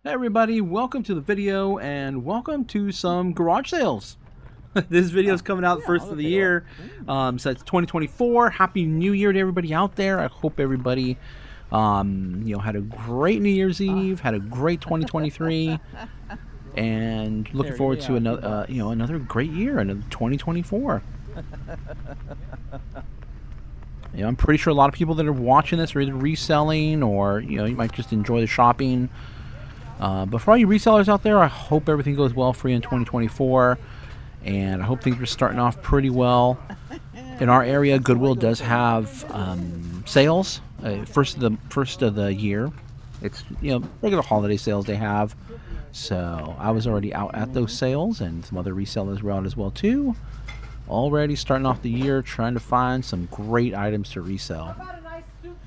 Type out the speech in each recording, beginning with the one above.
Hey everybody, welcome to the video and welcome to some garage sales. This video is coming out the first of the year, so it's 2024. Happy New Year to everybody out there. I hope everybody had a great New Year's Eve, had a great 2023, and looking forward to another another great year, another 2024. I'm pretty sure a lot of people that are watching this are either reselling or you might just enjoy the shopping. But for all you resellers out there, I hope everything goes well for you in 2024, and I hope things are starting off pretty well. In our area, Goodwill does have sales first of the year. It's regular holiday sales they have. So I was already out at those sales, and some other resellers were out as well too. Already starting off the year, trying to find some great items to resell,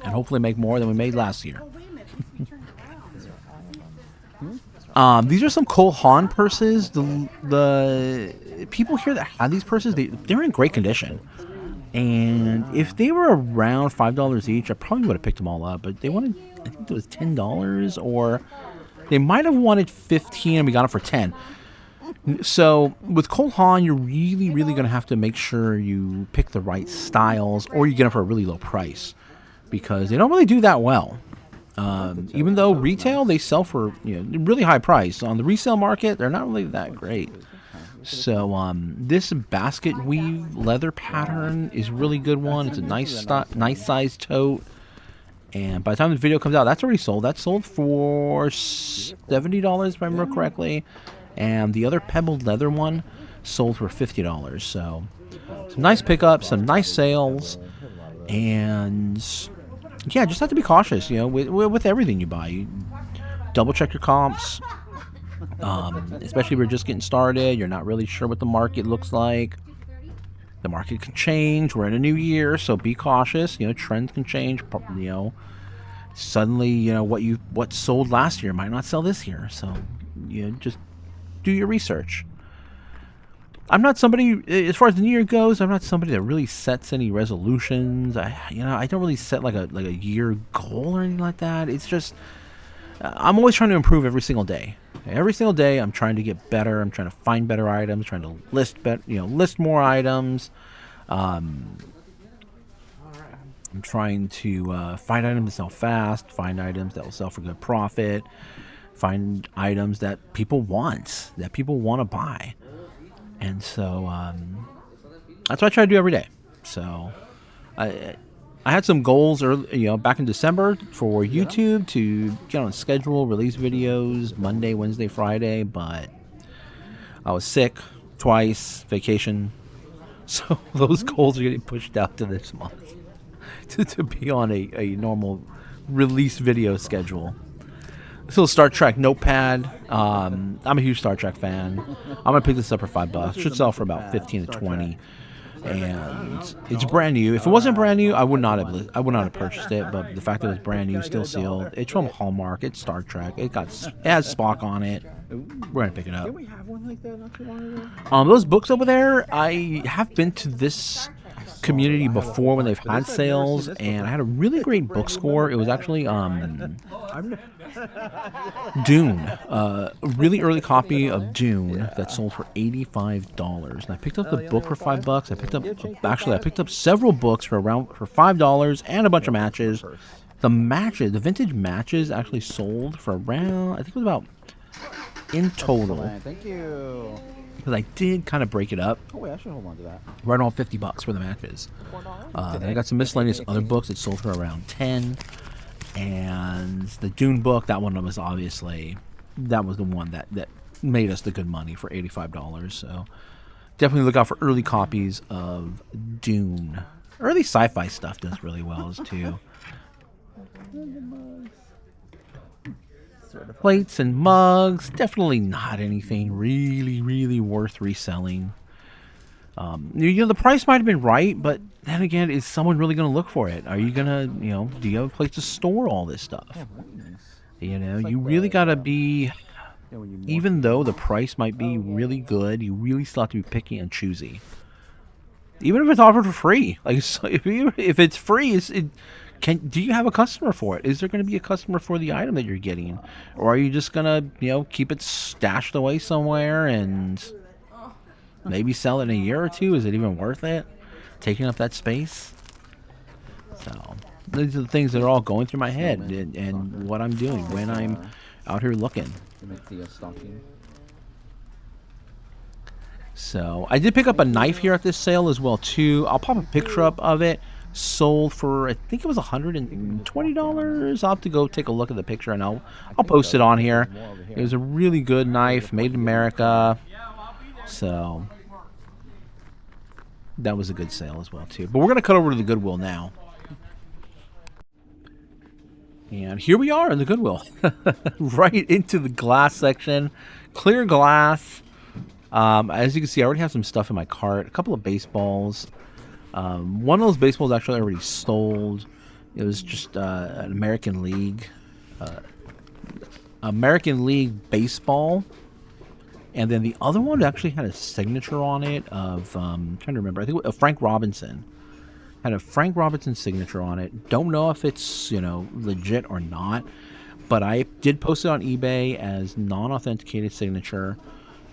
and hopefully make more than we made last year. These are some Cole Haan purses. The people here that have these purses, they're in great condition. And if they were around $5 each, I probably would have picked them all up. But they wanted, I think it was $10, or they might have wanted $15, and we got them for $10. So with Cole Haan, you're really going to have to make sure you pick the right styles, or you get them for a really low price, because they don't really do that well. Even though retail, they sell for really high price. On the resale market, they're not really that great. So this basket weave leather pattern is a really good one. It's a nice size tote. And by the time the video comes out, that's already sold. That's sold for $70 if I remember correctly. And the other pebbled leather one sold for $50. So some nice pickups, some nice sales, and yeah, just have to be cautious, with everything you buy. You double check your comps, especially if you're just getting started. You're not really sure what the market looks like. The market can change. We're in a new year, so be cautious. Trends can change. Suddenly, what sold last year might not sell this year. So, just do your research. I'm not somebody, as far as the new year goes, I'm not somebody that really sets any resolutions. I don't really set like a year goal or anything like that. It's just, I'm always trying to improve every single day. Every single day, I'm trying to get better. I'm trying to find better items, trying to list more items. I'm trying to find items that sell fast, find items that will sell for good profit, find items that people want to buy. And so that's what I try to do every day. So I had some goals early, back in December for YouTube to get on schedule, release videos Monday, Wednesday, Friday, but I was sick twice, vacation. So those goals are getting pushed out to this month to be on a normal release video schedule. Still Star Trek notepad. I'm a huge Star Trek fan. I'm gonna pick this up for $5. Should sell for about 15 to 20, and it's brand new. If it wasn't brand new, I would not have purchased it. But the fact that it's brand new, still sealed, it's from Hallmark. It's Star Trek. It has Spock on it. We're gonna pick it up. Didn't we have one like that not too long ago? Those books over there, I have been to this community before when they've had sales, and I had a really great book score. It was actually Dune, a really early copy of Dune that sold for $85, and I picked up the book for $5. I picked up several books for $5 and a bunch of matches. The vintage matches actually sold for around, I think it was about, in total. Thank you. Because I did kind of break it up. Oh wait, I should hold on to that. Right on $50 for the matches. Then I got some miscellaneous other books that sold for around $10. And the Dune book, that one was the one that made us the good money for $85. So definitely look out for early copies of Dune. Early sci-fi stuff does really well as too. Plates and mugs, definitely not anything really worth reselling. The price might have been right, but then again, is someone really going to look for it? Are you going to, do you have a place to store all this stuff? You really got to be, even though the price might be really good, you really still have to be picky and choosy. Even if it's offered for free. Like, if it's free, Do you have a customer for it? Is there going to be a customer for the item that you're getting, or are you just gonna keep it stashed away somewhere and maybe sell it in a year or two? Is it even worth it, taking up that space? So these are the things that are all going through my head and what I'm doing when I'm out here looking. So I did pick up a knife here at this sale as well too. I'll pop a picture up of it. Sold for, I think it was $120. I'll have to go take a look at the picture and I'll post it on here. It was a really good knife, made in America. So that was a good sale as well too. But we're gonna cut over to the Goodwill now. And here we are in the Goodwill. Right into the glass section. Clear glass. As you can see, I already have some stuff in my cart. A couple of baseballs. One of those baseballs actually already sold. It was just an American League baseball. And then the other one actually had a signature on it of, I'm trying to remember, I think Frank Robinson. Had a Frank Robinson signature on it. Don't know if it's, legit or not. But I did post it on eBay as non-authenticated signature.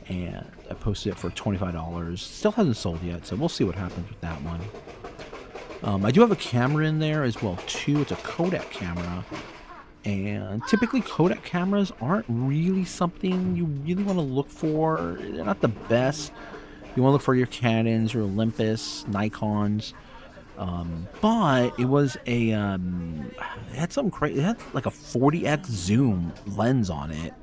And I posted it for $25. Still hasn't sold yet, so we'll see what happens with that one. I do have a camera in there as well too. It's a Kodak camera, and typically Kodak cameras aren't really something you really want to look for. They're not the best. You want to look for your Canons, your Olympus, Nikons. But it was a it had something crazy. It had like a 40x zoom lens on it.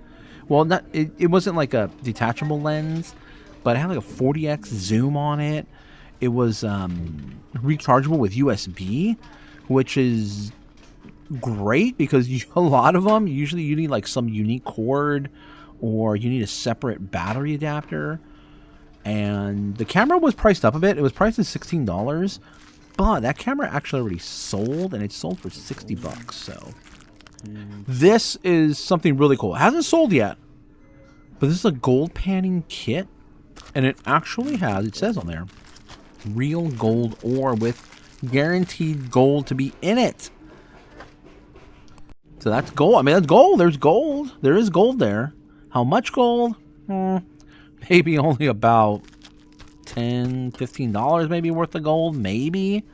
Well, it wasn't like a detachable lens, but it had like a 40x zoom on it. It was rechargeable with USB, which is great because a lot of them, usually you need like some unique cord or you need a separate battery adapter. And the camera was priced up a bit. It was priced at $16, but that camera actually already sold, and it sold for $60. So this is something really cool. It hasn't sold yet, but this is a gold panning kit, and it actually has, it says on there, real gold ore with guaranteed gold to be in it. So that's gold. I mean, that's gold. There's gold. There is gold there. How much gold? Maybe only about $10, $15 maybe worth of gold. Maybe.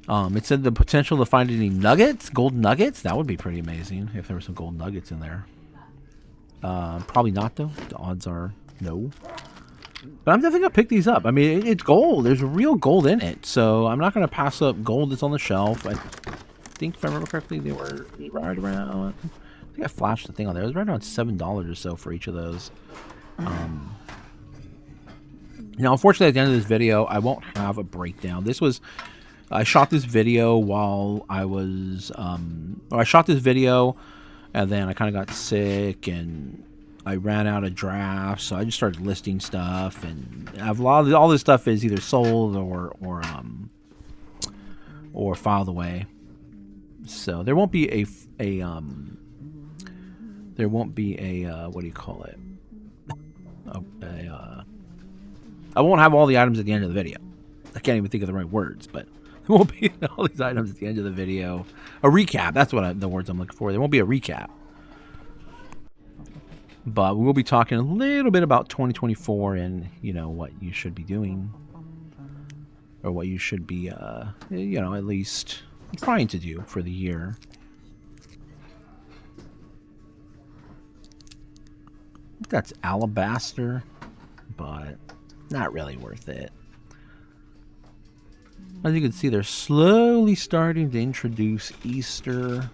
It said the potential to find any nuggets, gold nuggets. That would be pretty amazing if there were some gold nuggets in there. Probably not, though. The odds are no. But I'm definitely going to pick these up. I mean, it's gold. There's real gold in it. So I'm not going to pass up gold that's on the shelf. I think, if I remember correctly, they were right around... I think I flashed the thing on there. It was right around $7 or so for each of those. Now, unfortunately, at the end of this video, I won't have a breakdown. I shot this video while I was... I shot this video, and then I kind of got sick, and I ran out of drafts, so I just started listing stuff, and all this stuff is either sold or filed away. So there won't be a what do you call it? I won't have all the items at the end of the video. I can't even think of the right words, but there won't be all these items at the end of the video. A recap. That's what the words I'm looking for. There won't be a recap. But we will be talking a little bit about 2024 and, what you should be doing. Or what you should be, at least trying to do for the year. That's alabaster, but not really worth it. As you can see, they're slowly starting to introduce Easter.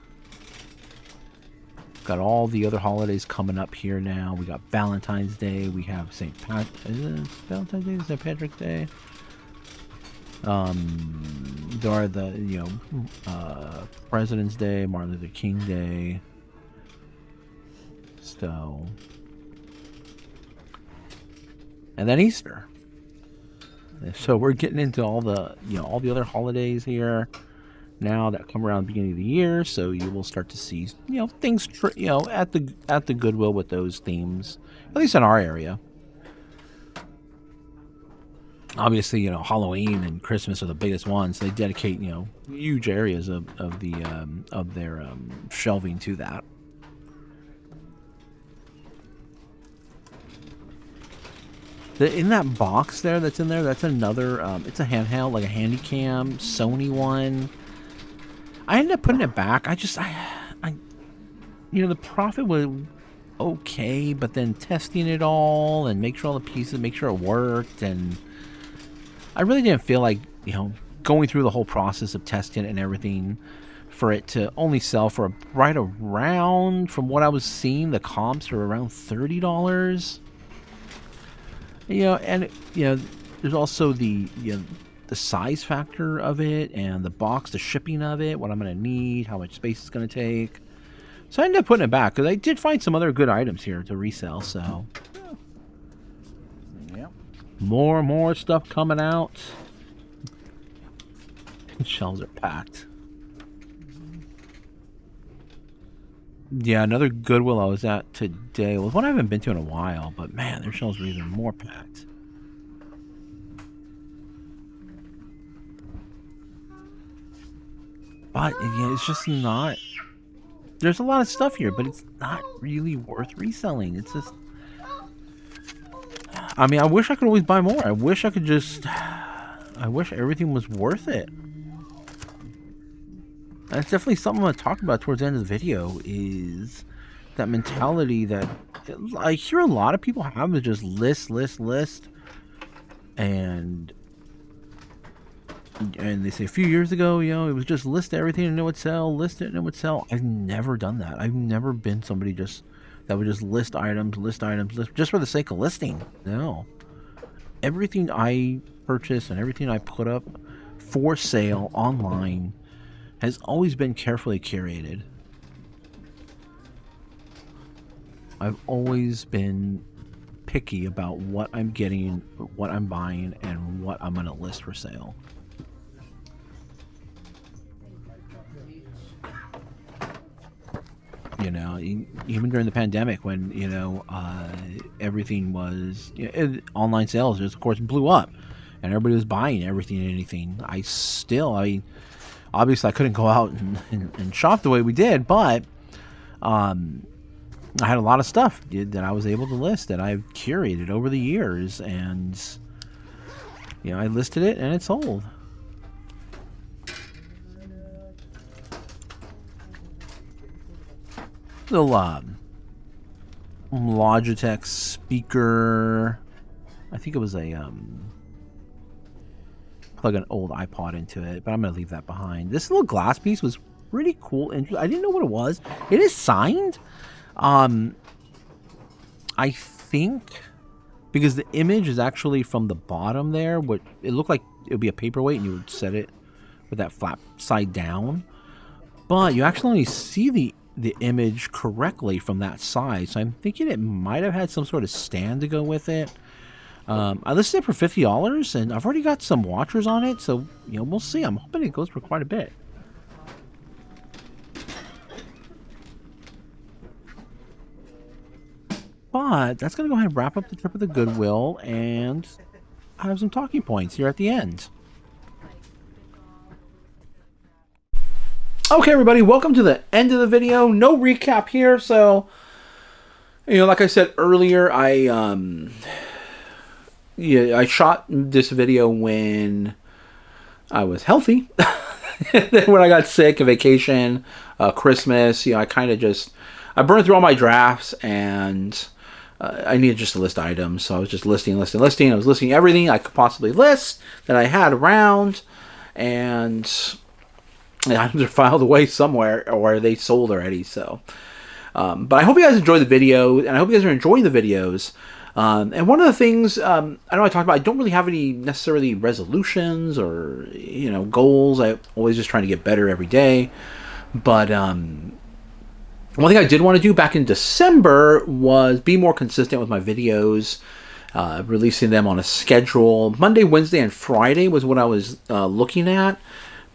Got all the other holidays coming up here now. We got Valentine's Day. We have Valentine's Day, St. Patrick's Day. There are the President's Day, Martin Luther King Day. So, and then Easter. So we're getting into all the other holidays here now that come around the beginning of the year. So you will start to see things at the Goodwill with those themes, at least in our area. obviously, Halloween and Christmas are the biggest ones. They dedicate, huge areas of their shelving to that. In that box there that's in there, that's another, it's a handheld, like a Handycam, Sony one. I ended up putting it back. The profit was okay, but then testing it all and make sure all the pieces, make sure it worked, and I really didn't feel like, going through the whole process of testing it and everything for it to only sell for right around, from what I was seeing, the comps are around $30. There's also the size factor of it and the box, the shipping of it, what I'm going to need, how much space it's going to take. So I ended up putting it back because I did find some other good items here to resell. So, yeah, more stuff coming out. Shelves are packed. Yeah, another Goodwill I was at today was one I haven't been to in a while, but man, their shelves are even more packed. But yeah, it's just not. There's a lot of stuff here, but it's not really worth reselling. It's just. I mean, I wish I could always buy more. I wish I could just. I wish everything was worth it. That's definitely something I'm going to talk about towards the end of the video, is that mentality that I hear a lot of people have, is just list. And they say a few years ago, it was just list everything and it would sell, list it and it would sell. I've never done that. I've never been somebody that would just list items, just for the sake of listing. No. Everything I purchase and everything I put up for sale online has always been carefully curated. I've always been picky about what I'm getting, what I'm buying, and what I'm going to list for sale. Even during the pandemic, when everything was online sales, just of course blew up, and everybody was buying everything and anything. Obviously I couldn't go out and shop the way we did, but I had a lot of stuff that I was able to list that I've curated over the years, and I listed it and it sold. The Logitech speaker. I think it was a plug an old iPod into it, but I'm gonna leave that behind. This little glass piece was pretty cool. I didn't know what it was. It is signed. I think because the image is actually from the bottom there. What it looked like, it would be a paperweight, and you would set it with that flap side down. But you actually only see the image correctly from that side. So I'm thinking it might have had some sort of stand to go with it. I listed it for $50, and I've already got some watchers on it, so we'll see. I'm hoping it goes for quite a bit. But that's going to go ahead and wrap up the trip of the Goodwill, and I have some talking points here at the end. Okay, everybody, welcome to the end of the video. No recap here, so like I said earlier, I shot this video when I was healthy. Then when I got sick, a vacation, Christmas, I kind of I burned through all my drafts, and I needed just to list items. So I was just listing. I was listing everything I could possibly list that I had around, and the items are filed away somewhere, or they sold already. So, but I hope you guys enjoyed the video, and I hope you guys are enjoying the videos. And one of the things I know I talked about, I don't really have any necessarily resolutions or goals. I'm always just trying to get better every day. But one thing I did want to do back in December was be more consistent with my videos, releasing them on a schedule. Monday, Wednesday, and Friday was what I was looking at.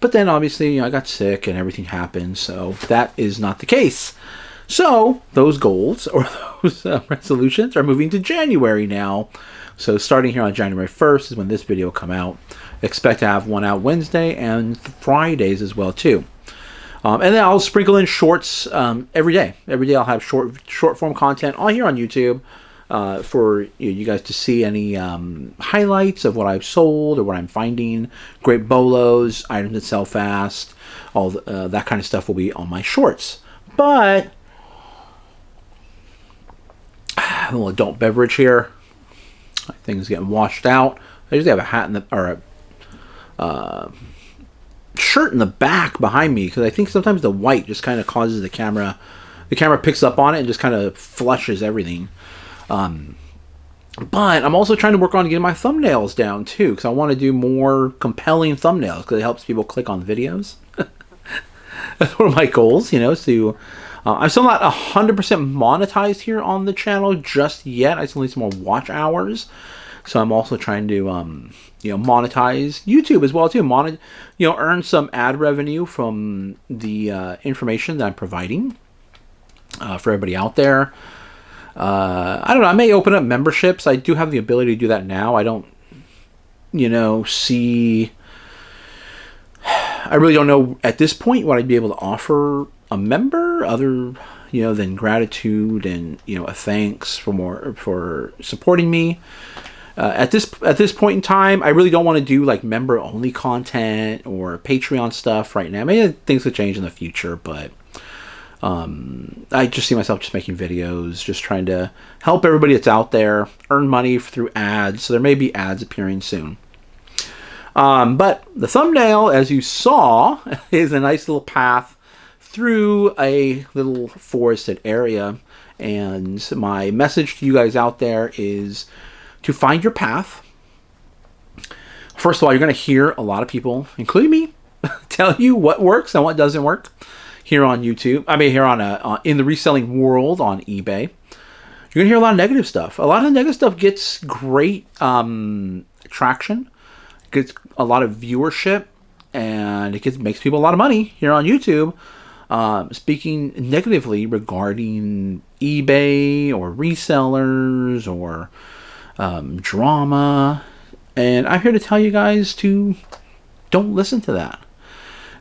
But then obviously I got sick and everything happened, so that is not the case. So those goals or those resolutions are moving to January now, So starting here on January 1st is when this video will come out. Expect to have one out Wednesday and Fridays as well too. And then I'll sprinkle in shorts every day. Every day I'll have short form content all here on YouTube for you guys to see any highlights of what I've sold or what I'm finding. Great bolos, items that sell fast, all that kind of stuff will be on my shorts. But a little adult beverage here. Things getting washed out. I usually have a hat in the or a shirt in the back behind me because I think sometimes the white just kind of causes the camera picks up on it and just kind of flushes everything. But I'm also trying to work on getting my thumbnails down too because I want to do more compelling thumbnails because it helps people click on videos. That's one of my goals, you know. So I'm still not 100% monetized here on the channel just yet. I still need some more watch hours. So I'm also trying to, monetize YouTube as well too. Earn some ad revenue from the information that I'm providing for everybody out there. I don't know. I may open up memberships. I do have the ability to do that now. I don't, see. I really don't know at this point what I'd be able to offer a member other, than gratitude and a thanks for supporting me. At this point in time, I really don't want to do like member only content or Patreon stuff right now. Maybe things could change in the future, but I just see myself just making videos, just trying to help everybody that's out there earn money through ads. So there may be ads appearing soon. But the thumbnail, as you saw, is a nice little path through a little forested area. And my message to you guys out there is to find your path. First of all, you're going to hear a lot of people, including me, tell you what works and what doesn't work here on YouTube. I mean, here on in the reselling world on eBay. You're going to hear a lot of negative stuff. A lot of negative stuff gets great traction, gets a lot of viewership, and it makes people a lot of money here on YouTube. Speaking negatively regarding eBay or resellers or drama, and I'm here to tell you guys to don't listen to that.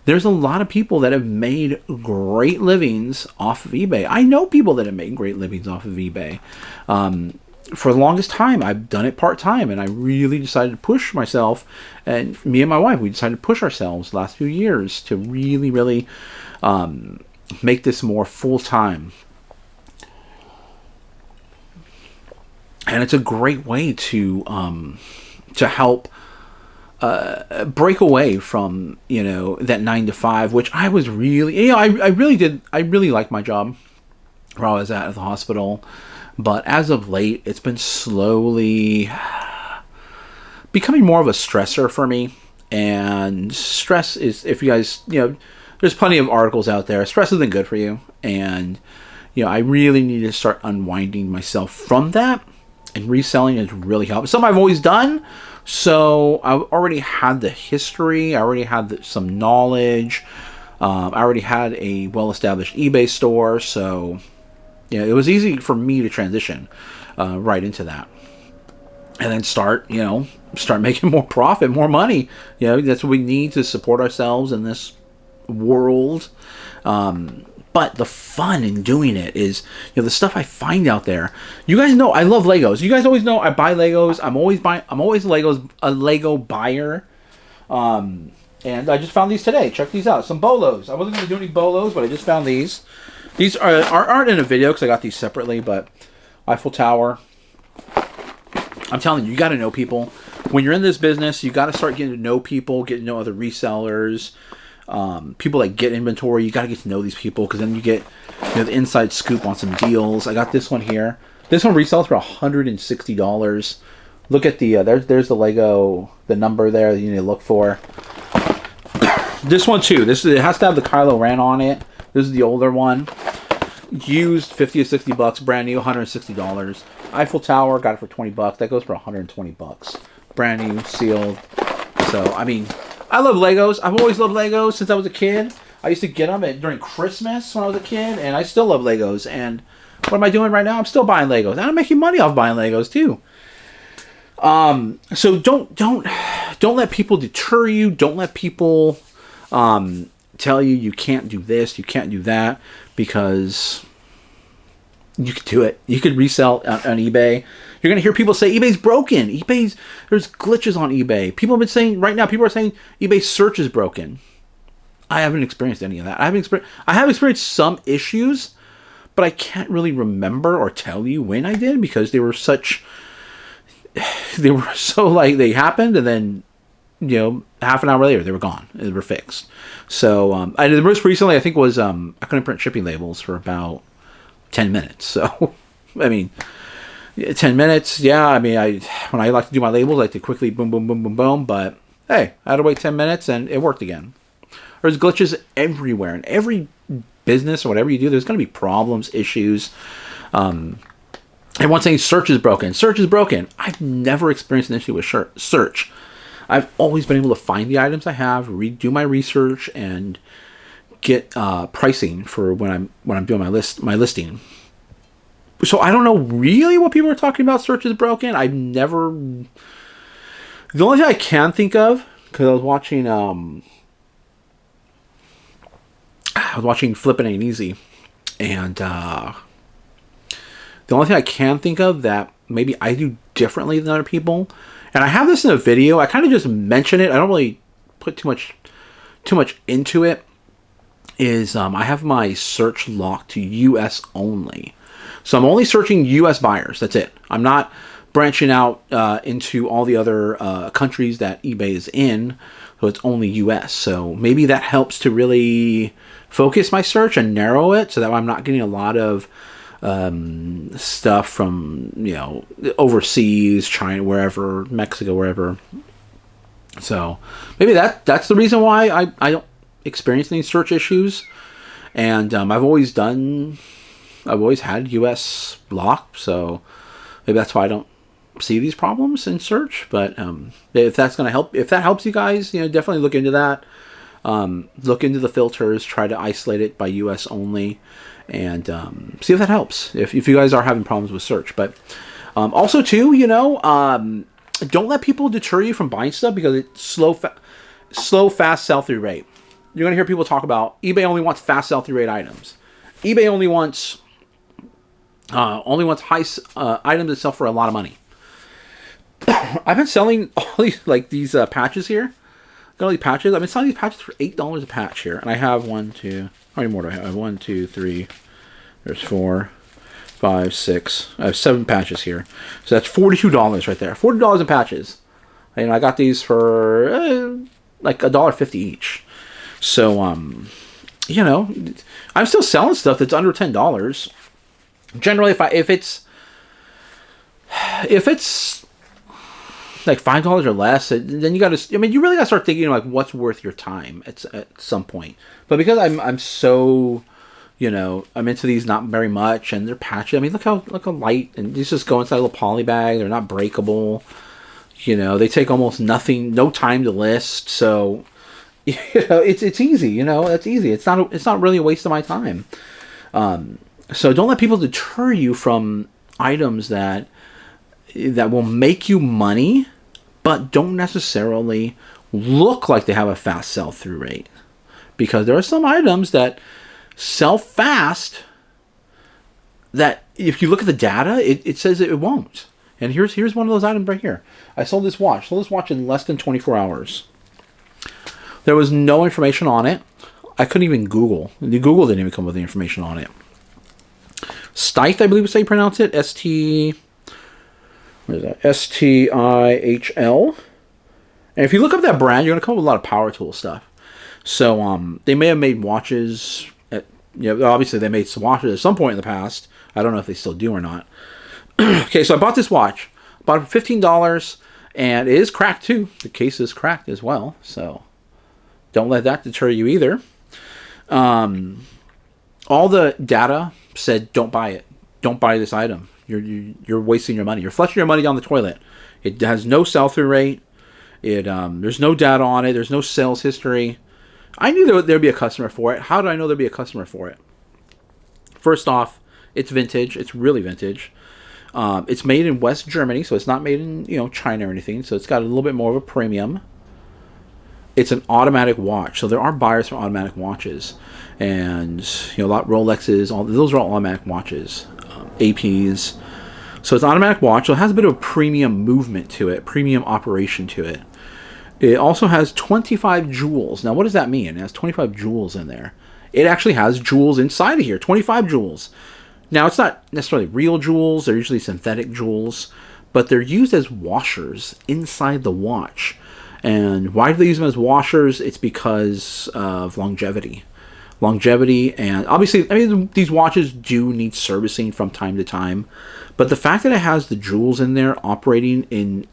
There's a lot of people that have made great livings off of eBay. I know people that have made great livings off of eBay. For the longest time, I've done it part-time, and I really decided to push myself, and me and my wife, we decided to push ourselves the last few years to really, really make this more full-time. And it's a great way to help break away from that 9 to 5, which I was really I really liked my job where I was at the hospital, but as of late it's been slowly becoming more of a stressor for me. And stress is, if you guys there's plenty of articles out there, stress isn't good for you, and I really need to start unwinding myself from that. And reselling has really helped. Something I've always done, so I already had the history. I already had some knowledge. I already had a well-established eBay store, so it was easy for me to transition right into that, and then start making more profit, more money. That's what we need to support ourselves in this world. But the fun in doing it is, the stuff I find out there. You guys know I love Legos. You guys always know I buy Legos. I'm always a Lego buyer. And I just found these today. Check these out. Some bolos. I wasn't going to do any bolos, but I just found these. These aren't in a video because I got these separately, but Eiffel Tower. I'm telling you, you got to know people. When you're in this business, you got to start getting to know people, getting to know other resellers. People that get inventory, you got to get to know these people, because then you get the inside scoop on some deals. I got this one here. This one resells for $160. Look at the there's the Lego, the number there that you need to look for. This one too. It has to have the Kylo Ren on it. This is the older one. Used $50 to $60, brand new $160. Eiffel Tower, got it for $20. That goes for $120. Brand new, sealed. So I mean, I love Legos. I've always loved Legos since I was a kid. I used to get them during Christmas when I was a kid, and I still love Legos. And what am I doing right now? I'm still buying Legos. And I'm making money off buying Legos too. So don't let people deter you. Don't let people tell you you can't do this, you can't do that, because you could do it. You could resell on eBay. You're going to hear people say eBay's broken. There's glitches on eBay. People have been saying, right now, people are saying eBay search is broken. I haven't experienced any of that. I have experienced some issues, but I can't really remember or tell you when I did, because they were so like, they happened, and then, half an hour later they were gone. They were fixed. So I did the most recently, I think, was I couldn't print shipping labels for about 10 minutes. So I mean, 10 minutes, yeah. I mean, when I like to do my labels, I like to quickly boom, boom, boom, boom, boom. But hey, I had to wait 10 minutes and it worked again. There's glitches everywhere. In every business or whatever you do, there's going to be problems, issues. Everyone's saying search is broken. Search is broken. I've never experienced an issue with search. I've always been able to find the items I have, do my research, and get pricing for when I'm doing my listing. So I don't know really what people are talking about. Search is broken. I've never. The only thing I can think of, because I was watching Flippin' Ain't Easy, and the only thing I can think of that maybe I do differently than other people, and I have this in a video. I kind of just mention it. I don't really put too much into it. Is I have my search locked to U.S. only. So I'm only searching U.S. buyers. That's it. I'm not branching out into all the other countries that eBay is in. So it's only U.S. So maybe that helps to really focus my search and narrow it, so that I'm not getting a lot of stuff from overseas, China, wherever, Mexico, wherever. So maybe that's the reason why I don't experience any search issues. And I've always had US blocked, so maybe that's why I don't see these problems in search. But if that's going to help, if that helps you guys, definitely look into that. Look into the filters, try to isolate it by US only, and see if that helps, if you guys are having problems with search. But also too, don't let people deter you from buying stuff, because it's slow, fast sell-through rate. You're going to hear people talk about eBay only wants fast sell-through rate items. eBay only wants high items that sell for a lot of money. I've been selling all these patches here. Got all these patches. I've been selling these patches for $8 a patch here, and I have how many more do I have? I have 1, 2, 3. There's 4, 5, 6. I have 7 patches here, so that's $42 right there. $40 in patches. And I got these for like $1.50 each. So I'm still selling stuff that's under $10. Generally, if it's like $5 or less, then you got to. I mean, you really got to start thinking like what's worth your time at some point. But because I'm so, I'm into these not very much, and they're patchy. I mean, look how light, and these just go inside a little poly bag. They're not breakable. They take almost nothing, no time to list. So, it's easy. That's easy. It's not really a waste of my time. So don't let people deter you from items that will make you money, but don't necessarily look like they have a fast sell-through rate. Because there are some items that sell fast that if you look at the data, it says it won't. And here's one of those items right here. I sold this watch. In less than 24 hours. There was no information on it. I couldn't even Google. The Google didn't even come with the information on it. Stith, I believe is how you pronounce it. What is that? Stihl. And if you look up that brand, you're going to come up with a lot of power tool stuff. So they may have made watches. Obviously they made some watches at some point in the past. I don't know if they still do or not. Okay, so I bought this watch. Bought it for $15, and it is cracked too. The case is cracked as well. So don't let that deter you either. All the data said don't buy it. Don't buy this item. You're wasting your money. You're flushing your money down the toilet. It has no sell-through rate. There's no data on it. There's no sales history. I knew there'd be a customer for it. How did I know there'd be a customer for it? First off, it's vintage. It's really vintage. It's made in West Germany, so it's not made in China or anything. So it's got a little bit more of a premium. It's an automatic watch, so there are buyers for automatic watches, and a lot Rolexes. All those are all automatic watches, APs. So it's an automatic watch. So it has a bit of a premium movement to it, premium operation to it. It also has 25 jewels. Now, what does that mean? It has 25 jewels in there. It actually has jewels inside of here, 25 jewels. Now, it's not necessarily real jewels. They're usually synthetic jewels, but they're used as washers inside the watch. And why do they use them as washers? It's because of longevity. Longevity, and obviously, these watches do need servicing from time to time. But the fact that it has the jewels in there operating in,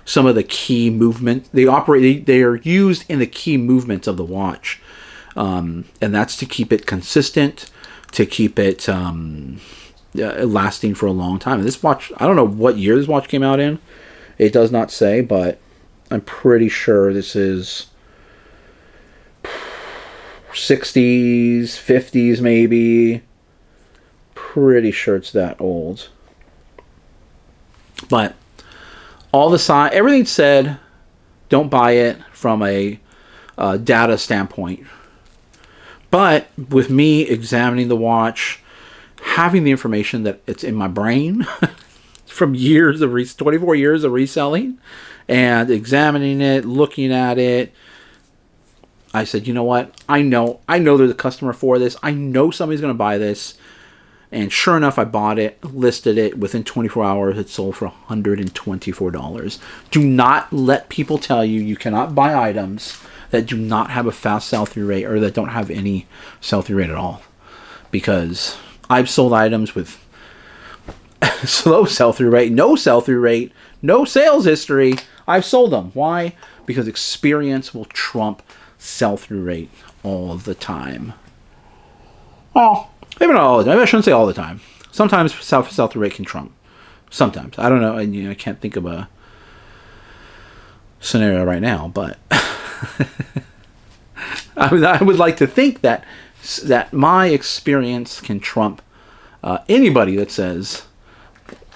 some of the key movement, they are used in the key movements of the watch. And that's to keep it consistent, to keep it lasting for a long time. And this watch, I don't know what year this watch came out in. It does not say, but I'm pretty sure this is 60s, 50s maybe. Pretty sure it's that old. But all the sign, everything said, don't buy it from a data standpoint. But with me examining the watch, having the information that it's in my brain from 24 years of reselling, and examining it, looking at it, I said, you know what? I know there's a customer for this. I know somebody's going to buy this. And sure enough, I bought it, listed it. Within 24 hours, it sold for $124. Do not let people tell you cannot buy items that do not have a fast sell-through rate or that don't have any sell-through rate at all. Because I've sold items with slow sell-through rate, no sales history. I've sold them. Why? Because experience will trump sell-through rate all the time. Well, maybe not all the time. I shouldn't say all the time. Sometimes sell-through rate can trump. Sometimes. I don't know. I can't think of a scenario right now, but I would like to think that my experience can trump anybody that says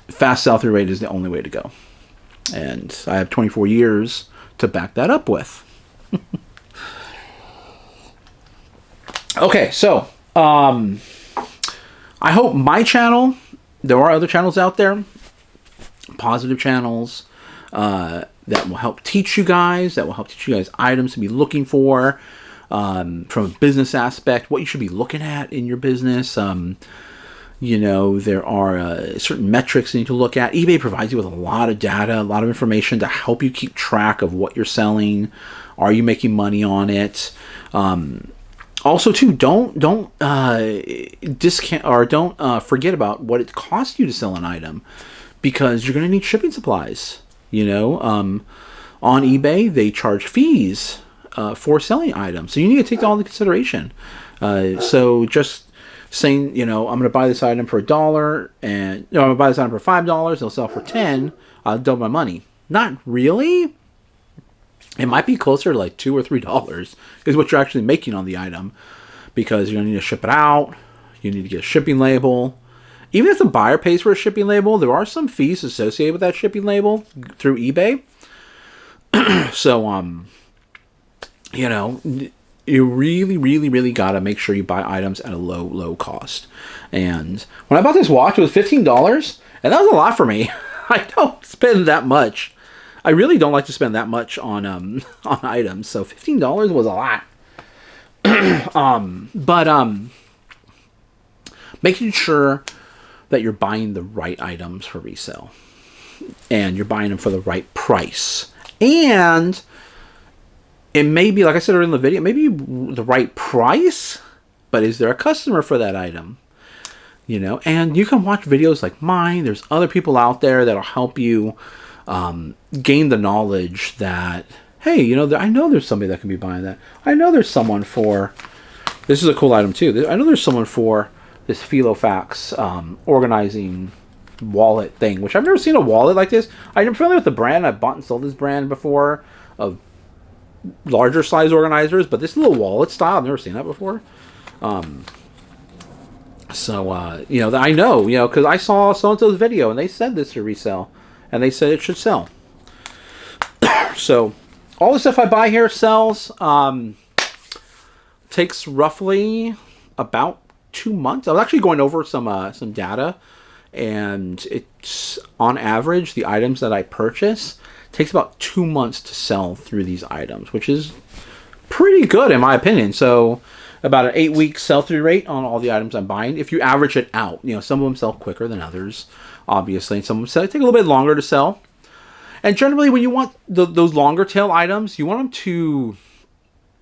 fast sell-through rate is the only way to go. And I have 24 years to back that up with. Okay, so I hope my channel, there are other channels out there, positive channels, that will help teach you guys, items to be looking for, from a business aspect, what you should be looking at in your business. There are certain metrics you need to look at. eBay provides you with a lot of data, a lot of information to help you keep track of what you're selling. Are you making money on it? Also, too, don't discount or don't forget about what it costs you to sell an item, because you're going to need shipping supplies. On eBay they charge fees for selling items, so you need to take that all into consideration. So just saying, I'm going to buy this item for $1, and I'm going to buy this item for $5. It'll sell for $10. I'll double my money. Not really. It might be closer to like $2 or $3 is what you're actually making on the item, because you're going to need to ship it out. You need to get a shipping label. Even if the buyer pays for a shipping label, there are some fees associated with that shipping label through eBay. So, you really, really, really got to make sure you buy items at a low cost. And when I bought this watch, it was $15, and that was a lot for me. I don't spend that much. I really don't like to spend that much on items, so $15 was a lot. But making sure that you're buying the right items for resale, and you're buying them for the right price, and it may be, like I said earlier in the video, maybe the right price, but is there a customer for that item? And you can watch videos like mine. There's other people out there that'll help you gain the knowledge that, hey, I know there's somebody that can be buying that. I know there's someone for, this is a cool item too. I know there's someone for this Filofax organizing wallet thing, which I've never seen a wallet like this. I'm familiar with the brand. I've bought and sold this brand before of larger size organizers, but this little wallet style, I've never seen that before. So, you know, I know, you know, because I saw so-and-so's video and they said this to resell and they said it should sell. So all the stuff I buy here sells. Takes roughly about 2 months. I was actually going over some data, and it's on average the items that I purchase takes about 2 months to sell through these items, which is pretty good in my opinion. So about an 8-week sell-through rate on all the items I'm buying. If you average it out, you know, some of them sell quicker than others, obviously, and some of them take a little bit longer to sell. And generally, when you want those longer tail items, you want them to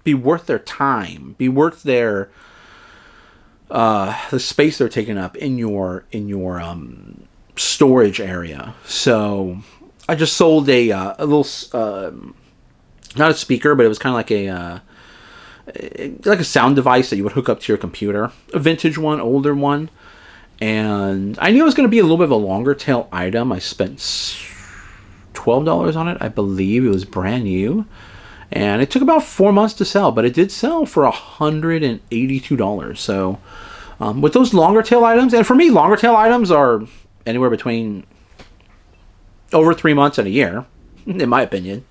be worth their time, be worth their the space they're taking up in your storage area. So I just sold a little not a speaker, but it was kind of like a sound device that you would hook up to your computer, a vintage one, older one. And I knew it was going to be a little bit of a longer tail item. I spent $12 on it, I believe. It was brand new. And it took about 4 months to sell, but it did sell for $182. So with those longer tail items, and for me, longer tail items are anywhere between over 3 months and a year, in my opinion.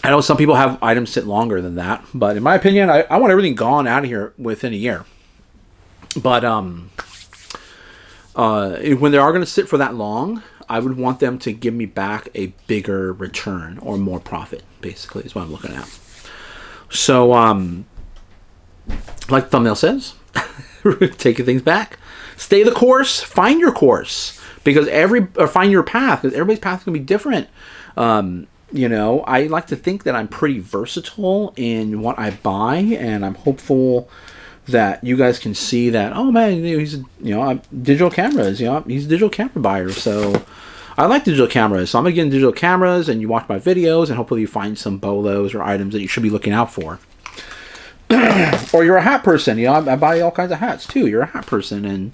I know some people have items sit longer than that, but in my opinion, I want everything gone out of here within a year. But when they are going to sit for that long, I would want them to give me back a bigger return or more profit, basically, is what I'm looking at. So, like the thumbnail says, taking things back. Stay the course, find your course, because find your path, because everybody's path is going to be different. You know, I like to think that I'm pretty versatile in what I buy, and I'm hopeful that you guys can see that, oh man, he's, digital cameras, he's a digital camera buyer. So I like digital cameras. So I'm going to get into digital cameras, and you watch my videos, and hopefully you find some bolos or items that you should be looking out for. Or you're a hat person. I buy all kinds of hats too. You're a hat person. And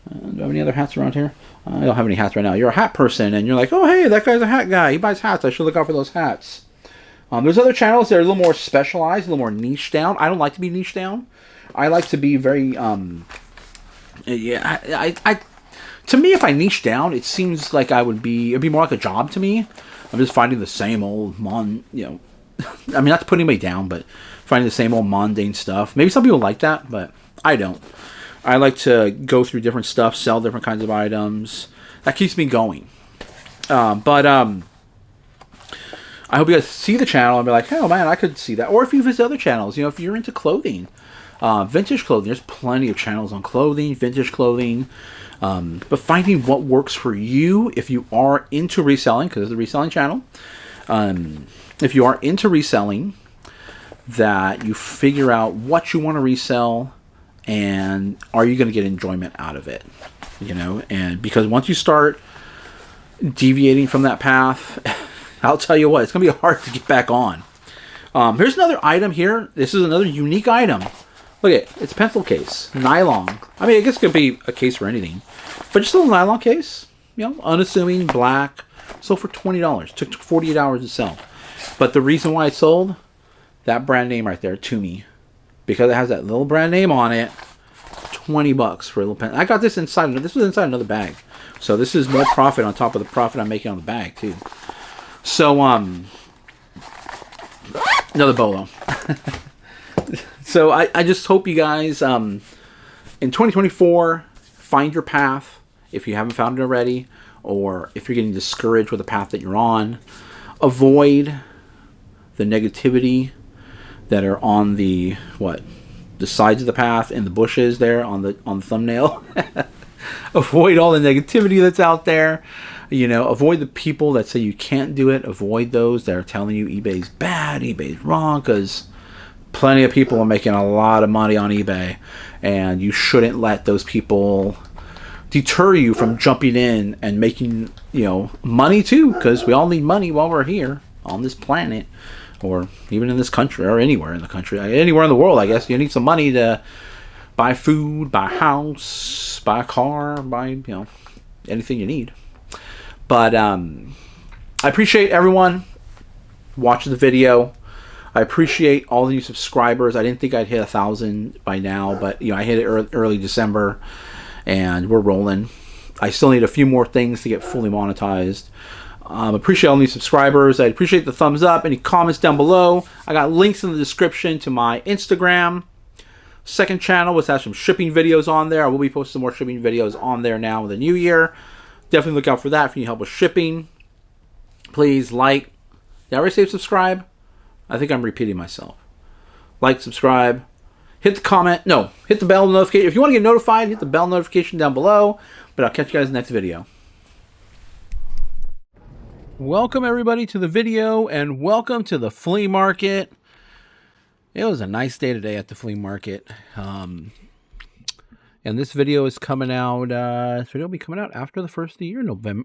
do I have any other hats around here? I don't have any hats right now. You're a hat person, and you're like, oh hey, that guy's a hat guy. He buys hats. I should look out for those hats. There's other channels that are a little more specialized, a little more niche down. I don't like to be niche down. I like to be very, to me, if I niche down, it seems like it'd be more like a job to me. I'm just finding the same old, I mean, not to put anybody down, but finding the same old mundane stuff. Maybe some people like that, but I don't. I like to go through different stuff, sell different kinds of items. That keeps me going. But I hope you guys see the channel and be like, oh man, I could see that. Or if you visit other channels, if you're into clothing, vintage clothing, there's plenty of channels on clothing, vintage clothing. But finding what works for you if you are into reselling, because it's a reselling channel. If you are into reselling, that you figure out what you want to resell and are you going to get enjoyment out of it, and because once you start deviating from that path, I'll tell you what, it's going to be hard to get back on. Here's another item here. This is another unique item. Look at it. It's a pencil case. Nylon. I mean, I guess it could be a case for anything. But just a little nylon case. Unassuming, black. Sold for $20. Took 48 hours to sell. But the reason why it sold, that brand name right there, to me. Because it has that little brand name on it. $20 for a little pen. I got this inside. This was inside another bag. So this is more profit on top of the profit I'm making on the bag, too. So, another bolo. So I just hope you guys, in 2024, find your path if you haven't found it already, or if you're getting discouraged with the path that you're on. Avoid the negativity that are on the sides of the path and the bushes there on the thumbnail. Avoid all the negativity that's out there. Avoid the people that say you can't do it. Avoid those that are telling you eBay's bad, eBay's wrong, because plenty of people are making a lot of money on eBay, and you shouldn't let those people deter you from jumping in and making, money too, because we all need money while we're here on this planet, or even in this country, or anywhere in the country, anywhere in the world, I guess. You need some money to buy food, buy a house, buy a car, buy, anything you need. But I appreciate everyone watching the video. I appreciate all the new subscribers. I didn't think I'd hit 1,000 by now, but I hit it early December, and we're rolling. I still need a few more things to get fully monetized. Appreciate all the new subscribers. I appreciate the thumbs up. Any comments down below. I got links in the description to my Instagram second channel, which has some shipping videos on there. I will be posting some more shipping videos on there now in the new year. Definitely look out for that if you need help with shipping. Please like. Did I already say subscribe? I think I'm repeating myself. Like, subscribe, hit the comment. No, hit the bell notification. If you want to get notified, hit the bell notification down below. But I'll catch you guys in the next video. Welcome everybody to the video, and welcome to the flea market. It was a nice day today at the flea market. And this video is coming out. This video will be coming out after the first of the year, January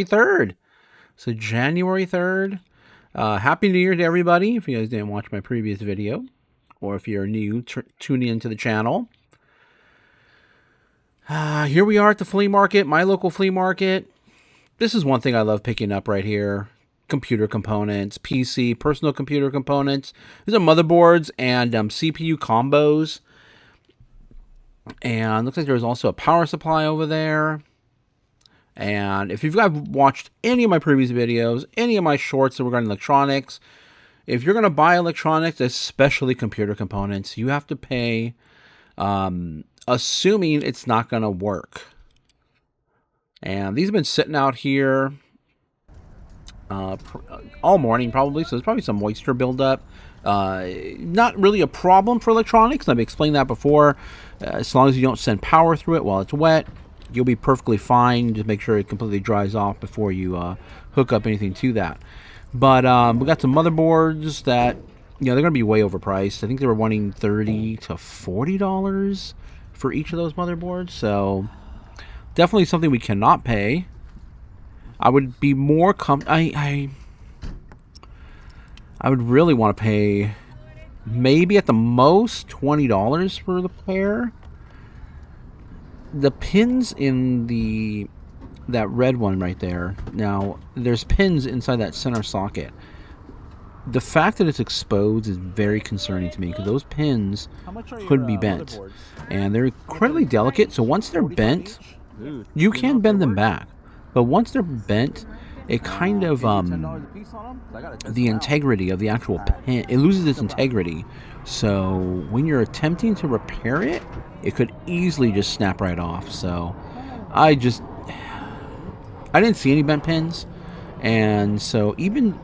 3rd. So January 3rd. Happy New Year to everybody, if you guys didn't watch my previous video, or if you're new, tuning into the channel. Here we are at the flea market, my local flea market. This is one thing I love picking up right here. Computer components, PC, personal computer components. These are motherboards and CPU combos. And looks like there's also a power supply over there. And if you've watched any of my previous videos, any of my shorts regarding electronics, if you're going to buy electronics, especially computer components, you have to pay, assuming it's not going to work. And these have been sitting out here all morning probably, so there's probably some moisture buildup. Not really a problem for electronics. I've explained that before. As long as you don't send power through it while it's wet, you'll be perfectly fine. Just make sure it completely dries off before you hook up anything to that. But we got some motherboards that, they're going to be way overpriced. I think they were wanting $30 to $40 for each of those motherboards. So definitely something we cannot pay. I would be more I would really want to pay maybe at the most $20 for the pair. The pins in that red one right there. Now, there's pins inside that center socket. The fact that it's exposed is very concerning to me, because those pins could be bent. And they're incredibly delicate, so once they're bent, you can bend them back. But once they're bent, it kind of, the integrity of the actual pin, it loses its integrity. So when you're attempting to repair it, it could easily just snap right off. So I didn't see any bent pins. And so even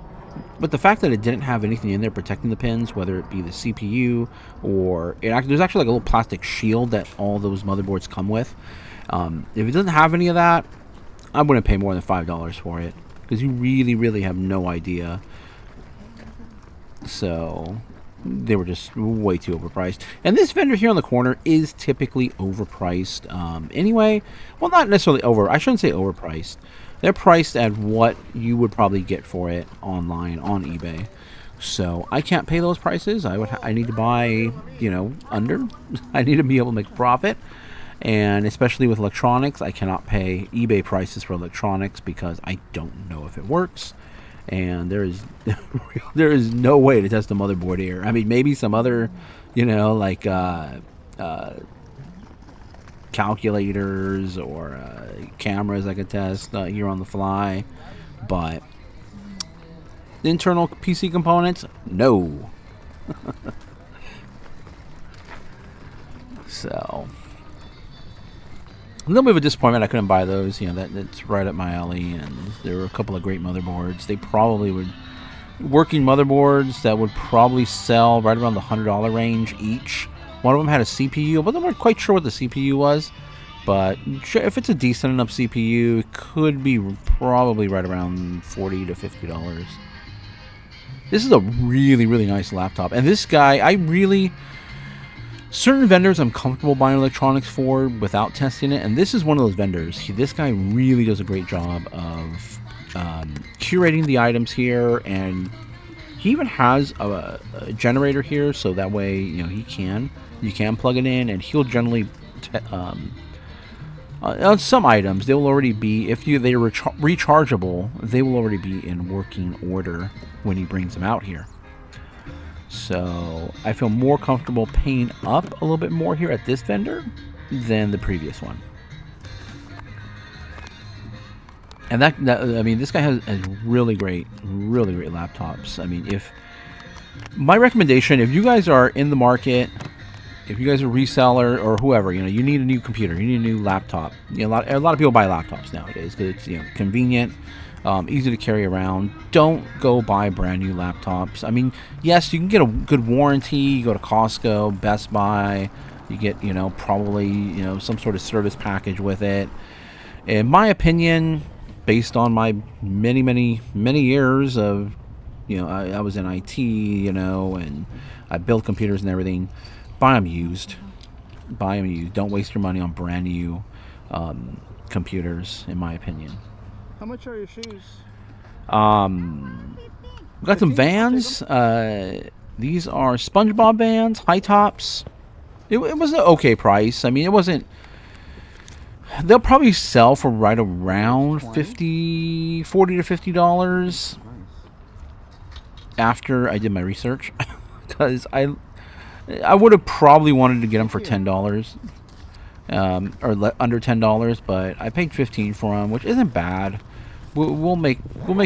with the fact that it didn't have anything in there protecting the pins, whether it be the CPU or there's actually like a little plastic shield that all those motherboards come with. If it doesn't have any of that, I wouldn't pay more than $5 for it, because you really, really have no idea. So they were just way too overpriced. And this vendor here on the corner is typically overpriced anyway. Well, not necessarily I shouldn't say overpriced. They're priced at what you would probably get for it online on eBay. So I can't pay those prices. I need to buy, under. I need to be able to make a profit. And especially with electronics, I cannot pay eBay prices for electronics because I don't know if it works. And there is no way to test a motherboard here. I mean, maybe some other, like calculators or cameras I could test here on the fly. But internal PC components, no. So a little bit of a disappointment I couldn't buy those. That's right up my alley, and there were a couple of great motherboards. They probably would, working motherboards that would probably sell right around the $100 range each. One of them had a CPU. I wasn't quite sure what the CPU was, but if it's a decent enough CPU, it could be probably right around $40 to $50. This is a really, really nice laptop, and this guy, certain vendors I'm comfortable buying electronics for without testing it, and this is one of those vendors. This guy really does a great job of curating the items here, and he even has a generator here, so that way you can plug it in, and he'll generally On some items, they will already be, if they're rechargeable, they will already be in working order when he brings them out here. So I feel more comfortable paying up a little bit more here at this vendor than the previous one. And that I mean, this guy has really great laptops. I mean, if my recommendation, if you guys are in the market, if you guys are a reseller or whoever, you need a new computer, you need a new laptop. A lot of people buy laptops nowadays because it's convenient, easy to carry around. Don't go buy brand new laptops. I mean, yes, you can get a good warranty. You go to Costco, Best Buy, you get probably some sort of service package with it. In my opinion, based on my many years of I was in IT, and I built computers and everything. Buy them used. Don't waste your money on brand new computers, in my opinion. How much are your shoes? We got some Vans. These are SpongeBob Vans, high tops. It was an okay price. I mean, it wasn't. They'll probably sell for right around $40 to $50 after I did my research, because I would have probably wanted to get them for $10, or under $10, but I paid $15 for them, which isn't bad. We'll make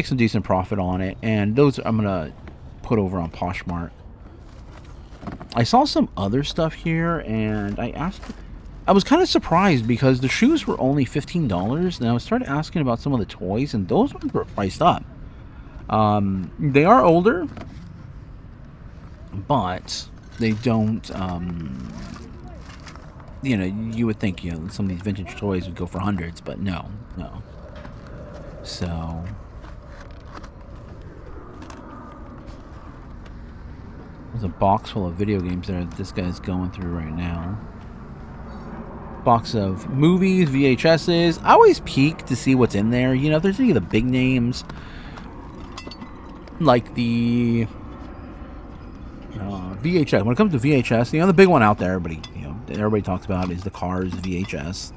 some decent profit on it, and those I'm gonna put over on Poshmark. I saw some other stuff here, and I was kind of surprised because the shoes were only $15, and I started asking about some of the toys, and those ones were priced up. They are older, but they don't, you would think, some of these vintage toys would go for hundreds, but no. So, there's a box full of video games there that this guy's going through right now. Box of movies, VHSs. I always peek to see what's in there. If there's any of the big names, like the VHS. When it comes to VHS, the big one out there, everybody talks about is the Cars VHS.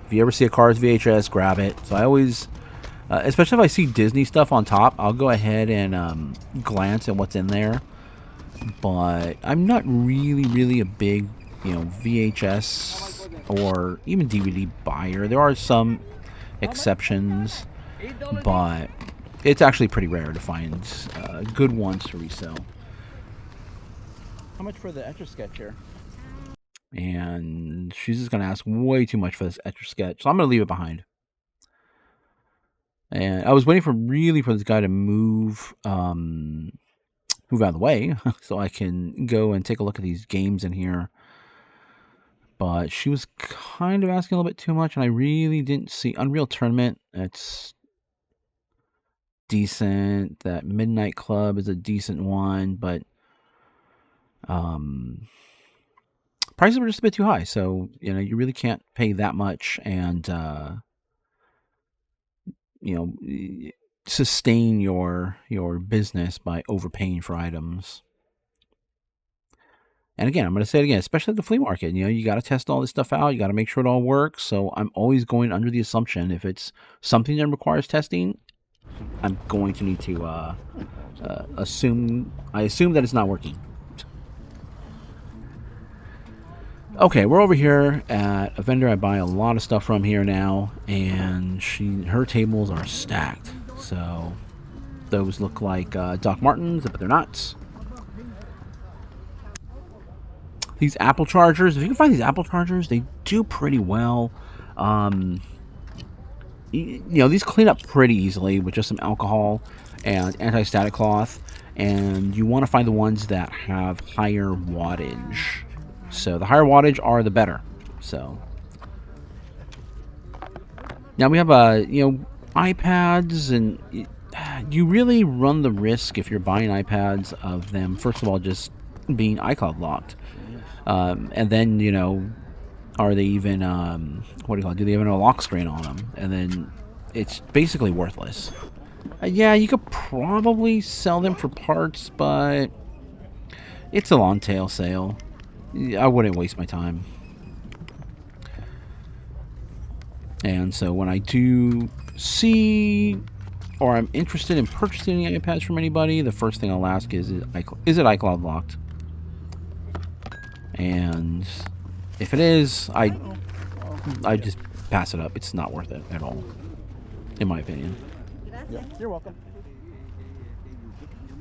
If you ever see a Cars VHS, grab it. So I always, especially if I see Disney stuff on top, I'll go ahead and glance at what's in there. But I'm not really a big, VHS or even DVD buyer. There are some exceptions, but it's actually pretty rare to find good ones to resell. How much for the Etch-a-Sketch here? And she's just going to ask way too much for this Etch-a-Sketch, so I'm going to leave it behind. And I was waiting for this guy to move out of the way so I can go and take a look at these games in here. But she was kind of asking a little bit too much, and I really didn't see Unreal Tournament. It's decent. That Midnight Club is a decent one, but prices were just a bit too high. So you really can't pay that much and sustain your business by overpaying for items. And again, I'm going to say it again, especially at the flea market, you got to test all this stuff out. You got to make sure it all works. So I'm always going under the assumption if it's something that requires testing, I'm going to need to assume that it's not working. Okay, we're over here at a vendor I buy a lot of stuff from here now, and her tables are stacked. So those look like Doc Martens, but they're not. These Apple chargers, if you can find these Apple chargers, they do pretty well. These clean up pretty easily with just some alcohol and anti-static cloth, and you want to find the ones that have higher wattage. So the higher wattage are the better. So now we have iPads, and you really run the risk if you're buying iPads of them, first of all, just being iCloud locked. And then, are they even, do they even have a lock screen on them? And then it's basically worthless. Yeah, you could probably sell them for parts, but it's a long tail sale. I wouldn't waste my time. And so when I do see or I'm interested in purchasing any iPads from anybody, the first thing I'll ask is it iCloud locked? And if it is, I just pass it up. It's not worth it at all, in my opinion. Yeah, you're welcome.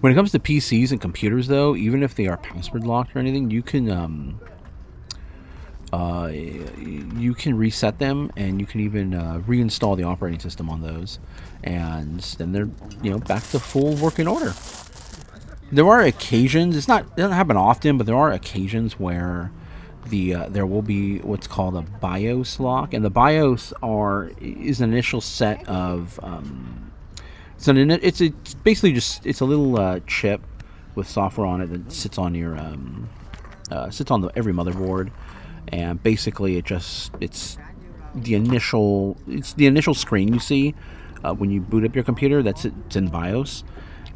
When it comes to PCs and computers, though, even if they are password locked or anything, you can reset them, and you can even reinstall the operating system on those, and then they're back to full working order. There are occasions, it doesn't happen often, but there are occasions where there will be what's called a BIOS lock, and the BIOS is an initial set of it's basically just it's a little chip with software on it that sits on your every motherboard, and basically it's the initial screen you see when you boot up your computer. It's in BIOS,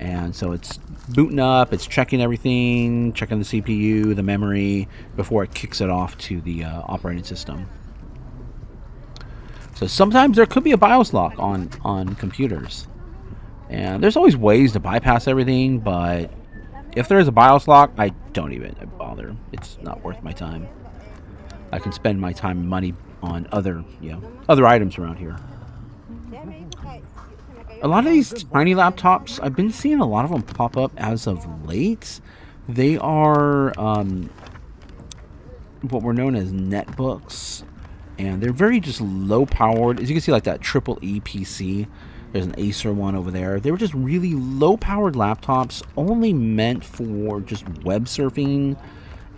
and so it's booting up, it's checking everything, checking the CPU, the memory before it kicks it off to the operating system. So sometimes there could be a BIOS lock on computers. And there's always ways to bypass everything, but if there is a BIOS lock, I don't even bother. It's not worth my time. I can spend my time and money on other items around here. A lot of these tiny laptops, I've been seeing a lot of them pop up as of late. They are what were known as netbooks, and they're very just low powered. As you can see, like that triple E PC. There's an Acer one over there. They were just really low-powered laptops, only meant for just web surfing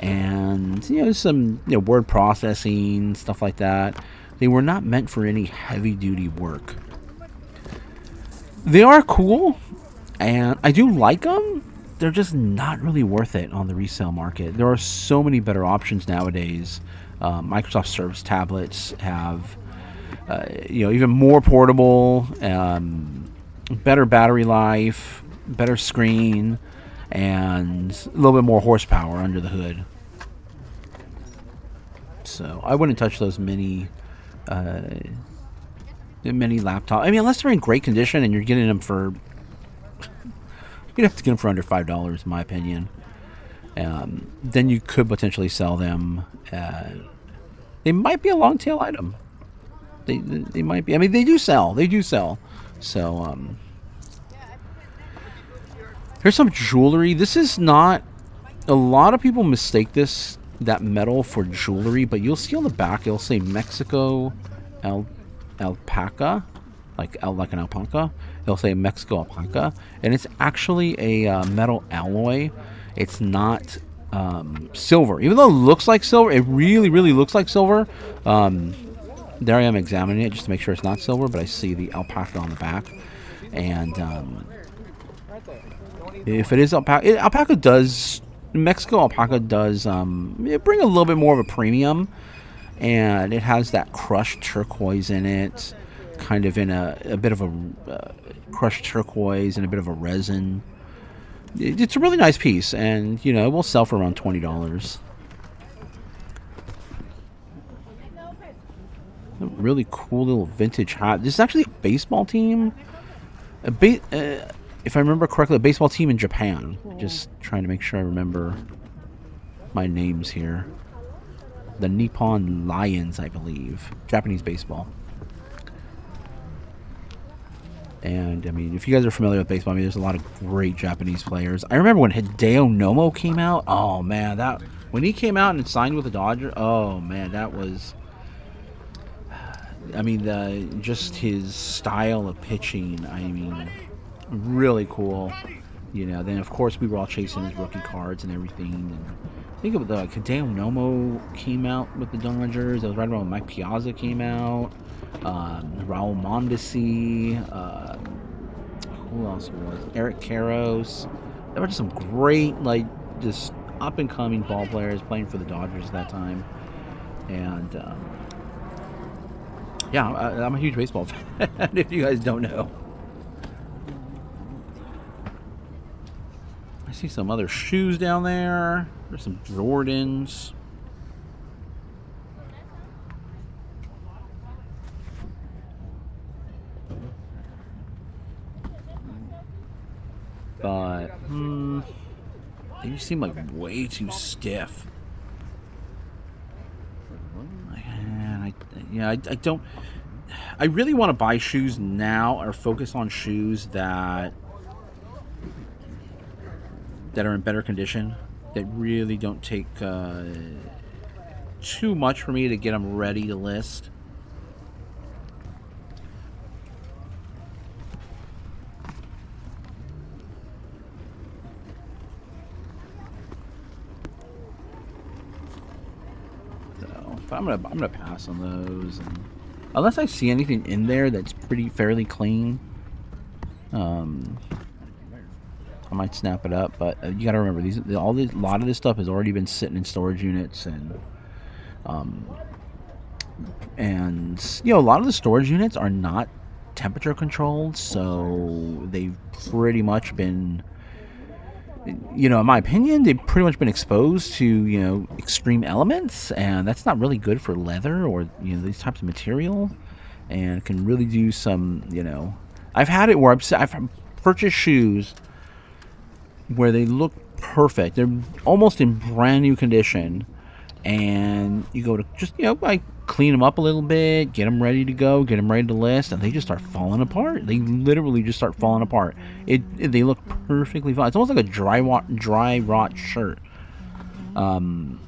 and some word processing, stuff like that. They were not meant for any heavy-duty work. They are cool, and I do like them. They're just not really worth it on the resale market. There are so many better options nowadays. Microsoft Surface tablets have even more portable, better battery life, better screen, and a little bit more horsepower under the hood. So I wouldn't touch those mini laptops. I mean, unless they're in great condition and you're getting them for, you'd have to get them for under $5, in my opinion. Then you could potentially sell them. They might be a long tail item. They might be. I mean, they do sell. So, here's some jewelry. This is not. A lot of people mistake that metal for jewelry, but you'll see on the back it'll say Mexico alpaca, like an alpaca. It'll say Mexico alpaca, and it's actually a metal alloy. It's not silver, even though it looks like silver. It really, really looks like silver. There I am examining it just to make sure it's not silver, but I see the alpaca on the back. And if it is alpaca, Mexico alpaca does bring a little bit more of a premium. And it has that crushed turquoise in it, kind of in a bit of a crushed turquoise and a bit of a resin. It's a really nice piece, and it will sell for around $20. A really cool little vintage hat. This is actually a baseball team. If I remember correctly, a baseball team in Japan. Just trying to make sure I remember my names here. The Nippon Lions, I believe. Japanese baseball. And, I mean, if you guys are familiar with baseball, I mean, there's a lot of great Japanese players. I remember when Hideo Nomo came out. Oh, man, when he came out and signed with the Dodgers, oh, man, that was... I mean, just his style of pitching, I mean, really cool. Then, of course, we were all chasing his rookie cards and everything. And I think of Hideo Nomo came out with the Dodgers. That was right around when Mike Piazza came out. Raul Mondesi. Who else was? Eric Karros. There were just some great, just up-and-coming ball players playing for the Dodgers at that time. And, yeah, I'm a huge baseball fan, if you guys don't know. I see some other shoes down there. There's some Jordans. but they just seem like way too stiff. And I don't. I really want to buy shoes now or focus on shoes that are in better condition, that really don't take too much for me to get them ready to list. So, but I'm gonna pass on those, and unless I see anything in there that's fairly clean, I might snap it up. But you got to remember, a lot of this stuff has already been sitting in storage units, and you know, a lot of the storage units are not temperature controlled, so they've pretty much been, you know, in my opinion, they've pretty much been exposed to, you know, extreme elements, and that's not really good for leather or, you know, these types of material, and can really do some, you know, I've had it where I've purchased shoes where they look perfect, they're almost in brand new condition, and you go to just, you know, like clean them up a little bit, get them ready to go, get them ready to list, and they just start falling apart. They literally just start falling apart. They look perfectly fine. It's almost like a dry rot shirt. You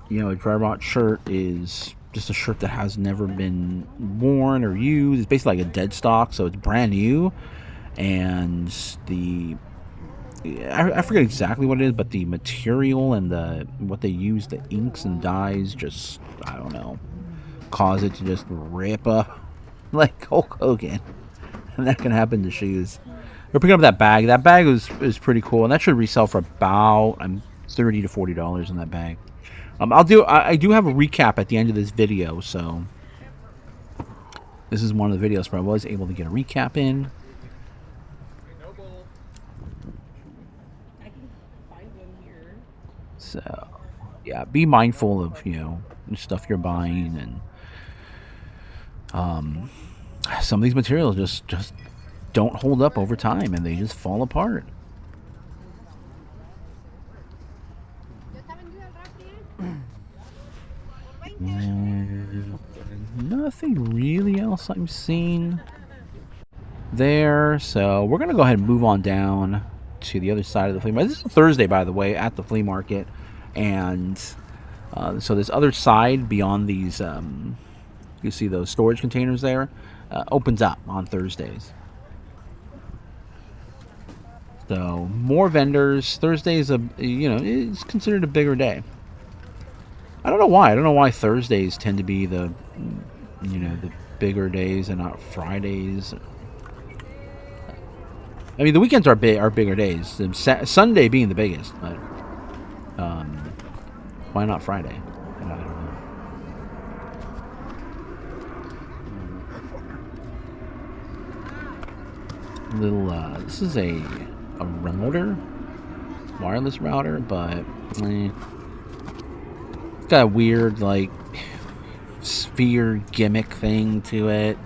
know, a dry rot shirt is just a shirt that has never been worn or used. It's basically like a dead stock, so it's brand new, and I forget exactly what it is, but the material and what they use, the inks and dyes, just, I don't know, cause it to just rip up like Hulk Hogan. And that can happen to shoes. We're picking up that bag. That bag is pretty cool, and that should resell for about $30 to $40 in that bag. I do have a recap at the end of this video, so this is one of the videos where I was able to get a recap in. So, yeah, be mindful of, you know, the stuff you're buying, and some of these materials just don't hold up over time, and they just fall apart. And nothing really else I'm seeing there, so we're gonna go ahead and move on down to the other side of the flea market. This is Thursday, by the way, at the flea market, and so this other side beyond these, you see those storage containers there, opens up on Thursdays. So more vendors. Thursday is it's considered a bigger day. I don't know why. I don't know why Thursdays tend to be the bigger days and not Fridays. I mean, the weekends are bigger days. Sunday being the biggest, but why not Friday? I don't know. This is a router, wireless router, but it's got a weird like sphere gimmick thing to it.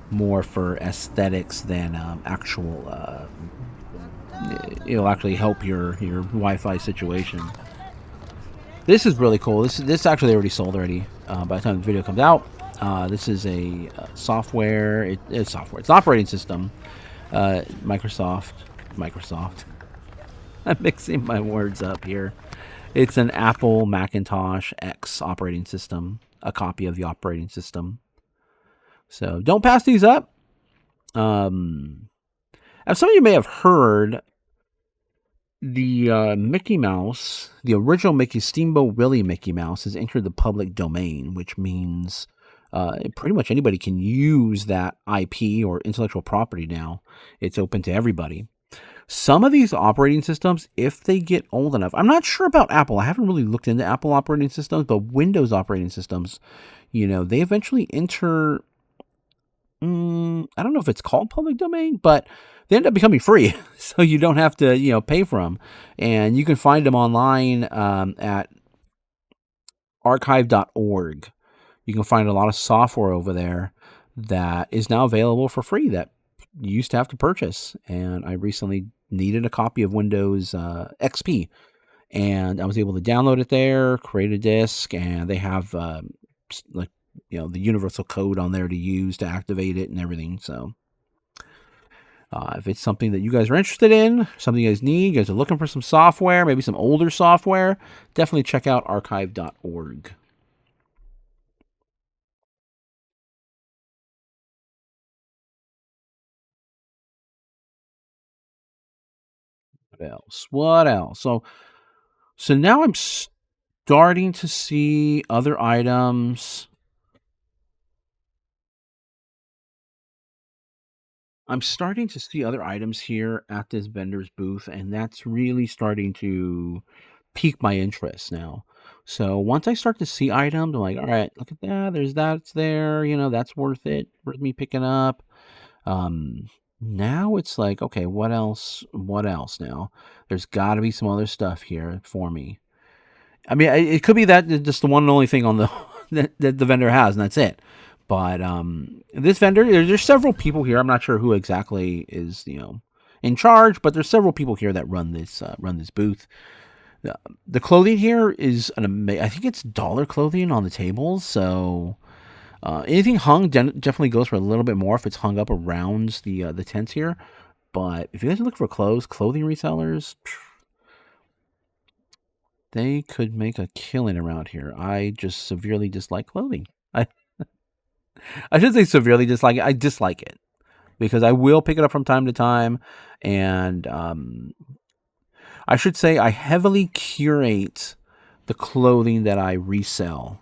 More for aesthetics than actual. It'll actually help your Wi-Fi situation. This is really cool. This actually already sold already by the time the video comes out. This is a software. It's software. It's an operating system. Microsoft. I'm mixing my words up here. It's an Apple Macintosh X operating system. A copy of the operating system. So don't pass these up. As some of you may have heard, the Mickey Mouse, the original Steamboat Willie Mickey Mouse, has entered the public domain, which means pretty much anybody can use that IP or intellectual property now. It's open to everybody. Some of these operating systems, if they get old enough, I'm not sure about Apple. I haven't really looked into Apple operating systems, but Windows operating systems, they eventually enter. I don't know if it's called public domain, but they end up becoming free, so you don't have to, pay for them. And you can find them online at archive.org. You can find a lot of software over there that is now available for free that used to have to purchase, and I recently needed a copy of Windows XP, and I was able to download it there, create a disk, and they have like the universal code on there to use to activate it and everything. So if it's something that you guys are interested in, something you guys need, you guys are looking for some software, maybe some older software, definitely check out archive.org. What else? So now I'm starting to see other items. I'm starting to see other items here at this vendor's booth, and that's really starting to pique my interest now. So once I start to see items, I'm like, all right, look at that. There's that's there. That's worth it. Worth me picking up. Um, Now it's like, okay, what else? What else now? There's got to be some other stuff here for me. I mean, it could be that just the one and only thing on the that the vendor has, and that's it. But this vendor, there's several people here. I'm not sure who exactly is in charge, but there's several people here that run this booth. The clothing here is I think it's dollar clothing on the tables. So anything hung definitely goes for a little bit more if it's hung up around the tents here. But if you guys look for clothing resellers, they could make a killing around here. I just severely dislike clothing. I should say severely dislike it. I dislike it because I will pick it up from time to time, and I should say I heavily curate the clothing that I resell,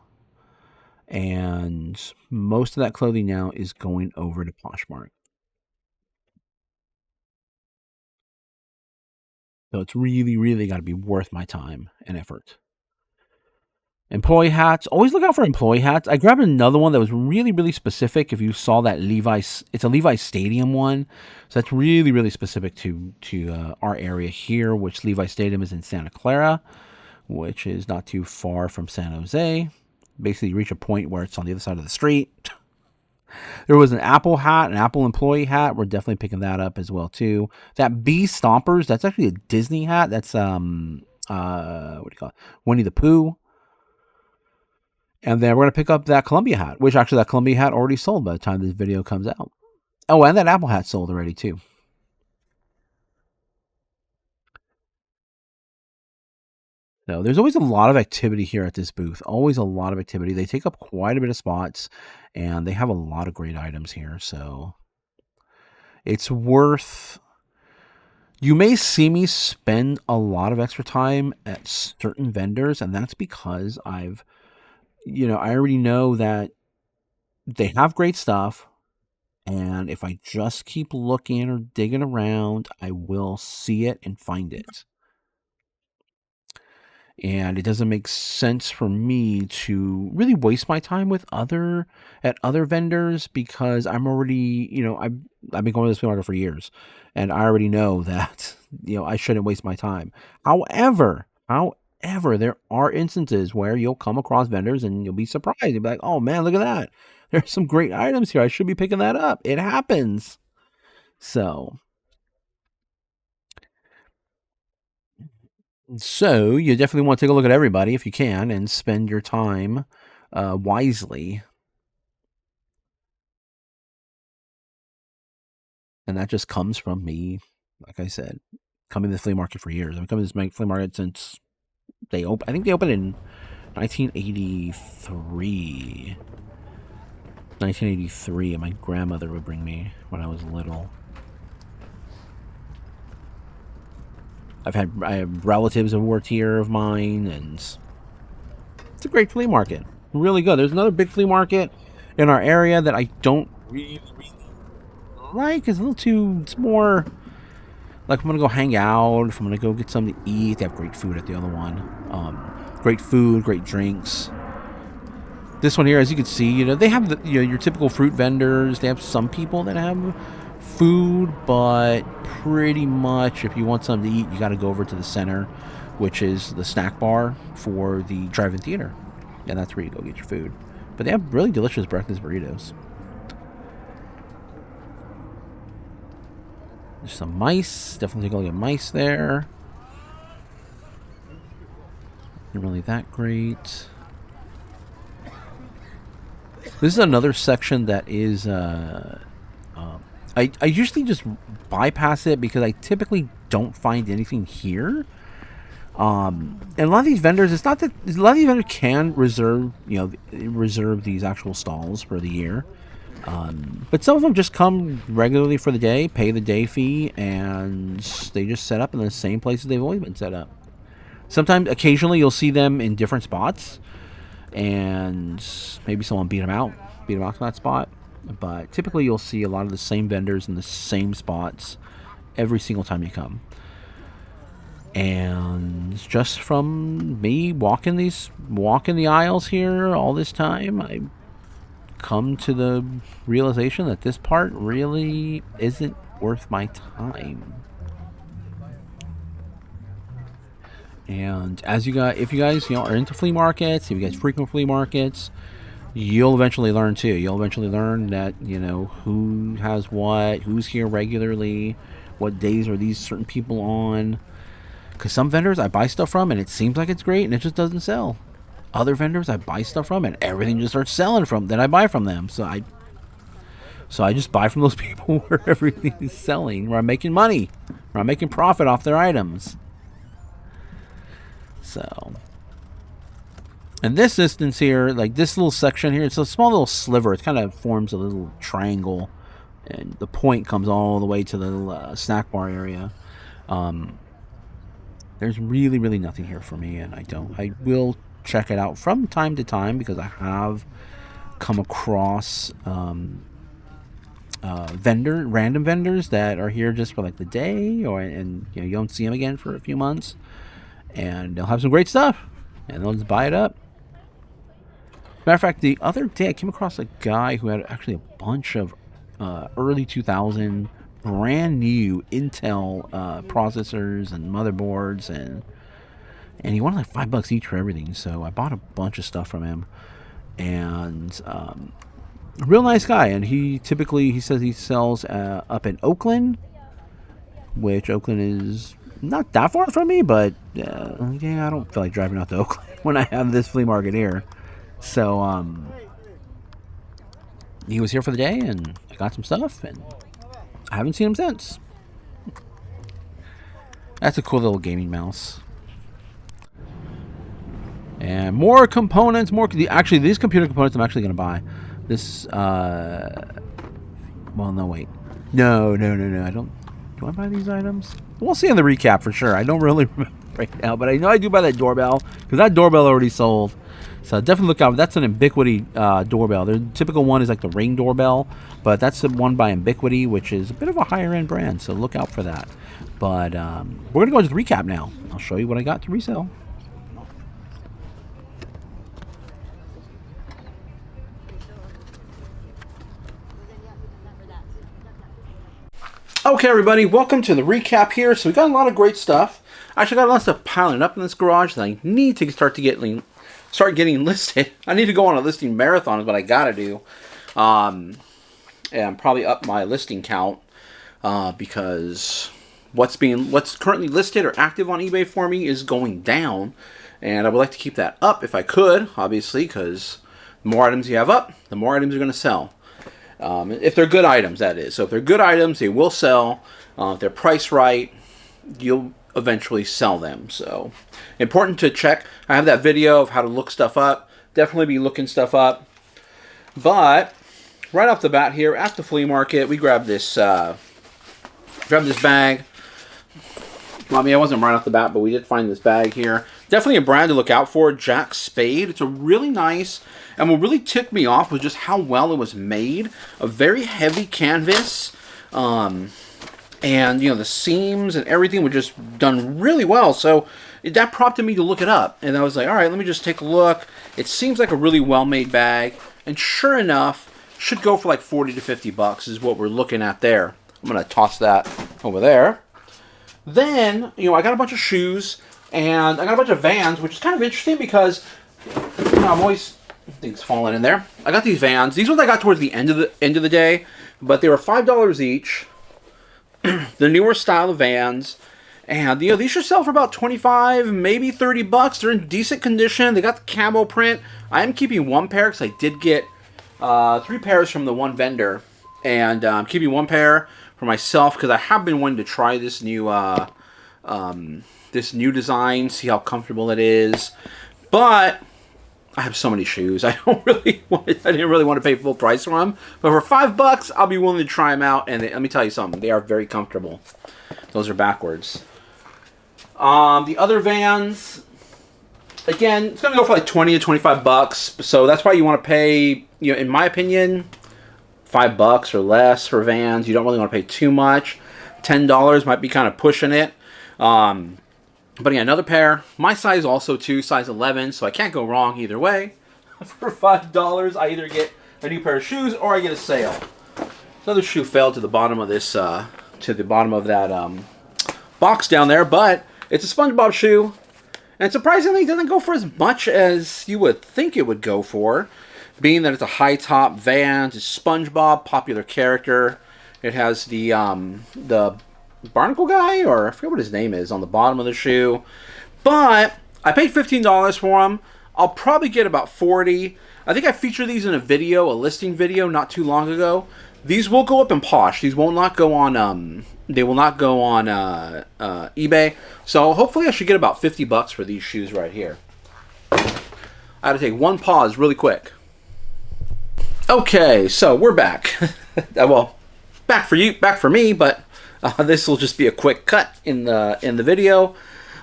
and most of that clothing now is going over to Poshmark. So it's really, really got to be worth my time and effort. Employee hats. Always look out for employee hats. I grabbed another one that was really, really specific. If you saw that it's a Levi's Stadium one. So that's really, really specific to our area here, which Levi's Stadium is in Santa Clara, which is not too far from San Jose. Basically, you reach a point where it's on the other side of the street. There was an Apple hat, an Apple employee hat. We're definitely picking that up as well too. That Bee Stompers, that's actually a Disney hat. That's what do you call it? Winnie the Pooh. And then we're going to pick up that Columbia hat, which actually that Columbia hat already sold by the time this video comes out. Oh, and that Apple hat sold already too. So there's always a lot of activity here at this booth. Always a lot of activity. They take up quite a bit of spots, and they have a lot of great items here. So it's worth... You may see me spend a lot of extra time at certain vendors, and that's because I already know that they have great stuff, and if I just keep looking or digging around, I will see it and find it. And it doesn't make sense for me to really waste my time at other vendors because I'm already, I've been going to this flea market for years, and I already know that I shouldn't waste my time. However, there are instances where you'll come across vendors and you'll be surprised. You'll be like, "Oh man, look at that! There's some great items here. I should be picking that up." It happens. So you definitely want to take a look at everybody if you can and spend your time wisely. And that just comes from me, like I said, coming to the flea market for years. I've been coming to this flea market since I think they opened in 1983. 1983, and my grandmother would bring me when I was little. I have relatives who worked here of mine, and it's a great flea market. Really good. There's another big flea market in our area that I don't really like. It's a little too... It's more like I'm going to go hang out. If I'm going to go get something to eat. They have great food at the other one. Great food, great drinks. This one here, as you can see, they have your typical fruit vendors. They have some people that have food, but pretty much if you want something to eat, you got to go over to the center, which is the snack bar for the drive-in theater, and that's where you go get your food. But they have really delicious breakfast burritos. There's some mice. Definitely take a look at mice there. Not really that great. This is another section that is... I usually just bypass it because I typically don't find anything here. And a lot of these vendors, it's not that... A lot of these vendors can reserve, reserve these actual stalls for the year. But some of them just come regularly for the day, pay the day fee, and they just set up in the same places they've always been set up. Sometimes, occasionally, you'll see them in different spots, and maybe someone beat them out to that spot. But typically, you'll see a lot of the same vendors in the same spots every single time you come. And just from me walking the aisles here all this time, I come to the realization that this part really isn't worth my time. And if you guys are into flea markets, if you guys frequent flea markets, you'll eventually learn too. You'll eventually learn that who has what, who's here regularly, what days are these certain people on. Because some vendors I buy stuff from and it seems like it's great and it just doesn't sell. Other vendors I buy stuff from and everything just starts selling from that I buy from them. So I just buy from those people where everything is selling, where I'm making money, where I'm making profit off their items. So, in this instance here, like this little section here, it's a small little sliver. It kind of forms a little triangle, and the point comes all the way to the little snack bar area. There's really, really nothing here for me, and I will check it out from time to time because I have come across random vendors that are here just for like the day, and you don't see them again for a few months, and they'll have some great stuff, and they'll just buy it up. Matter of fact, the other day I came across a guy who had actually a bunch of early 2000 brand new Intel processors and motherboards, and he wanted like $5 each for everything. So I bought a bunch of stuff from him, and a real nice guy. And he says he sells up in Oakland, which Oakland is not that far from me, but I don't feel like driving out to Oakland when I have this flea market here. So he was here for the day, and I got some stuff, and I haven't seen him since. That's a cool little gaming mouse. And more components, actually, these computer components I'm actually going to buy. This, well, no, wait. No, I don't. Do I buy these items? We'll see in the recap for sure. I don't really remember right now, but I know I do buy that doorbell, because that doorbell already sold. So definitely look out. That's an Ubiquity doorbell. The typical one is like the Ring doorbell, but that's the one by Ubiquity, which is a bit of a higher end brand. So look out for that. But we're gonna go into the recap now. I'll show you what I got to resell. Okay, everybody, welcome to the recap here. So we got a lot of great stuff. I actually got a lot of stuff piling up in this garage that I need to start getting listed. I need to go on a listing marathon is what I gotta do. And probably up my listing count because what's currently listed or active on eBay for me is going down, and I would like to keep that up if I could, obviously, because the more items you have up, the more items you're going to sell. If they're good items, that is. So if they're good items, they will sell. If they're priced right, you'll eventually sell them. So important to check. I have that video of how to look stuff up. Definitely be looking stuff up. But right off the bat here at the flea market, we grabbed this bag. Well, I mean, it wasn't right off the bat, but we did find this bag here. Definitely a brand to look out for, Jack Spade. It's a really nice, and what really ticked me off was just how well it was made. A very heavy canvas, and the seams and everything were just done really well. So that prompted me to look it up, and I was like, all right, let me just take a look. It seems like a really well-made bag, and sure enough, should go for like $40 to $50 is what we're looking at there. I'm gonna toss that over there. Then, I got a bunch of shoes, and I got a bunch of Vans, which is kind of interesting because I'm always things falling in there. I got these Vans. These ones I got towards the end of the day, but they were $5 each. the newer style of Vans. And, these should sell for about 25, maybe 30 bucks. They're in decent condition. They got the camo print. I am keeping one pair because I did get 3 pairs from the one vendor. And I'm keeping 1 pair for myself because I have been wanting to try this new design, see how comfortable it is. But I have so many shoes. I didn't really want to pay full price for them. But for $5, I'll be willing to try them out. And let me tell you something. They are very comfortable. Those are backwards. The other Vans, again, it's going to go for like 20 to 25 bucks. So that's why you want to pay, in my opinion, $5 or less for Vans. You don't really want to pay too much. $10 might be kind of pushing it. But yeah, another pair. My size also too, size 11, so I can't go wrong either way. For $5, I either get a new pair of shoes or I get a sale. Another shoe fell to the bottom of this, to the bottom of that box down there, but it's a SpongeBob shoe, and surprisingly, it doesn't go for as much as you would think it would go for, being that it's a high-top Vans. It's SpongeBob, popular character. It has the barnacle guy, or I forget what his name is, on the bottom of the shoe. But I paid $15 for them. I'll probably get about 40. I think I featured these in a video, a listing video, not too long ago. These will go up in Posh. These will not go on. They will not go on eBay. So hopefully I should get about 50 bucks for these shoes right here. I had to take one pause really quick. Okay, so we're back. Well, back for me, but this will just be a quick cut in the video.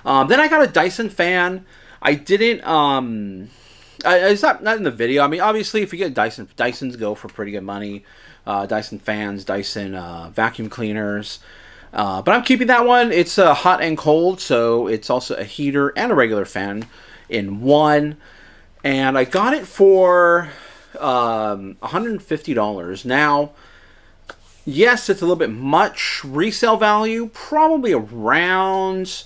Then I got a Dyson fan. I didn't. It's not in the video. I mean, obviously, if you get Dysons go for pretty good money. Dyson fans, Dyson vacuum cleaners. But I'm keeping that one. It's hot and cold, so it's also a heater and a regular fan in one. And I got it for $150. Now, yes, it's a little bit much. Resale value, probably around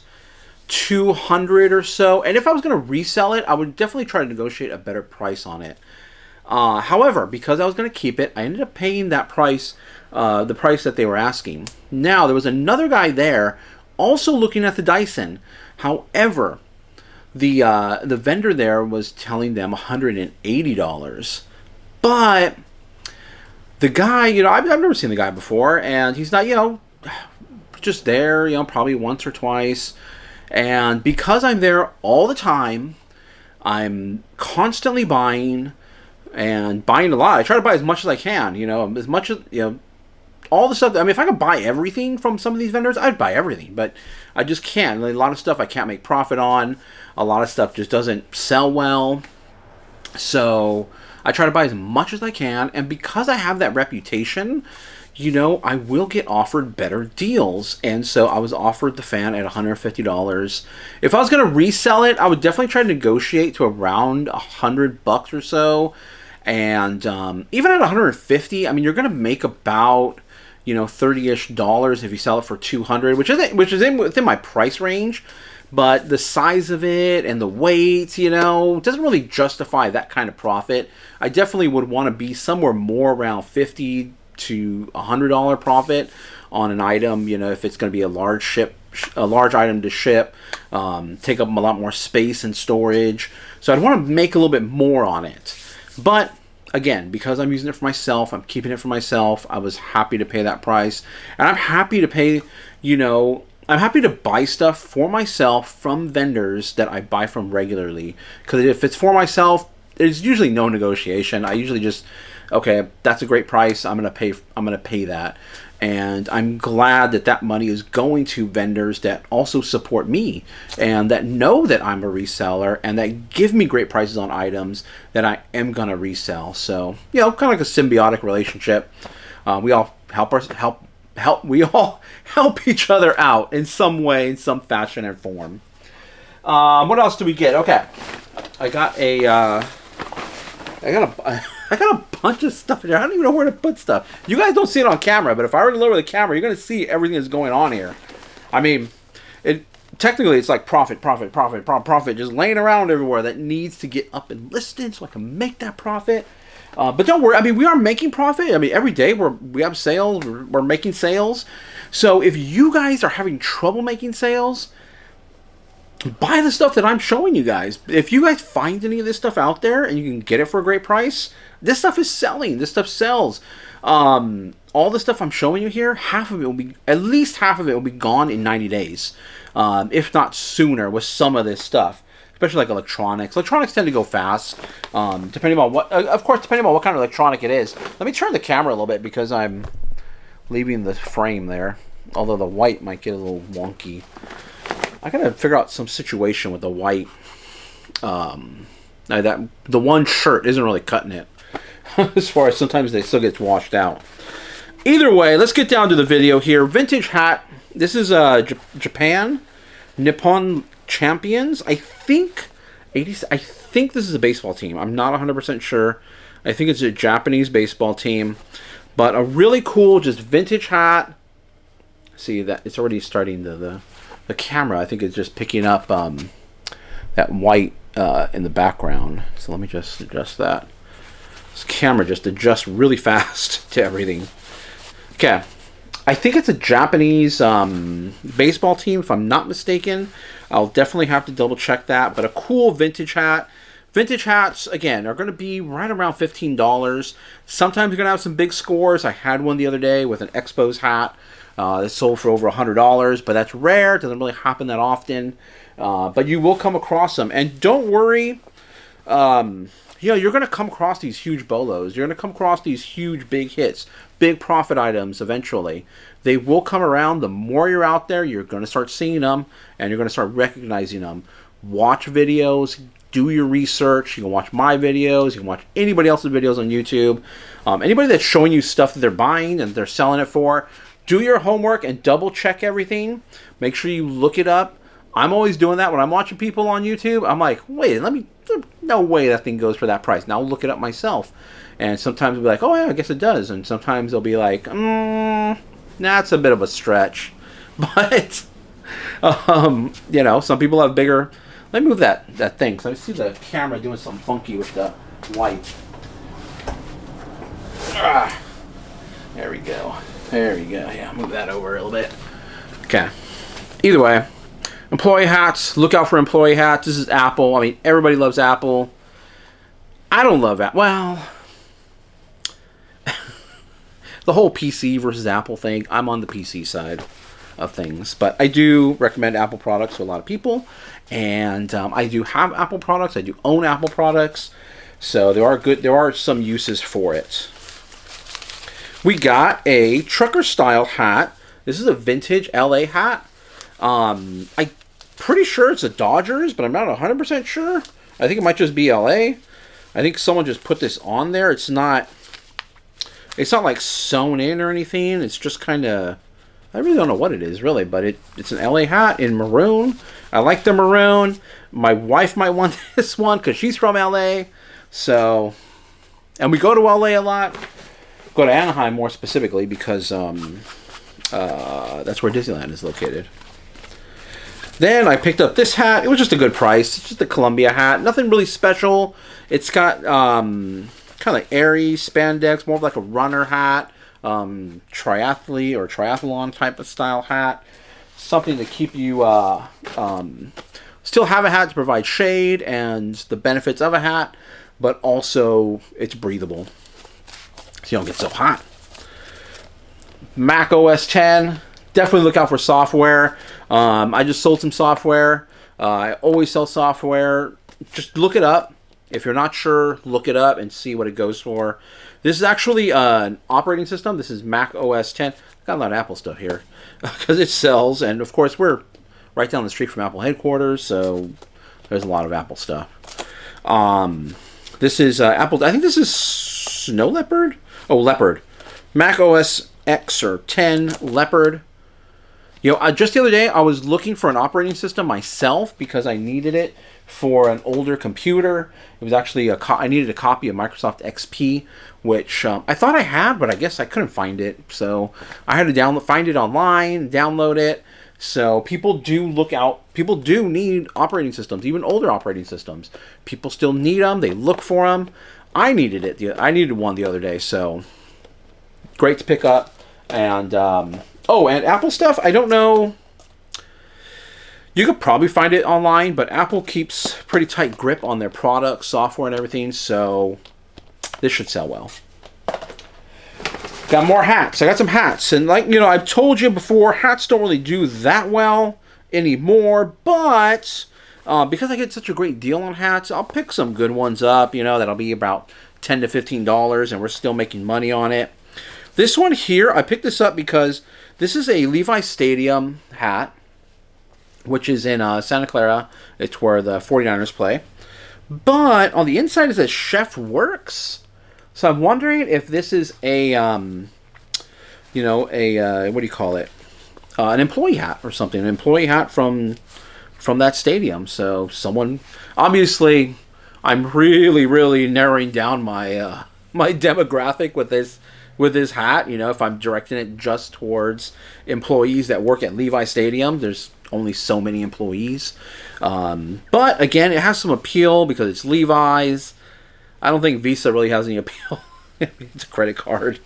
$200 or so. And if I was going to resell it, I would definitely try to negotiate a better price on it. However, because I was going to keep it, I ended up paying that price, the price that they were asking. Now, there was another guy there also looking at the Dyson. However, the vendor there was telling them $180. But the guy, I've never seen the guy before, and he's not, just there, probably once or twice. And because I'm there all the time, I'm constantly buying. And buying a lot. I try to buy as much as I can, as much as, all the stuff. I mean, if I could buy everything from some of these vendors, I'd buy everything. But I just can't. A lot of stuff I can't make profit on. A lot of stuff just doesn't sell well. So I try to buy as much as I can. And because I have that reputation, I will get offered better deals. And so I was offered the fan at $150. If I was going to resell it, I would definitely try to negotiate to around $100 or so. And even at $150, I mean, you're going to make about, $30-ish if you sell it for $200, which is within my price range. But the size of it and the weight, doesn't really justify that kind of profit. I definitely would want to be somewhere more around $50 to $100 profit on an item. If it's going to be a large item to ship, take up a lot more space and storage. So I'd want to make a little bit more on it. But again, because I'm using it for myself, I'm keeping it for myself, I was happy to pay that price. And I'm happy to pay, I'm happy to buy stuff for myself from vendors that I buy from regularly. Because if it's for myself, there's usually no negotiation. I usually just, okay, that's a great price, I'm gonna pay that. And I'm glad that money is going to vendors that also support me and that know that I'm a reseller and that give me great prices on items that I am going to resell. So, kind of like a symbiotic relationship. We all we all help each other out in some way, in some fashion and form. What else do we get? Okay. I got a bunch of stuff in here. I don't even know where to put stuff. You guys don't see it on camera, but if I were to lower the camera, you're going to see everything that's going on here. I mean, technically it's like profit, just laying around everywhere that needs to get up and listed so I can make that profit. But don't worry. I mean, we are making profit. I mean, every day we have sales. We're making sales. So if you guys are having trouble making sales, buy the stuff that I'm showing you guys. If you guys find any of this stuff out there and you can get it for a great price, this stuff is selling. This stuff sells. All the stuff I'm showing you here, at least half of it will be gone in 90 days, if not sooner with some of this stuff. Especially like electronics. Electronics tend to go fast, depending on what, of course, depending on what kind of electronic it is. Let me turn the camera a little bit because I'm leaving the frame there. Although the white might get a little wonky. I gotta figure out some situation with the white. The one shirt isn't really cutting it. As far as sometimes they still get washed out. Either way, let's get down to the video here. Vintage hat. This is Japan, Nippon Champions. I think this is a baseball team. I'm not 100% sure. I think it's a Japanese baseball team. But a really cool, just vintage hat. See that it's already starting the camera. I think it's just picking up that white in the background. So let me just adjust that. This camera just adjusts really fast to everything. Okay. I think it's a Japanese baseball team, if I'm not mistaken. I'll definitely have to double check that. But a cool vintage hat. Vintage hats, again, are going to be right around $15. Sometimes you're going to have some big scores. I had one the other day with an Expos hat. That sold for over $100, but that's rare. It doesn't really happen that often. But you will come across them. And don't worry, you're going to come across these huge bolos. You're going to come across these huge big hits, big profit items eventually. They will come around. The more you're out there, you're going to start seeing them, and you're going to start recognizing them. Watch videos. Do your research. You can watch my videos. You can watch anybody else's videos on YouTube. Anybody that's showing you stuff that they're buying and they're selling it for, do your homework and double check everything. Make sure you look it up. I'm always doing that when I'm watching people on YouTube. I'm like, wait, no way that thing goes for that price. Now I'll look it up myself. And sometimes I'll be like, oh yeah, I guess it does. And sometimes they'll be like, that's a bit of a stretch. But, some people have bigger. Let me move that thing. So I see the camera doing something funky with the white. There we go. Yeah, move that over a little bit. Okay. Either way, employee hats. Look out for employee hats. This is Apple. I mean, everybody loves Apple. I don't love Apple. Well, the whole PC versus Apple thing. I'm on the PC side of things, but I do recommend Apple products to a lot of people, and I do have Apple products. I do own Apple products, so there are some uses for it. We got a trucker style hat. This is a vintage LA hat. I'm pretty sure it's a Dodgers, but I'm not 100% sure. I think it might just be LA. I think someone just put this on there. It's not like sewn in or anything. It's just kind of, I really don't know what it is really, but it's an LA hat in maroon. I like the maroon. My wife might want this one because she's from LA. So, and we go to LA a lot. Go to Anaheim more specifically because that's where Disneyland is located. Then I picked up this hat. It was just a good price. It's just a Columbia hat. Nothing really special. It's got kind of like airy spandex, more of like a runner hat. Triathlete or triathlon type of style hat. Something to keep you still have a hat to provide shade and the benefits of a hat, but also it's breathable. So you don't get so hot. Mac OS 10. Definitely look out for software. I just sold some software. I always sell software. Just look it up. If you're not sure, look it up and see what it goes for. This is actually an operating system. This is Mac OS 10. Got a lot of Apple stuff here because it sells. And of course, we're right down the street from Apple headquarters, so there's a lot of Apple stuff. This is Apple. I think this is Snow Leopard. Oh, Leopard. Mac OS X or 10 Leopard. Just the other day, I was looking for an operating system myself because I needed it for an older computer. It was actually I needed a copy of Microsoft XP, which I thought I had, but I guess I couldn't find it. So I had to find it online, download it. So people do look out. People do need operating systems, even older operating systems. People still need them. They look for them. I needed it. I needed one the other day, so great to pick up. And oh, and Apple stuff. I don't know. You could probably find it online, but Apple keeps pretty tight grip on their products, software, and everything, so this should sell well. Got more hats. I got some hats, and like I've told you before, hats don't really do that well anymore, but because I get such a great deal on hats, I'll pick some good ones up. That'll be about $10 to $15, and we're still making money on it. This one here, I picked this up because this is a Levi Stadium hat, which is in Santa Clara. It's where the 49ers play. But on the inside it says Chef Works. So I'm wondering if this is a, what do you call it? An employee hat or something. An employee hat from that stadium. So someone, obviously, I'm really, really narrowing down my my demographic with this hat. If I'm directing it just towards employees that work at Levi Stadium, there's only so many employees. But again, it has some appeal because it's Levi's. I don't think Visa really has any appeal. It's a credit card.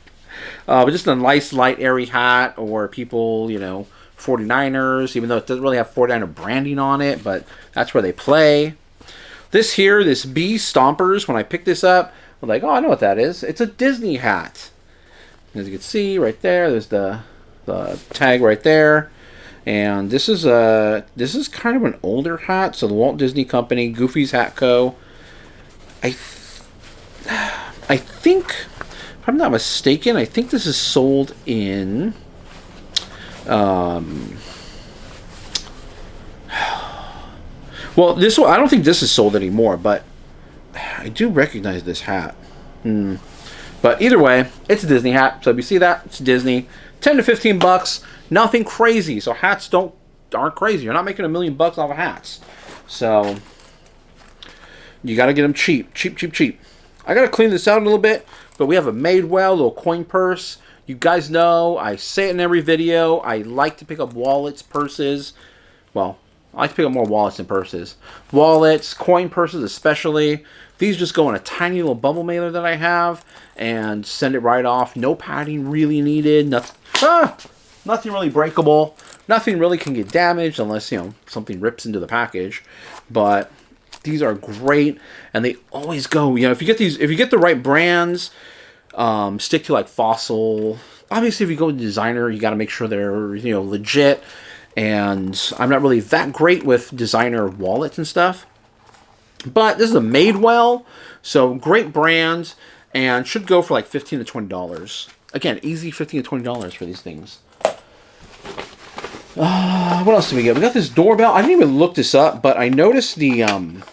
But just a nice, light, airy hat, or people, 49ers, even though it doesn't really have 49er branding on it, but that's where they play. This Bee Stompers, when I picked this up, I'm like, oh, I know what that is. It's a Disney hat. As you can see right there, there's the tag right there. And this is kind of an older hat. So the Walt Disney Company, Goofy's Hat Co. I think, if I'm not mistaken, I think this is sold in well, this one, I don't think this is sold anymore, but I do recognize this hat. But either way, it's a Disney hat. So if you see that, it's Disney. $10 to $15. Nothing crazy. So hats aren't crazy. You're not making $1 million off of hats. So you got to get them cheap. Cheap. I got to clean this out a little bit, but we have a Madewell little coin purse. You guys know, I say it in every video, I like to pick up wallets, purses. Well, I like to pick up more wallets than purses. Wallets, coin purses especially. These just go in a tiny little bubble mailer that I have and send it right off. No padding really needed. Nothing really breakable. Nothing really can get damaged unless, something rips into the package. But these are great, and they always go. If you get the right brands, stick to like Fossil. Obviously, if you go to designer, you got to make sure they're legit. And I'm not really that great with designer wallets and stuff. But this is a Madewell, so great brands, and should go for like $15 to $20. Again, easy $15 to $20 for these things. What else did we get? We got this doorbell. I didn't even look this up, but I noticed the I'm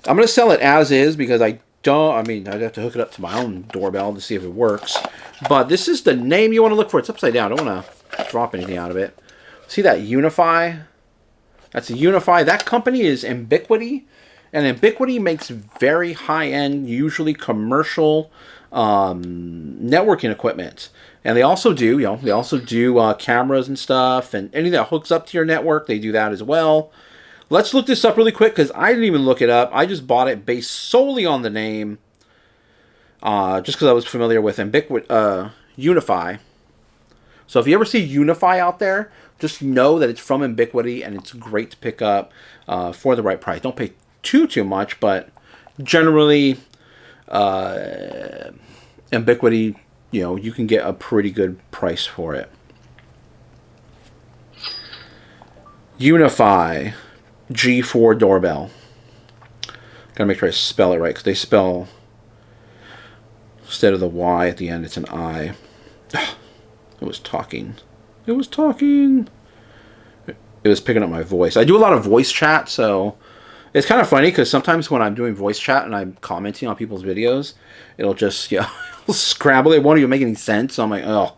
going to sell it as is because I'd have to hook it up to my own doorbell to see if it works. But this is the name you want to look for. It's upside down. I don't want to drop anything out of it. See that Unify? That's a Unify. That company is Ubiquity. And Ubiquity makes very high-end, usually commercial networking equipment. And they also do, cameras and stuff, and anything that hooks up to your network, they do that as well. Let's look this up really quick because I didn't even look it up. I just bought it based solely on the name, just because I was familiar with Unify. So if you ever see Unify out there, just know that it's from Ubiquity and it's great to pick up for the right price. Don't pay too much, but generally Ubiquity, you can get a pretty good price for it. Unify G4 doorbell. Gotta make sure I spell it right because they spell, instead of the Y at the end, it's an I. It was talking. It was picking up my voice. I do a lot of voice chat, so it's kind of funny because sometimes when I'm doing voice chat and I'm commenting on people's videos, it'll just, it'll scramble. It won't even make any sense. So I'm like, oh,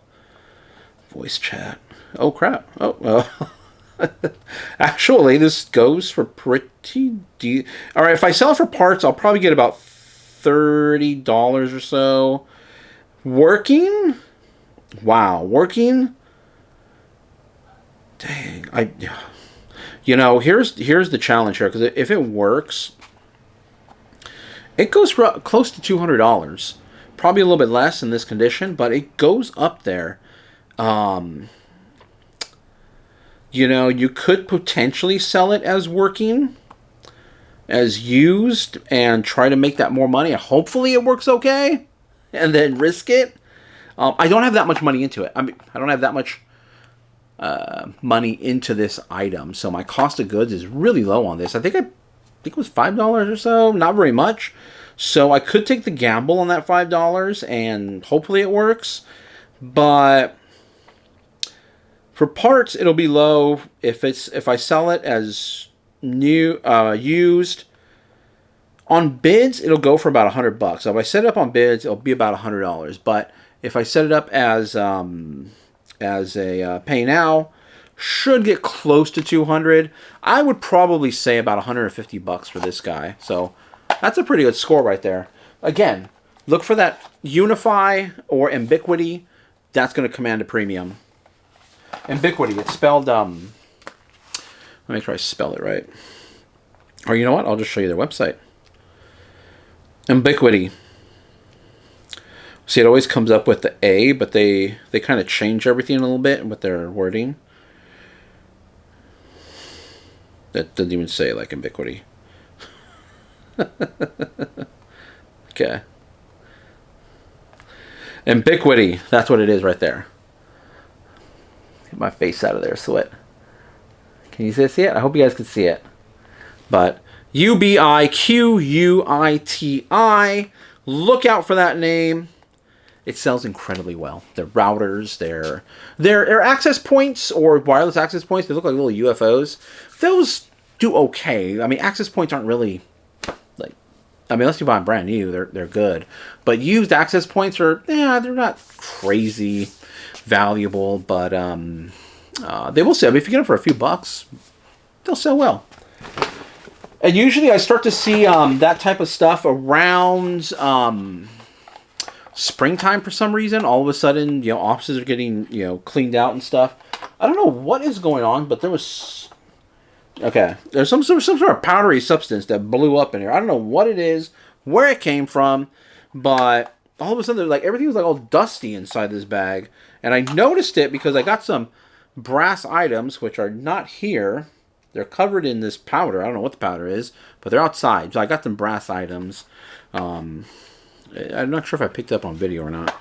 voice chat. Oh, crap. Oh. Actually, this goes for pretty deep. All right, if I sell it for parts, I'll probably get about $30 or so. Working? Wow, working? Dang, here's the challenge here, because if it works, It goes for close to $200. Probably a little bit less in this condition, but it goes up there. You could potentially sell it as working, as used, and try to make that more money. Hopefully it works okay, and then risk it. I don't have that much money into it. I don't have that much money into this item, so my cost of goods is really low on this. I think it was $5 or so, not very much. So I could take the gamble on that $5, and hopefully it works. But for parts, it'll be low if I sell it as new, used. On bids, it'll go for about $100. So if I set it up on bids, it'll be about $100. But if I set it up as a pay now, should get close to $200. I would probably say about $150 for this guy. So that's a pretty good score right there. Again, look for that Unify or Ubiquity. That's going to command a premium. Ubiquity, it's spelled, let me make sure I spell it right. Or you know what? I'll just show you their website. Ubiquity. See, it always comes up with the A, but they kind of change everything a little bit with their wording. That doesn't even say like Ubiquity. Okay. Ubiquity. That's what it is right there. Get my face out of there, Sweat. Can you see it? I hope you guys can see it. But Ubiquiti. Look out for that name. It sells incredibly well. Their routers, their access points or wireless access points, they look like little UFOs. Those do okay. I mean, access points aren't really unless you buy them brand new, they're good. But used access points they're not crazy valuable, but they will sell. I mean, if you get them for a few bucks, they'll sell well. And usually I start to see that type of stuff around springtime for some reason. All of a sudden, offices are getting, cleaned out and stuff. I don't know what is going on, but there's some sort of powdery substance that blew up in here. I don't know what it is, where it came from, but all of a sudden, everything was all dusty inside this bag. And I noticed it because I got some brass items, which are not here. They're covered in this powder. I don't know what the powder is, but they're outside. So I got some brass items. I'm not sure if I picked up on video or not.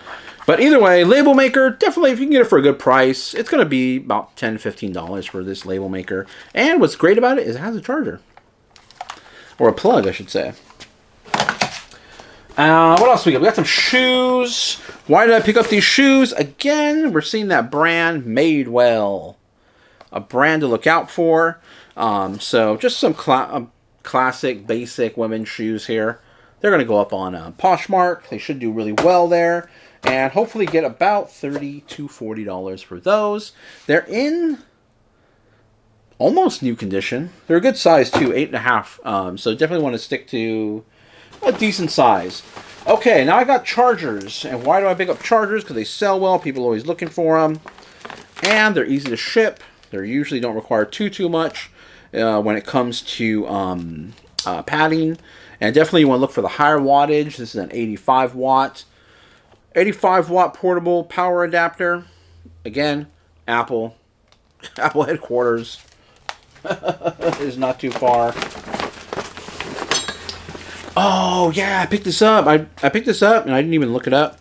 But either way, label maker, definitely if you can get it for a good price, it's going to be about $10, $15 for this label maker. And what's great about it is it has a charger. Or a plug, I should say. What else we got? We got some shoes. Why did I pick up these shoes? Again, we're seeing that brand, Madewell. A brand to look out for. So just some classic, basic women's shoes here. They're going to go up on Poshmark. They should do really well there. And hopefully get about $30 to $40 for those. They're in almost new condition. They're a good size too, 8.5. So definitely want to stick to a decent size. Okay, now I got chargers. And why do I pick up chargers? Because they sell well. People are always looking for them. And they're easy to ship. They usually don't require too much when it comes to padding. And definitely you want to look for the higher wattage. This is an 85 watt portable power adapter. Again, Apple headquarters is not too far. Oh yeah, I picked this up. I picked this up and I didn't even look it up.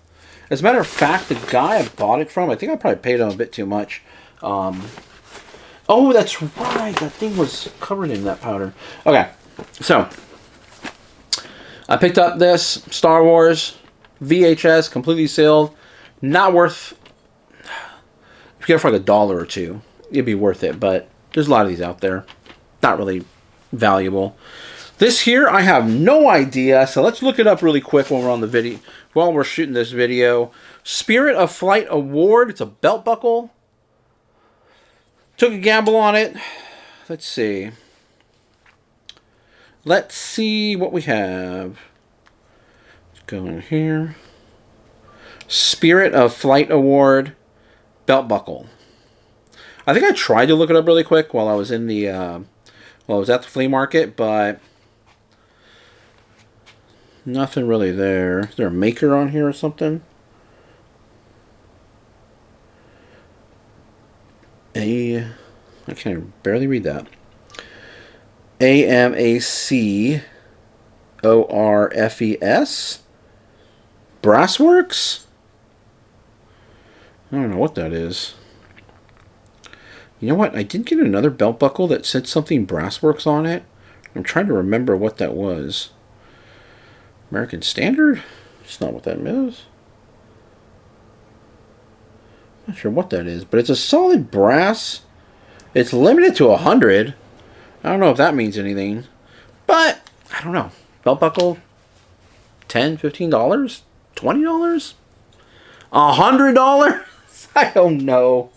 As a matter of fact, the guy I bought it from, I think I probably paid him a bit too much. Oh, that's right. That thing was covered in that powder. Okay, so I picked up this Star Wars VHS, completely sealed. Not worth. If you get it for like $1 or $2, it'd be worth it. But there's a lot of these out there. Not really valuable. This here, I have no idea. So let's look it up really quick while we're on the video. While we're shooting this video, Spirit of Flight Award. It's a belt buckle. Took a gamble on it. Let's see. Let's see what we have. Let's go in here. Spirit of Flight Award belt buckle. I think I tried to look it up really quick while I was in the while I was at the flea market, but Nothing really there. Is there a maker on here or something? I can't barely read that. AMACORFES? Brassworks? I don't know what that is. You know what? I did get another belt buckle that said something Brassworks on it. I'm trying to remember what that was. American Standard? It's not what that is. Not sure what that is, but it's a solid brass. It's limited to 100. I don't know if that means anything, but I don't know. Belt buckle, $10, $15, $20, $100. I don't know.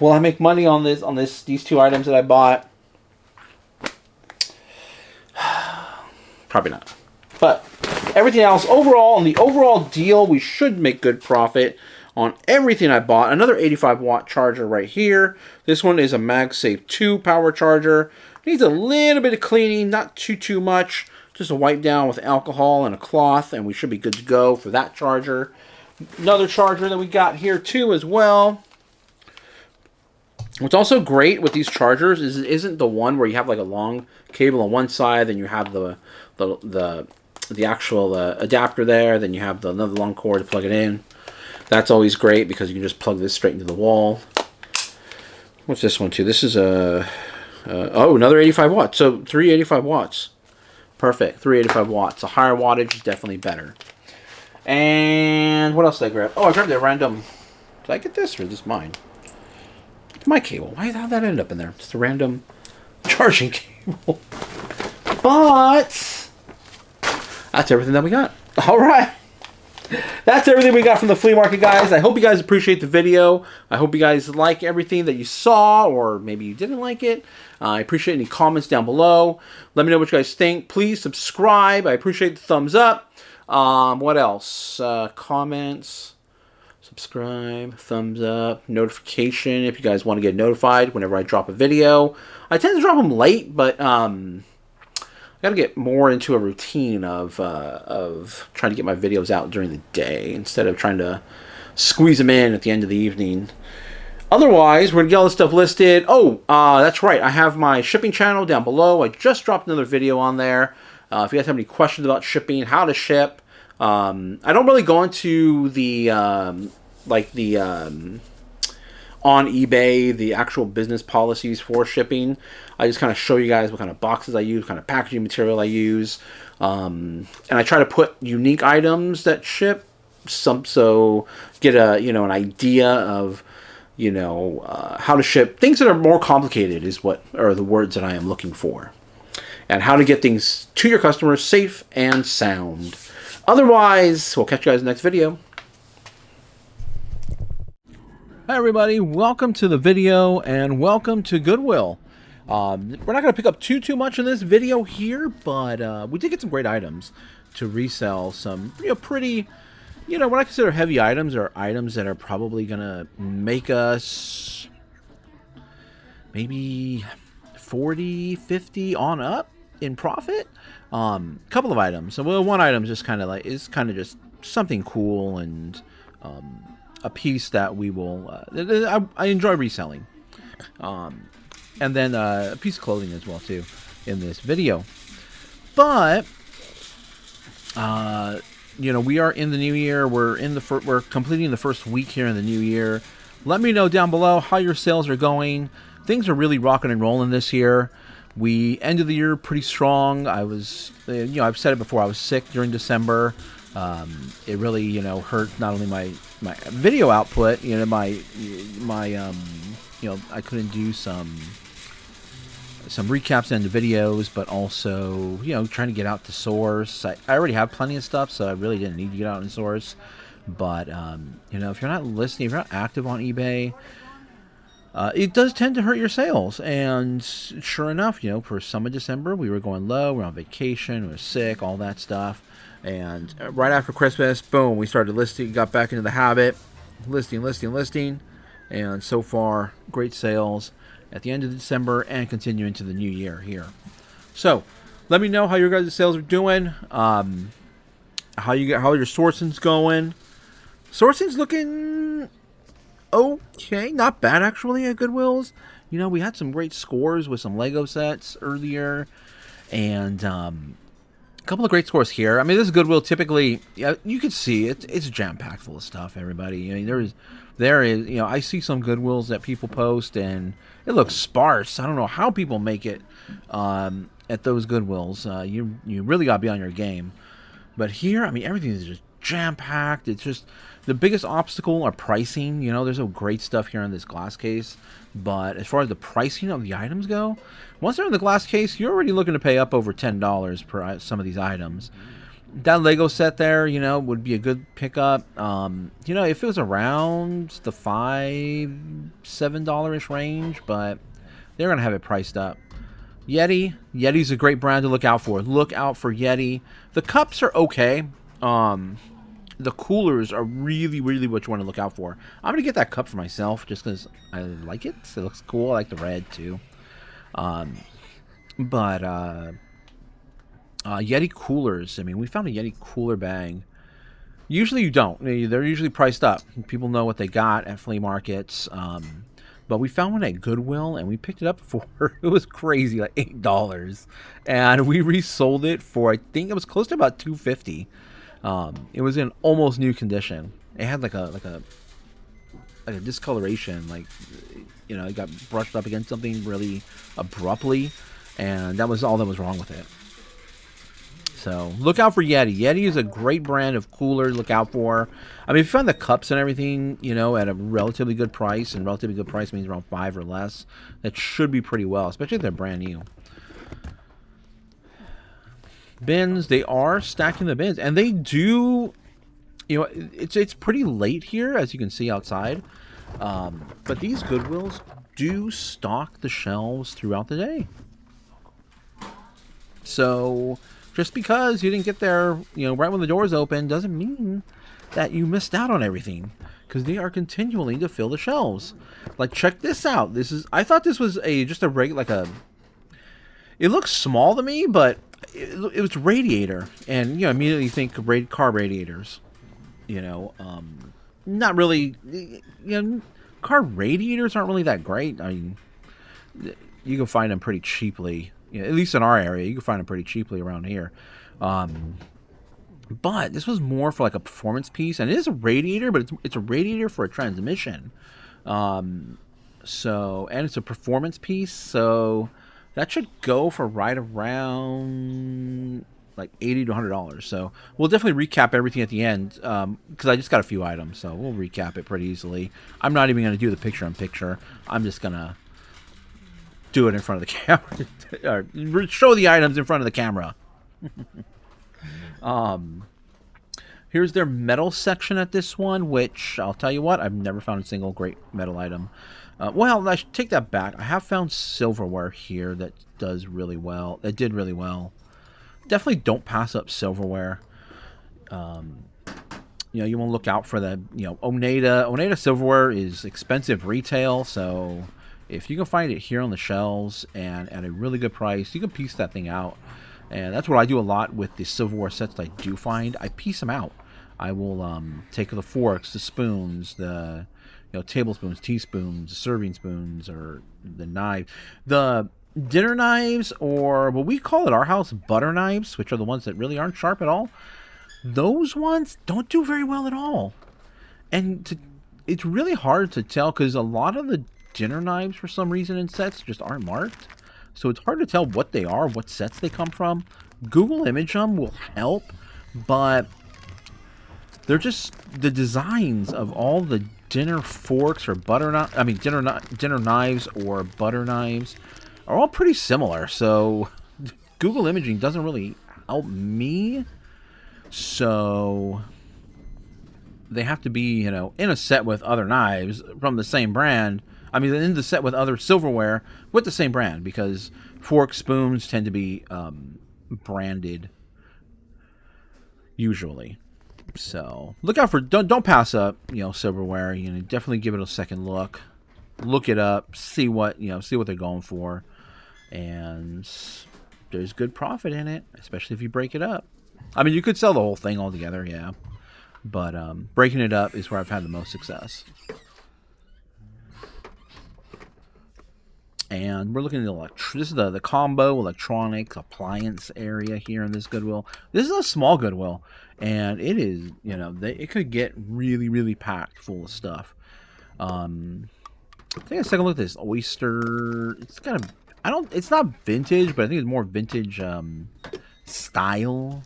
Will I make money on these two items that I bought? Probably not. But everything else, overall, on the overall deal, we should make good profit on everything I bought. Another 85-watt charger right here. This one is a MagSafe 2 power charger. Needs a little bit of cleaning, not too much. Just a wipe down with alcohol and a cloth, and we should be good to go for that charger. Another charger that we got here too as well. What's also great with these chargers is it isn't the one where you have like a long cable on one side, then you have the actual adapter there, then you have another long cord to plug it in. That's always great because you can just plug this straight into the wall. What's this one too? This is another 85 watts. So 385 watts. Perfect. 385 watts. A higher wattage is definitely better. And what else did I grab? Oh, I grabbed a random. Did I get this or is this mine? It's my cable. Why did that end up in there? Just a random charging cable. But that's everything that we got. All right. That's everything we got from the flea market, guys. I hope you guys appreciate the video. I hope you guys like everything that you saw, or maybe you didn't like it. I appreciate any comments down below. Let me know what you guys think. Please subscribe. I appreciate the thumbs up. What else? Comments, subscribe, thumbs up, notification if you guys want to get notified whenever I drop a video. I tend to drop them late, but I gotta get more into a routine of trying to get my videos out during the day instead of trying to squeeze them in at the end of the evening. Otherwise, we're gonna get all this stuff listed. Oh, that's right. I have my shipping channel down below. I just dropped another video on there. If you guys have any questions about shipping, how to ship, I don't really go into the on eBay, the actual business policies for shipping. I just kind of show you guys what kind of boxes I use, what kind of packaging material I use. And I try to put unique items that ship, so get an idea of, how to ship. Things that are more complicated is what are the words that I am looking for. And how to get things to your customers safe and sound. Otherwise, we'll catch you guys in the next video. Hi everybody, welcome to the video and welcome to Goodwill. We're not going to pick up too much in this video here, but we did get some great items to resell. Some pretty, what I consider heavy items, are items that are probably going to make us maybe 40, 50 on up in profit. Couple of items. So one item is just kind of just something cool and a piece that we will I enjoy reselling, and then a piece of clothing as well too in this video. But we are in the new year. We're completing the first week here in the new year. Let me know down below how your sales are going. Things are really rocking and rolling this year. We ended the year pretty strong. I was, I've said it before, I was sick during December. It really, hurt not only my video output, I couldn't do some recaps into videos, but also, trying to get out to source. I already have plenty of stuff, so I really didn't need to get out and source. But, if you're not listening, if you're not active on eBay, it does tend to hurt your sales. And sure enough, for some of December, we were going low, we were on vacation, we were sick, all that stuff. And right after Christmas, boom, we started listing, got back into the habit, listing. And so far, great sales at the end of December and continuing to the new year here. So, Let me know how your guys' sales are doing. How your sourcing's going. Sourcing's looking okay, not bad actually at Goodwill's. You know, we had some great scores with some Lego sets earlier, and a couple of great scores here. I mean, this is Goodwill. Typically, yeah, you can see it's jam packed full of stuff. Everybody, I mean, there is, you know, I see some Goodwills that people post, and it looks sparse. I don't know how people make it at those Goodwills. You really got to be on your game. But here, I mean, everything is just jam-packed. It's just the biggest obstacle are pricing. You know, there's some great stuff here in this glass case. But as far as the pricing of the items go, once they're in the glass case, you're already looking to pay up over $10 per some of these items. That Lego set there, you know, would be a good pickup. You know, if it was around the $5-7 range, but they're going to have it priced up. Yeti's a great brand to look out for. Look out for Yeti. The cups are okay. The coolers are really, really what you want to look out for. I'm going to get that cup for myself just because I like it. It looks cool. I like the red, too. But Yeti coolers. I mean, we found a Yeti cooler bag. Usually you don't. They're usually priced up. People know what they got at flea markets. But we found one at Goodwill, and we picked it up for, it was crazy, like $8. And we resold it for, I think it was close to about $2.50. It was in almost new condition. It had like a discoloration, like, you know, it got brushed up against something really abruptly, and that was all that was wrong with it. So look out for Yeti. Yeti is a great brand of cooler to look out for. I mean, if you find the cups and everything, you know, at a relatively good price, and relatively good price means around $5 or less, that should be pretty well, especially if they're brand new. Bins, they are stacking the bins, and they do, you know, it's pretty late here, as you can see outside. But these Goodwills do stock the shelves throughout the day. So just because you didn't get there, you know, right when the doors open, doesn't mean that you missed out on everything, because they are continuing to fill the shelves. Like, check this out. This is, I thought this was just a regular, like a, it looks small to me, but it was radiator, and you know, immediately think car radiators. You know, not really. You know, car radiators aren't really that great. I mean, you can find them pretty cheaply. You know, at least in our area, you can find them pretty cheaply around here. But this was more for like a performance piece, and it is a radiator, but it's a radiator for a transmission. So, and it's a performance piece, so that should go for right around like $80 to $100. So we'll definitely recap everything at the end, because I just got a few items, so we'll recap it pretty easily. I'm not even going to do the picture-in-picture. I'm just going to do it in front of the camera, or show the items in front of the camera. Here's their metal section at this one, which I'll tell you what, I've never found a single great metal item. Well, I should take that back. I have found silverware here that does really well. That did really well. Definitely don't pass up silverware. You know, you want to look out for the, you know, Oneida silverware is expensive retail, so if you can find it here on the shelves and at a really good price, you can piece that thing out. And that's what I do a lot with the silverware sets that I do find. I piece them out. I will take the forks, the spoons, the, you know, tablespoons, teaspoons, serving spoons, or the knife, the dinner knives, or what we call at our house butter knives, which are the ones that really aren't sharp at all. Those ones don't do very well at all, and it's really hard to tell because a lot of the dinner knives, for some reason, in sets just aren't marked, so it's hard to tell what they are, what sets they come from. Google image them will help, but they're just, the designs of all the dinner forks or dinner knives or butter knives are all pretty similar, so Google imaging doesn't really help me. So they have to be, you know, in a set with other knives from the same brand. I mean, in the set with other silverware with the same brand, because forks, spoons tend to be branded usually. So look out for, don't pass up, you know, silverware. You know, definitely give it a second look. Look it up, see what they're going for, and there's good profit in it, especially if you break it up. I mean, you could sell the whole thing altogether, yeah. But breaking it up is where I've had the most success. And we're looking at this is the combo electronics appliance area here in this Goodwill. This is a small Goodwill, and it is, you know, it could get really, really packed full of stuff. I think let's take a look at this oyster. It's kind of, it's not vintage, but I think it's more vintage style,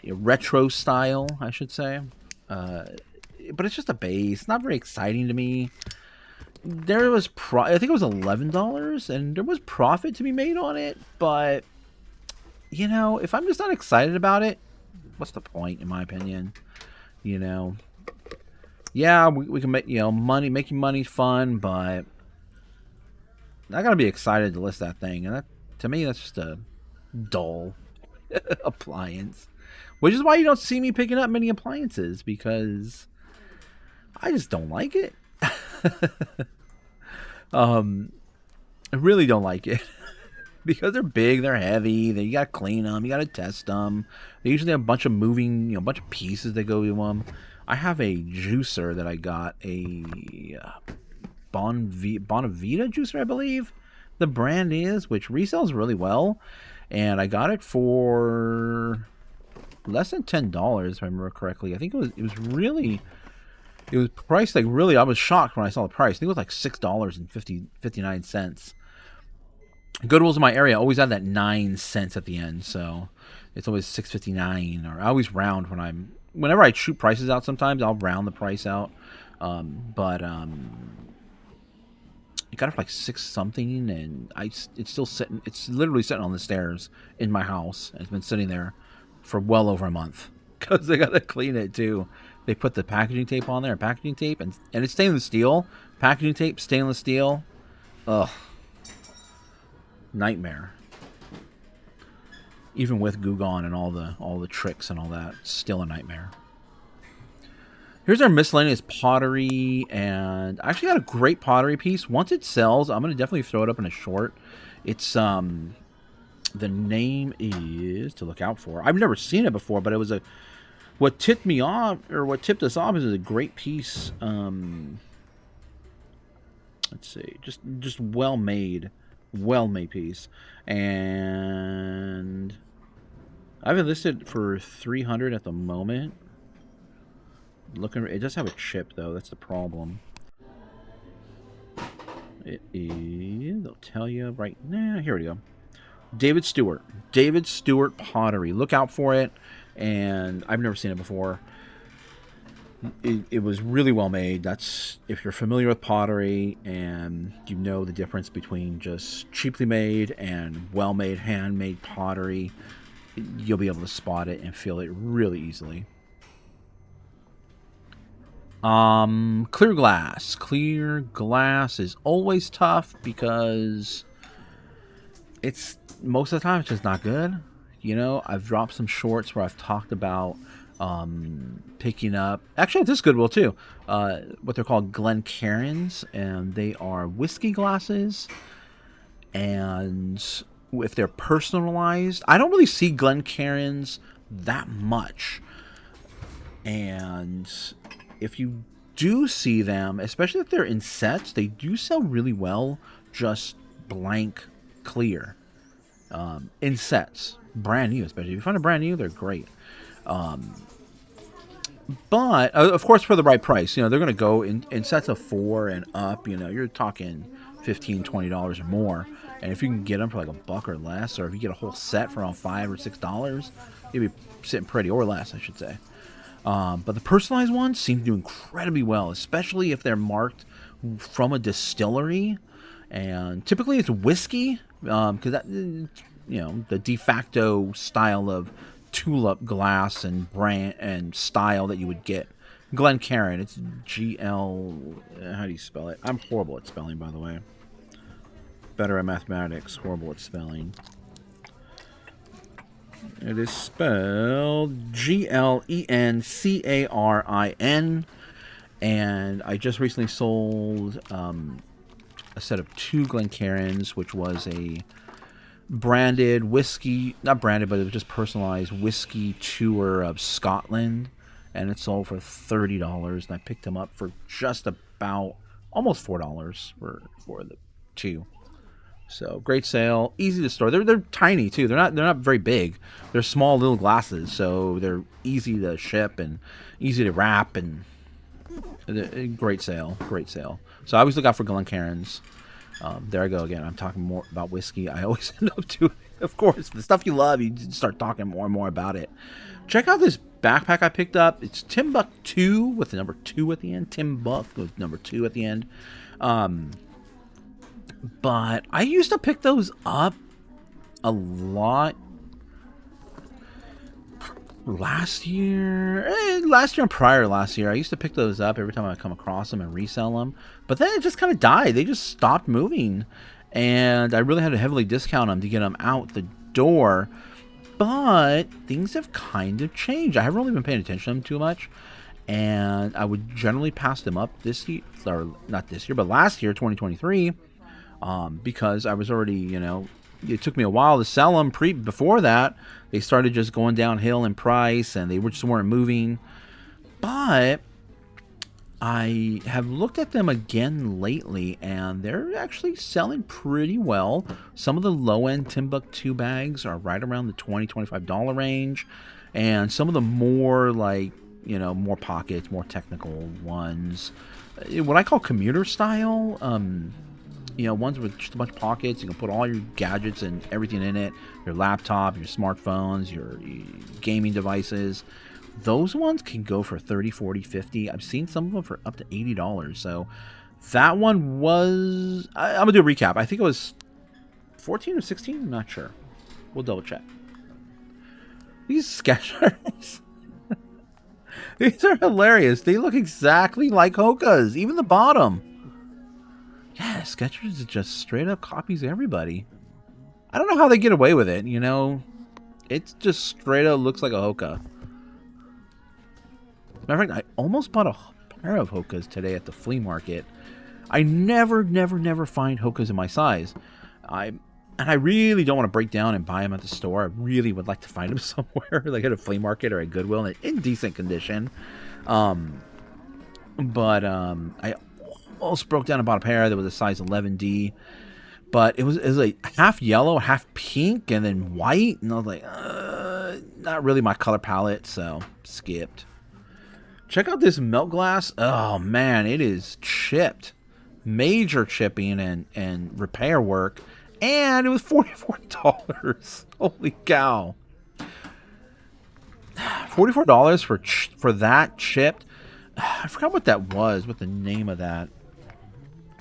retro style, I should say. But it's just a base, not very exciting to me. There was I think it was $11, and there was profit to be made on it. But you know, if I'm just not excited about it, what's the point, in my opinion? You know, yeah, we can make, you know, money. Making money's fun, but I gotta be excited to list that thing, and that, to me, that's just a dull appliance. Which is why you don't see me picking up many appliances, because I just don't like it. I really don't like it. Because they're big, they're heavy, you gotta clean them, you gotta test them. They usually have a bunch of moving, you know, a bunch of pieces that go to them. I have a juicer that I got, a Bonavita juicer, I believe the brand is, which resells really well. And I got it for less than $10, if I remember correctly. I think it was priced like, really, I was shocked when I saw the price. I think it was like $6.59. Goodwill's in my area always had that 9 cents at the end, so it's always $6.59. Or I always round whenever I shoot prices out. Sometimes I'll round the price out, but it got it for like 6 something, and it's still sitting. It's literally sitting on the stairs in my house. It's been sitting there for well over a month because they gotta clean it too. They put the packaging tape on there, and it's stainless steel. Packaging tape, stainless steel. Ugh. Nightmare. Even with Goo Gone and all the tricks and all that, still a nightmare. Here's our miscellaneous pottery, and I actually got a great pottery piece. Once it sells, I'm gonna definitely throw it up in a short. It's the name is, to look out for. I've never seen it before, but it was what tipped me off, or what tipped us off, is a great piece. Let's see, just well made piece, and I've listed for $300 at the moment. It does have a chip though. That's the problem. It is. They'll tell you right now. Here we go. David Stewart pottery. Look out for it. And I've never seen it before. It was really well made. That's, if you're familiar with pottery and you know the difference between just cheaply made and well-made, handmade pottery, you'll be able to spot it and feel it really easily. Clear glass. Clear glass is always tough because it's, most of the time, it's just not good. You know, I've dropped some shorts where I've talked about picking up, actually at this Goodwill too, what they're called Glencairns, and they are whiskey glasses. And if they're personalized, I don't really see Glencairns that much. And if you do see them, especially if they're in sets, they do sell really well, just blank clear, in sets, brand new. Especially if you find a brand new, they're great. But of course, for the right price, you know, they're going to go in sets of 4 and up. You know, you're talking $15, $20 or more. And if you can get them for like $1 or less, or if you get a whole set for around $5 or $6, you'll be sitting pretty, or less, I should say. But the personalized ones seem to do incredibly well, especially if they're marked from a distillery. And typically it's whiskey, because that, you know, the de facto style of tulip glass and brand and style that you would get. Glencairn, it's G-L, how do you spell it? I'm horrible at spelling, by the way. Better at mathematics, horrible at spelling. It is spelled Glencarin, and I just recently sold a set of 2 Glencairns, which was a branded whiskey, not branded, but it was just personalized whiskey tour of Scotland, and it sold for $30, and I picked them up for just about almost $4 for the two. So great sale, easy to store. They're tiny too. They're not very big. They're small little glasses, so they're easy to ship and easy to wrap, and great sale, great sale. So I always look out for Glencairns. There I go again. I'm talking more about whiskey. I always end up doing, of course, the stuff you love. You just start talking more and more about it. Check out this backpack I picked up. It's Timbuk2 with the number 2 at the end. Timbuk with number 2 at the end. But I used to pick those up a lot last year and prior last year. I used to pick those up every time I come across them and resell them. But then it just kind of died. They just stopped moving. And I really had to heavily discount them to get them out the door. But things have kind of changed. I haven't really been paying attention to them too much. And I would generally pass them up this year, or not this year, but last year, 2023. Because I was already, it took me a while to sell them. Before that, they started just going downhill in price, and they just weren't moving. But I have looked at them again lately, and they're actually selling pretty well. Some of the low-end Timbuk2 bags are right around the $20, $25 range, and some of the more more pockets, more technical ones, what I call commuter style. Ones with just a bunch of pockets. You can put all your gadgets and everything in it. Your laptop, your smartphones, your gaming devices. Those ones can go for $30, $40, $50. I've seen some of them for up to $80. So that one was... I'm going to do a recap. I think it was 14 or 16. I'm not sure. We'll double check. These Skechers... These are hilarious. They look exactly like Hoka's. Even the bottom. Yeah, Skechers is just straight up copies everybody. I don't know how they get away with it, It's just straight up looks like a Hoka. Matter of fact, I almost bought a pair of Hokas today at the flea market. I never find Hokas in my size. And I really don't want to break down and buy them at the store. I really would like to find them somewhere, like at a flea market or a Goodwill in decent condition. But I almost broke down and bought a pair that was a size 11D, but it was like half yellow, half pink, and then white, and I was like, not really my color palette, so skipped. Check out this milk glass. Oh man, it is chipped, major chipping and repair work, and it was $44. Holy cow! $44 for that chipped. I forgot what that was, what the name of that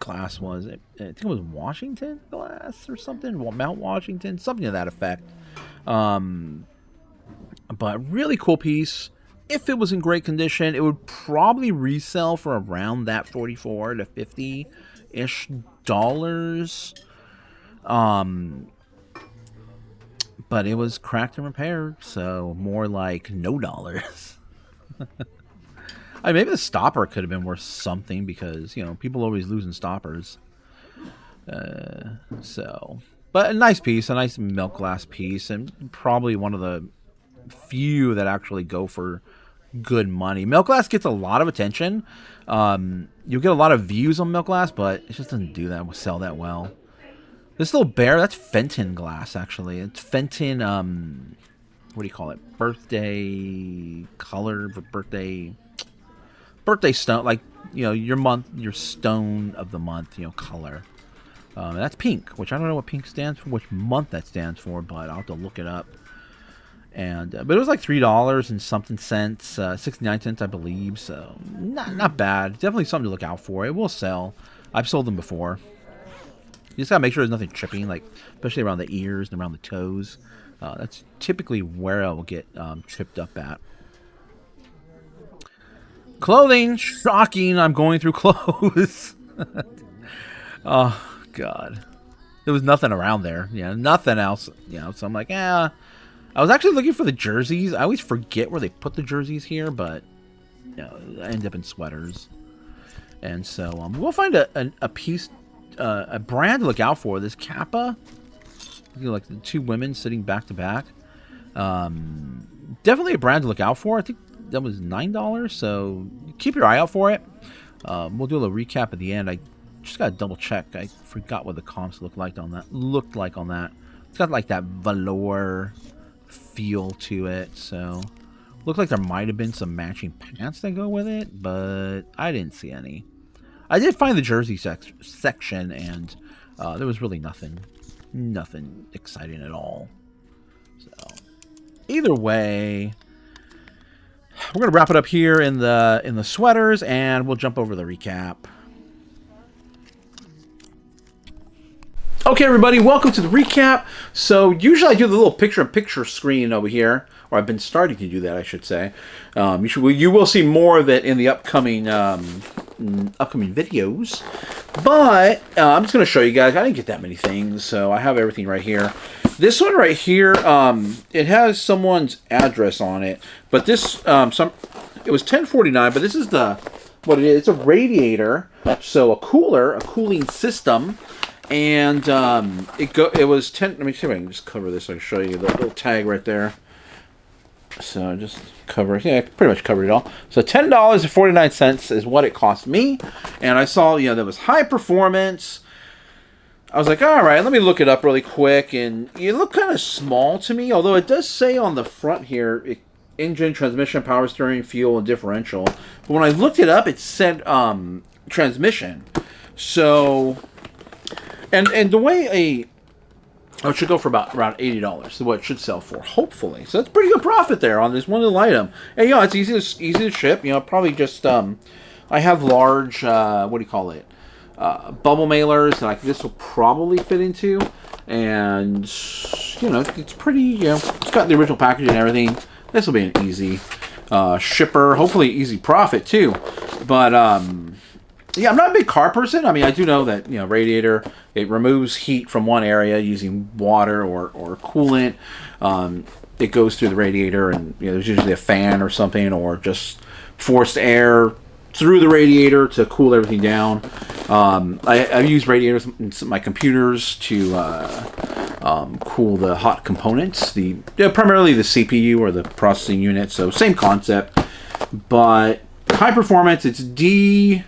glass was. I think it was Washington glass or something, Mount Washington, something to that effect. But really cool piece. If it was in great condition, it would probably resell for around that $44 to $50-ish dollars. But it was cracked and repaired, so more like no dollars. Maybe the stopper could have been worth something because, people always losing stoppers. But a nice piece, a nice milk glass piece, and probably one of the few that actually go for good money. Milk glass gets a lot of attention. You'll get a lot of views on milk glass, but it just doesn't sell that well. This little bear, that's Fenton glass, actually. It's Fenton, what do you call it? Birthday color, birthday stone, like, your stone of the month, color. That's pink, which I don't know what pink stands for, which month that stands for, but I'll have to look it up. And but it was like $3 and something cents, 69 cents, I believe. So not bad. Definitely something to look out for. It will sell. I've sold them before. You just gotta make sure there's nothing tripping, like especially around the ears and around the toes. That's typically where I will get tripped up at. Clothing, shocking. I'm going through clothes. Oh God, there was nothing around there. Nothing else. So I'm like, I was actually looking for the jerseys. I always forget where they put the jerseys here, but I end up in sweaters. And so we'll find a piece, a brand to look out for. This Kappa. You know, like the two women sitting back to back. Definitely a brand to look out for. I think that was $9, so keep your eye out for it. We'll do a little recap at the end. I just gotta double check. I forgot what the comps looked like on that. It's got like that velour feel to it, so looked like there might have been some matching pants that go with it, but I didn't see any. I did find the jersey section, and there was really nothing exciting at all. So either way, we're gonna wrap it up here in the sweaters, and we'll jump over the recap. Okay, everybody, welcome to the recap. So usually I do the little picture-in-picture screen over here, or I've been starting to do that, I should say. You will see more of it in the upcoming videos. But I'm just going to show you guys. I didn't get that many things, so I have everything right here. This one right here, it has someone's address on it, but this it was $10.49, but this is what it is. It's a radiator, so a cooling system. And it was 10. Let me see if I can just cover this. I can show you the little tag right there. So just cover. Yeah, I pretty much covered it all. So $10.49 is what it cost me. And I saw, there was high performance. I was like, all right, let me look it up really quick. And it looked kind of small to me, although it does say on the front here, engine, transmission, power steering, fuel, and differential. But when I looked it up, it said transmission. So. And the way it should go for around $80 is what it should sell for, hopefully. So that's pretty good profit there on this one little item. And it's easy to ship. Probably just I have large bubble mailers that this will probably fit into, and it's pretty. It's got the original packaging and everything. This will be an easy shipper, hopefully easy profit too. But yeah, I'm not a big car person. I mean, I do know that, radiator, it removes heat from one area using water or coolant. It goes through the radiator, and, there's usually a fan or something, or just forced air through the radiator to cool everything down. I use radiators in my computers to cool the hot components, primarily the CPU or the processing unit. So same concept, but high performance. It's Derale,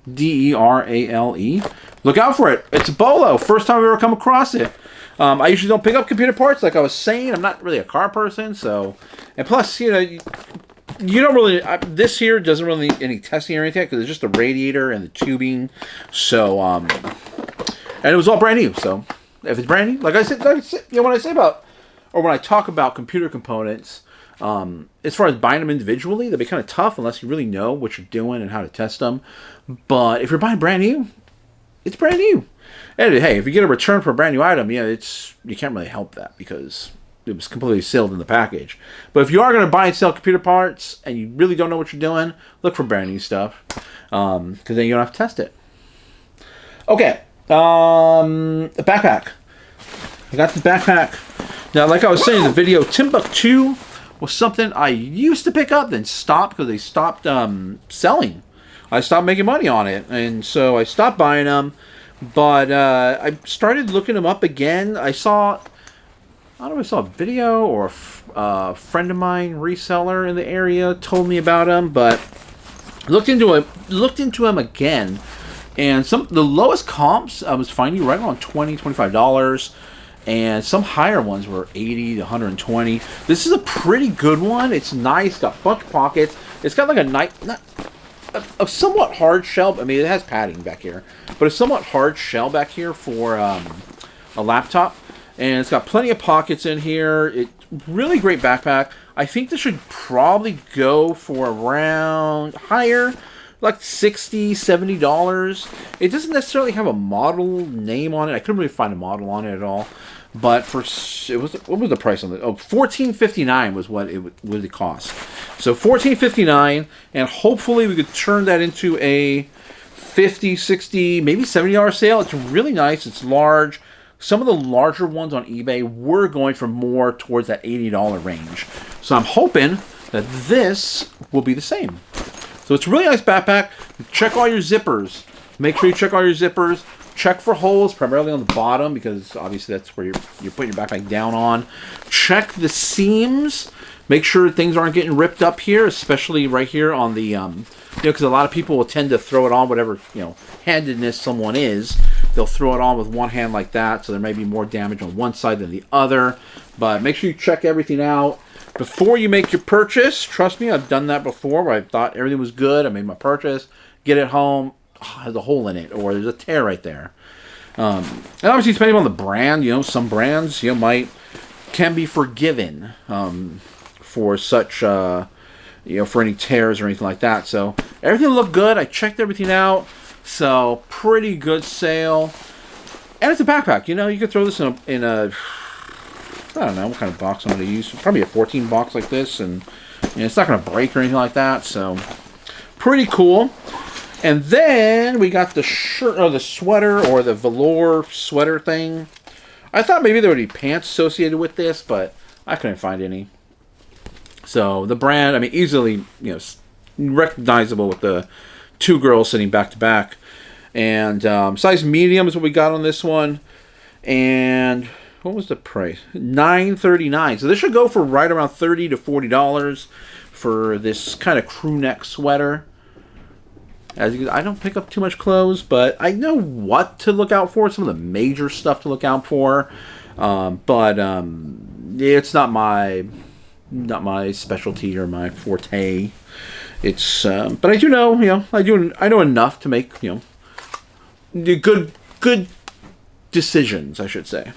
D-E-R-A-L-E. Look out for it. It's a Bolo. First time I've ever come across it. I usually don't pick up computer parts, like I was saying. I'm not really a car person, so. And plus, you don't really. This here doesn't really need any testing or anything, because it's just a radiator and the tubing. So, and it was all brand new. So, if it's brand new, like I said, when I talk about computer components. As far as buying them individually, they'll be kind of tough unless you really know what you're doing and how to test them. But if you're buying brand new, it's brand new. And hey, if you get a return for a brand new item, you can't really help that because it was completely sealed in the package. But if you are going to buy and sell computer parts and you really don't know what you're doing, look for brand new stuff, because then you don't have to test it. Okay, a backpack. I got the backpack. Now, like I was saying in the video, Timbuktu was something I used to pick up, then stopped because they stopped selling. I stopped making money on it, and so I stopped buying them. But I started looking them up again. I saw a video, or a friend of mine, reseller in the area, told me about them. But looked into them again, and the lowest comps I was finding right around $20, $25. And some higher ones were $80 to $120. This is a pretty good one. It's nice. Got a bunch of pockets. It's got like a somewhat hard shell. I mean, it has padding back here, but a somewhat hard shell back here for a laptop. And it's got plenty of pockets in here. It's really great backpack. I think this should probably go for around higher, like $60, $70. It doesn't necessarily have a model name on it. I couldn't really find a model on it at all. But what was the price on it? Oh, $14.59 was what it cost. So $14.59, and hopefully we could turn that into a $50, $60, maybe $70 sale. It's really nice. It's large. Some of the larger ones on eBay were going for more towards that $80 range. So I'm hoping that this will be the same. So it's a really nice backpack. Check all your zippers. Make sure you check all your zippers. Check for holes, primarily on the bottom, because obviously that's where you're putting your backpack down on. Check the seams. Make sure things aren't getting ripped up here, especially right here on the, because a lot of people will tend to throw it on whatever, handedness someone is. They'll throw it on with one hand like that, so there may be more damage on one side than the other. But make sure you check everything out before you make your purchase. Trust me, I've done that before where I thought everything was good. I made my purchase, get it home, has a hole in it, or there's a tear right there. And obviously, depending on the brand, some brands, can be forgiven for such, for any tears or anything like that. So everything looked good. I checked everything out. So pretty good sale. And it's a backpack. You could throw this in a I don't know what kind of box I'm going to use. Probably a 14 box like this, and it's not going to break or anything like that. So pretty cool. And then we got the shirt or the sweater or the velour sweater thing. I thought maybe there would be pants associated with this, but I couldn't find any. So the brand, easily, recognizable with the two girls sitting back to back. And size medium is what we got on this one. And what was the price? $9.39. So this should go for right around $30 to $40 for this kind of crew neck sweater. I don't pick up too much clothes, but I know what to look out for. Some of the major stuff to look out for. But it's not my specialty or my forte. It's but I do know, I know enough to make, good decisions, I should say.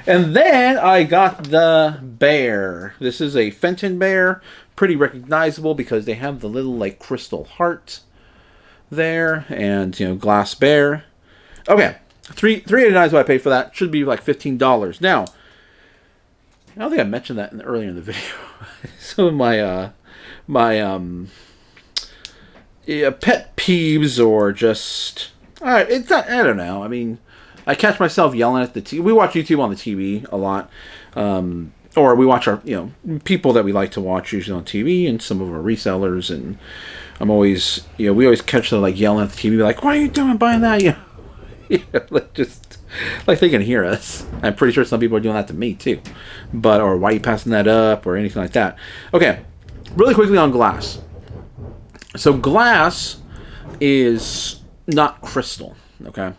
And then I got the bear. This is a Fenton bear, pretty recognizable because they have the little crystal heart there, and glass bear. Okay, $3.89 is what I paid for that. Should be like $15. Now, I don't think I mentioned that earlier in the video. Some of my pet peeves, or just it's not, I don't know. I catch myself yelling at the TV. We watch YouTube on the TV a lot, or we watch our people that we like to watch usually on TV, and some of our resellers. And I'm always we always catch them yelling at the TV, like, "What are you doing buying that?" Just like they can hear us. I'm pretty sure some people are doing that to me too, or why are you passing that up or anything like that. Okay, really quickly on glass. So glass is not crystal. Okay.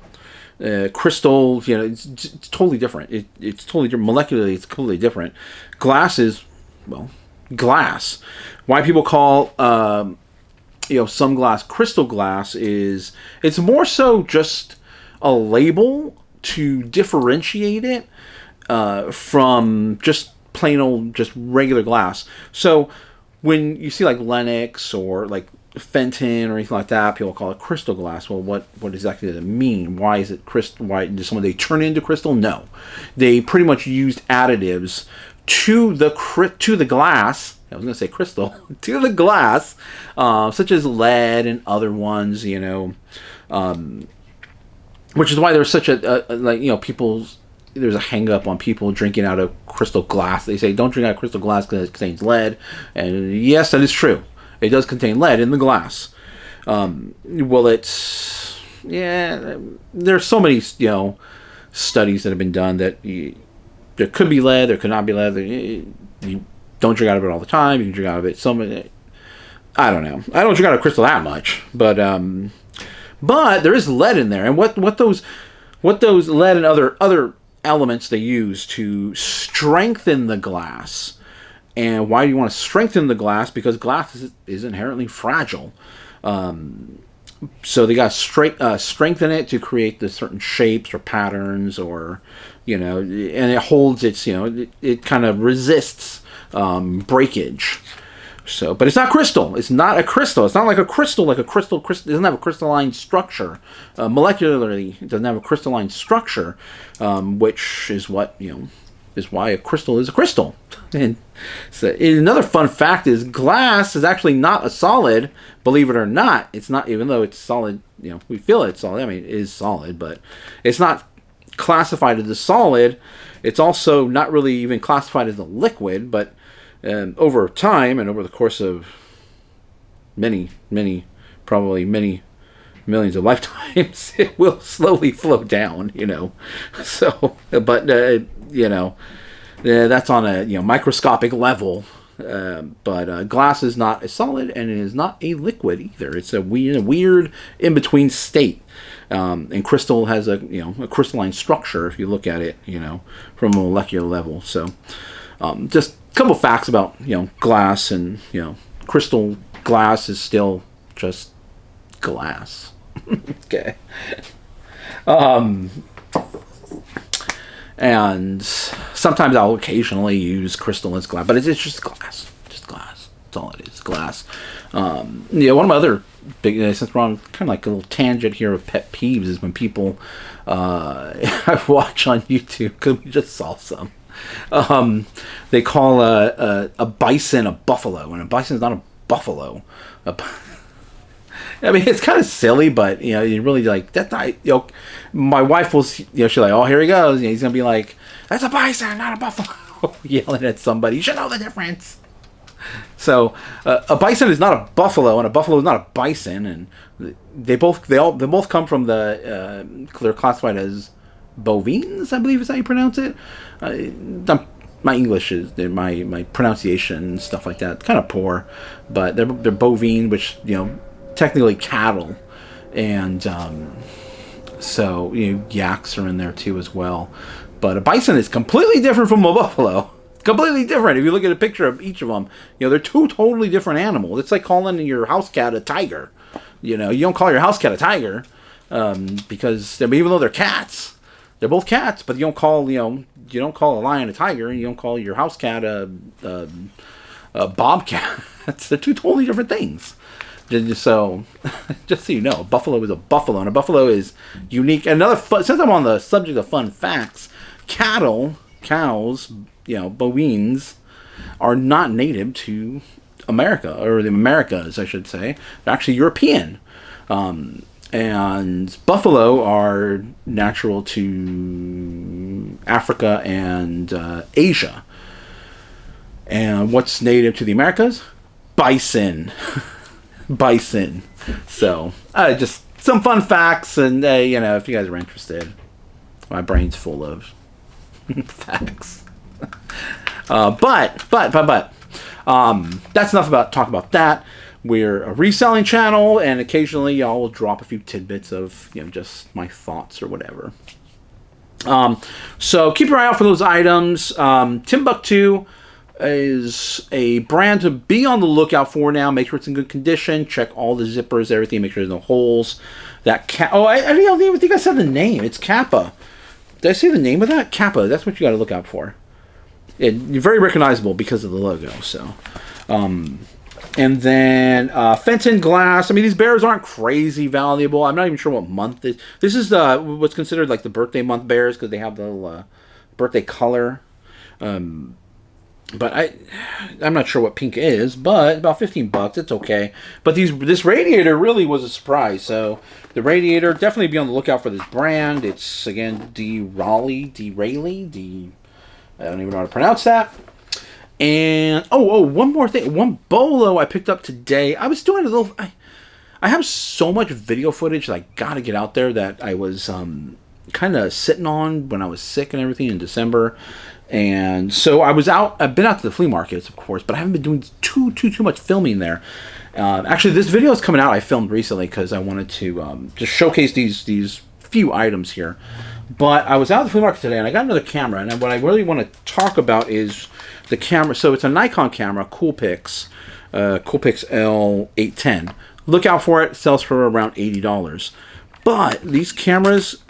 Crystal, it's totally different. It's totally different. Molecularly, it's totally different. Glass is, glass. Why people call, some glass crystal glass is, it's more so just a label to differentiate it from just plain old, just regular glass. So when you see Lennox or Fenton or anything like that, people call it crystal glass. Well, what exactly does it mean? Why is it crystal? Why does they turn into crystal? No, they pretty much used additives to the glass. I was going to say crystal to the glass, such as lead and other ones. Which is why there's such people's. There's a hang up on people drinking out of crystal glass. They say don't drink out of crystal glass because it contains lead, and yes, that is true. It does contain lead in the glass. There's so many, studies that have been done that there could be lead, there could not be lead. You don't drink out of it all the time. You can drink out of it I don't know. I don't drink out of crystal that much, but there is lead in there, and what those lead and other elements they use to strengthen the glass. And why do you want to strengthen the glass? Because glass is inherently fragile. So they got to strengthen it to create the certain shapes or patterns, or, and it holds its, it kind of resists breakage. So, but it's not crystal. It's not a crystal. It's not like a crystal. It doesn't have a crystalline structure. Molecularly, it doesn't have a crystalline structure, which is what, is why a crystal is a crystal. And so another fun fact is glass is actually not a solid, believe it or not. It's not, even though it's solid, we feel it's solid. It is solid, but it's not classified as a solid. It's also not really even classified as a liquid, but over time and over the course of many millions of lifetimes, it will slowly flow down, So, but, that's on a, microscopic level. But glass is not a solid, and it is not a liquid either. It's a weird in-between state. And crystal has a crystalline structure if you look at it, from a molecular level. So, just a couple facts about glass, and crystal glass is still just glass. Okay. And sometimes I'll occasionally use crystal as glass, but it's just glass. Just glass. That's all it is. Glass. One of my other big, since we're on kind of like a little tangent here of pet peeves, is when people I watch on YouTube, because we just saw some. They call a bison a buffalo, and a bison is not a buffalo. I mean, it's kind of silly, but you really like that's not. My wife will, she's like, "Oh, here he goes." He's gonna be like, "That's a bison, not a buffalo," yelling at somebody. You should know the difference. So, a bison is not a buffalo, and a buffalo is not a bison, and they both come from they're classified as bovines, I believe is how you pronounce it. My English is my pronunciation and stuff like that kind of poor, but they're bovine, which technically cattle, and so yaks are in there too as well. But a bison is completely different from a buffalo. Completely different. If you look at a picture of each of them, they're two totally different animals. It's like calling your house cat a tiger. You don't call your house cat a tiger because even though they're cats, they're both cats. But you don't call you don't call a lion a tiger. You don't call your house cat a bobcat. They're two totally different things. So, just so you know, a buffalo is a buffalo, and a buffalo is unique. Another since I'm on the subject of fun facts, cows, bovines, are not native to America, or the Americas, I should say. They're actually European, and buffalo are natural to Africa and Asia. And what's native to the Americas? Bison. Bison. So, just some fun facts, and if you guys are interested, my brain's full of facts. But that's enough about talk about that. We're a reselling channel, and occasionally y'all will drop a few tidbits of just my thoughts or whatever. So keep your eye out for those items. Timbuktu is a brand to be on the lookout for now. Make sure it's in good condition. Check all the zippers, everything. Make sure there's no holes. I don't even think I said the name. It's Kappa. Did I say the name of that? Kappa. That's what you got to look out for. You're very recognizable because of the logo. So, and then Fenton glass. I mean, these bears aren't crazy valuable. I'm not even sure what month this is. What's considered like the birthday month bears, because they have the little birthday color. But I'm not sure what pink is, but about $15. It's okay. But this radiator really was a surprise. So the radiator, definitely be on the lookout for this brand. It's again D-Raleigh. I don't even know how to pronounce that. And one more thing. One bolo I picked up today. I was doing a little. I have so much video footage that I gotta get out there that I was kind of sitting on when I was sick and everything in December. And so I've been out to the flea markets, of course, but I haven't been doing too much filming there. Actually, this video is coming out. I filmed recently because I wanted to just showcase these few items here. But I was out at the flea market today, and I got another camera. And what I really want to talk about is the camera. So it's a Nikon camera, Coolpix L810. Look out for it. It sells for around $80. But these cameras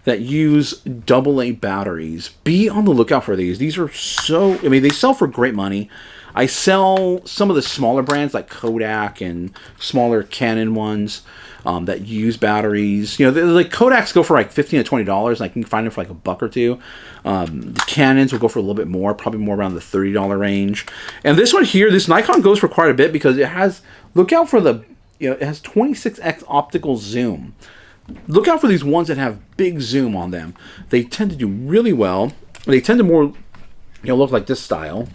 that use AA batteries, be on the lookout for these. These are they sell for great money. I sell some of the smaller brands like Kodak and smaller Canon ones that use batteries. The Kodaks go for like $15 to $20, and I can find them for like $1 or $2. The Canons will go for a little bit more, probably more around the $30 range. And this one here, this Nikon goes for quite a bit because it has, look out for it has 26x optical zoom. Look out for these ones that have big zoom on them. They tend to do really well. They tend to more, look like this style.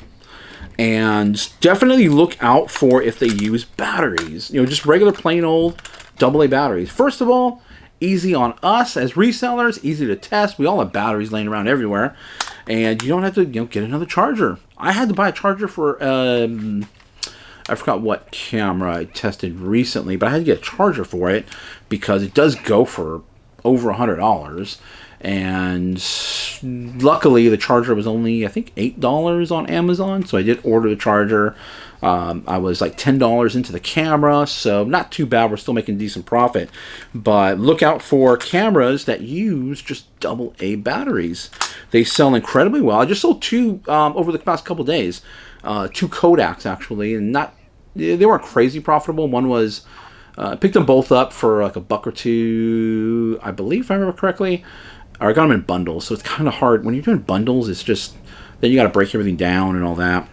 And definitely look out for if they use batteries. Just regular plain old AA batteries. First of all, easy on us as resellers, easy to test. We all have batteries laying around everywhere, and you don't have to get another charger. I had to buy a charger for I forgot what camera I tested recently, but I had to get a charger for it because it does go for over $100. And luckily, the charger was only, I think, $8 on Amazon. So I did order the charger. I was like $10 into the camera, so not too bad. We're still making decent profit. But look out for cameras that use just AA batteries. They sell incredibly well. I just sold two over the past couple days. Two Kodaks, actually, and they weren't crazy profitable. One was, picked them both up for like $1 or $2, I believe, if I remember correctly. Or I got them in bundles, so it's kind of hard. When you're doing bundles, it's just, then you got to break everything down and all that.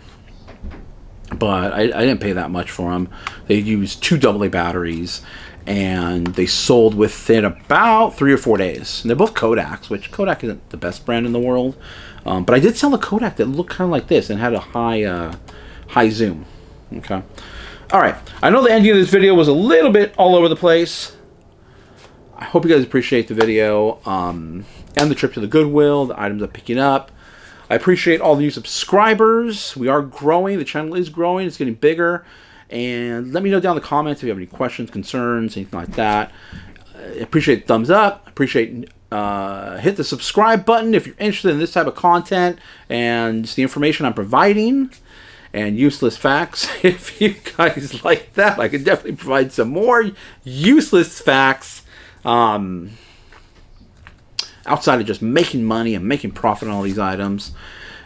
But I didn't pay that much for them. They used two AA batteries, and they sold within about 3 or 4 days. And they're both Kodaks, which Kodak isn't the best brand in the world. But I did sell a Kodak that looked kind of like this and had a high zoom. Okay. All right. I know the ending of this video was a little bit all over the place. I hope you guys appreciate the video and the trip to the Goodwill, the items I'm picking up. I appreciate all the new subscribers. We are growing. The channel is growing. It's getting bigger. And let me know down in the comments if you have any questions, concerns, anything like that. I appreciate the thumbs up. I appreciate hit the subscribe button if you're interested in this type of content and the information I'm providing. And useless facts. If you guys like that, I could definitely provide some more useless facts. Outside of just making money and making profit on all these items.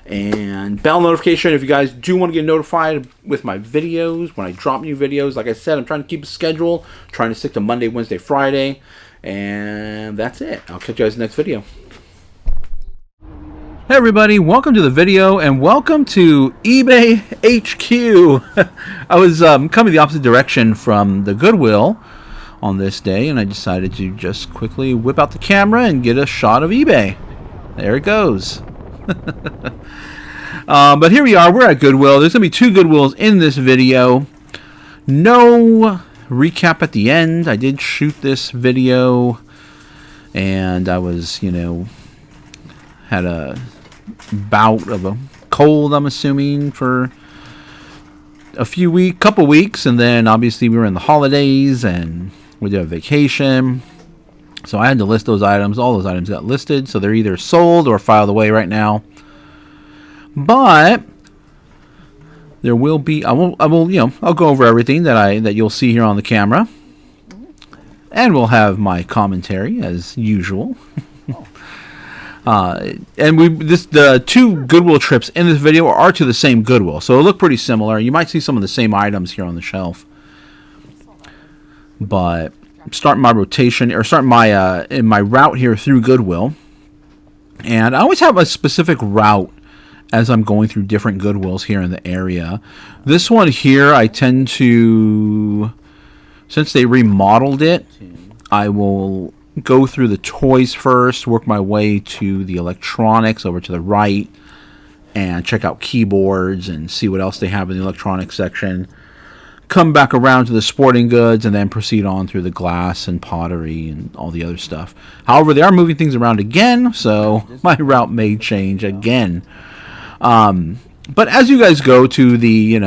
And bell notification if you guys do want to get notified with my videos when I drop new videos. Like I said, I'm trying to keep a schedule, trying to stick to Monday, Wednesday, Friday, and that's it. I'll catch you guys in the next video. Hey everybody, welcome to the video and welcome to eBay HQ. I was coming the opposite direction from the Goodwill on this day, and I decided to just quickly whip out the camera and get a shot of eBay. There it goes. But here we are. We're at Goodwill. There's going to be 2 Goodwills in this video. No recap at the end. I did shoot this video, and I was, had a bout of a cold, I'm assuming, for a couple weeks, and then obviously we were in the holidays, and we did a vacation, so I had to list those items. All those items got listed, so they're either sold or filed away right now. But there will be, I'll go over everything that you'll see here on the camera, and we'll have my commentary as usual. And the 2 Goodwill trips in this video are to the same Goodwill, so it'll look pretty similar. You might see some of the same items here on the shelf. But starting my rotation, or starting my route here through Goodwill, and I always have a specific route as I'm going through different Goodwills here in the area. This one here, I tend to, since they remodeled it, I will go through the toys first, work my way to the electronics over to the right, and check out keyboards and see what else they have in the electronics section. Come back around to the sporting goods and then proceed on through the glass and pottery and all the other stuff. However, they are moving things around again, so my route may change again. But as you guys go to the,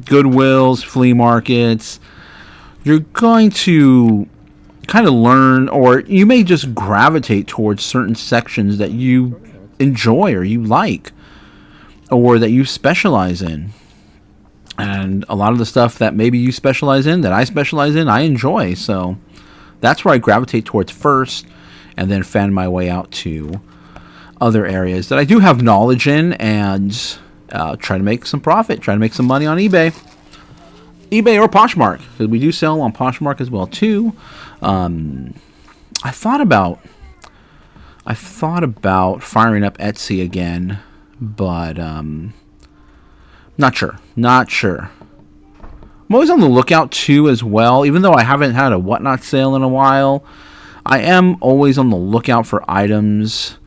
Goodwills, flea markets, you're going to kind of learn, or you may just gravitate towards certain sections that you enjoy or you like, or that you specialize in. And a lot of the stuff that maybe you specialize in, that I specialize in, I enjoy. So that's where I gravitate towards first, and then fan my way out to other areas that I do have knowledge in, and try to make some profit, try to make some money on eBay. eBay or Poshmark, because we do sell on Poshmark as well too. I thought about firing up Etsy again, but not sure. I'm always on the lookout too as well. Even though I haven't had a Whatnot sale in a while, I am always on the lookout for items.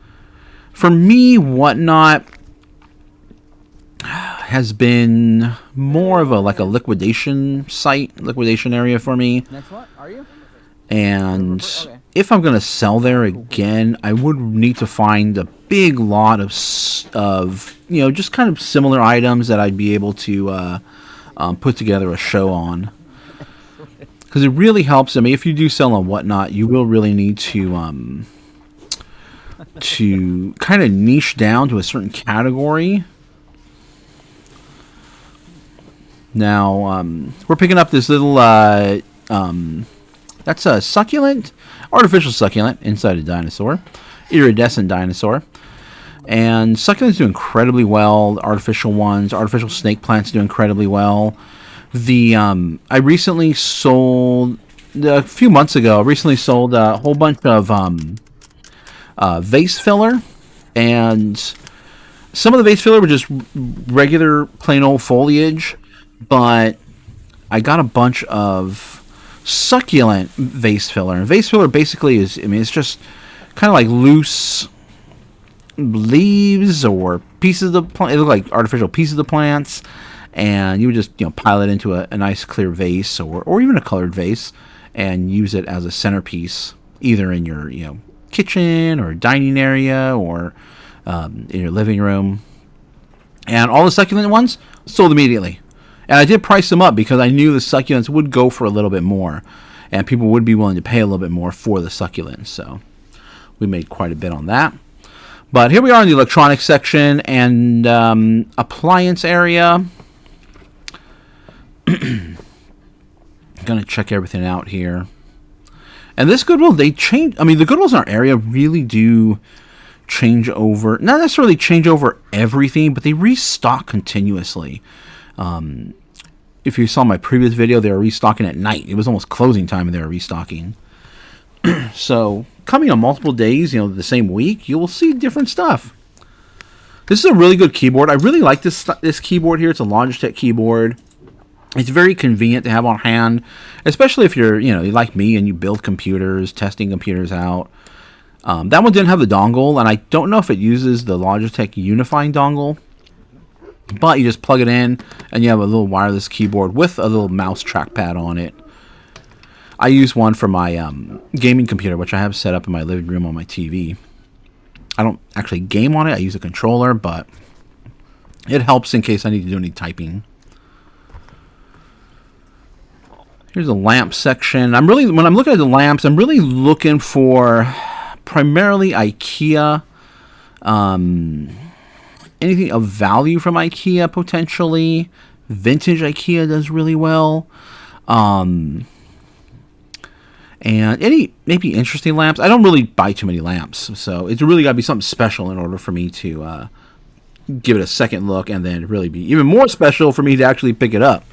For me, Whatnot has been more of a liquidation area for me. Next one, are you? And Okay. if I'm going to sell there again, I would need to find a big lot of just kind of similar items that I'd be able to put together a show on. Because it really helps. I mean, if you do sell on Whatnot, you will really need to kind of niche down to a certain category. Now, we're picking up this little, that's a succulent, artificial succulent inside a dinosaur, iridescent dinosaur. And succulents do incredibly well. The artificial snake plants do incredibly well. I recently sold, a few months ago, a whole bunch of vase filler, and some of the vase filler were just regular plain old foliage, but I got a bunch of succulent vase filler. And vase filler basically is, it's just kind of like loose leaves or pieces of the plant. It look like artificial pieces of plants, and you would just pile it into a nice clear vase or even a colored vase and use it as a centerpiece, either in your kitchen or dining area or in your living room. And all the succulent ones sold immediately. And I did price them up because I knew the succulents would go for a little bit more, and people would be willing to pay a little bit more for the succulents. So we made quite a bit on that. But here we are in the electronics section and appliance area. Gonna check everything out here. And this Goodwill, they change. I mean, the Goodwills in our area really do change over. Not necessarily change over everything, but they restock continuously. If you saw my previous video, they were restocking at night. It was almost closing time and they were restocking. So, coming on multiple days, the same week, you will see different stuff. This is a really good keyboard. I really like this keyboard here. It's a Logitech keyboard. It's very convenient to have on hand, especially if you're, you like me and you build computers, testing computers out. That one didn't have the dongle, and I don't know if it uses the Logitech unifying dongle. But you just plug it in, and you have a little wireless keyboard with a little mouse trackpad on it. I use one for my gaming computer, which I have set up in my living room on my TV. I don't actually game on it. I use a controller, but it helps in case I need to do any typing. Here's the lamp section. When I'm looking at the lamps, I'm really looking for primarily IKEA. Anything of value from IKEA, potentially. Vintage IKEA does really well. And any maybe interesting lamps. I don't really buy too many lamps, so it's really got to be something special in order for me to give it a second look, and then really be even more special for me to actually pick it up.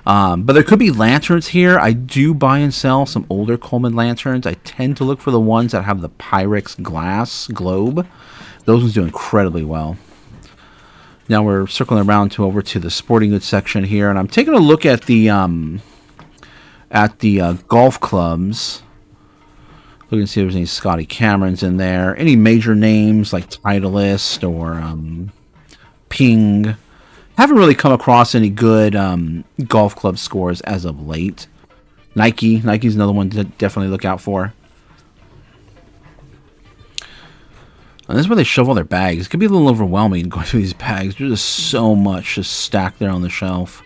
But there could be lanterns here. I do buy and sell some older Coleman lanterns. I tend to look for the ones that have the Pyrex glass globe. Those ones do incredibly well. Now we're circling around over to the sporting goods section here, and I'm taking a look at the golf clubs. Looking to see if there's any Scotty Camerons in there. Any major names like Titleist or Ping. Haven't really come across any good golf club scores as of late. Nike's another one to definitely look out for. And this is where they shove all their bags. It can be a little overwhelming going through these bags. There's just so much just stacked there on the shelf.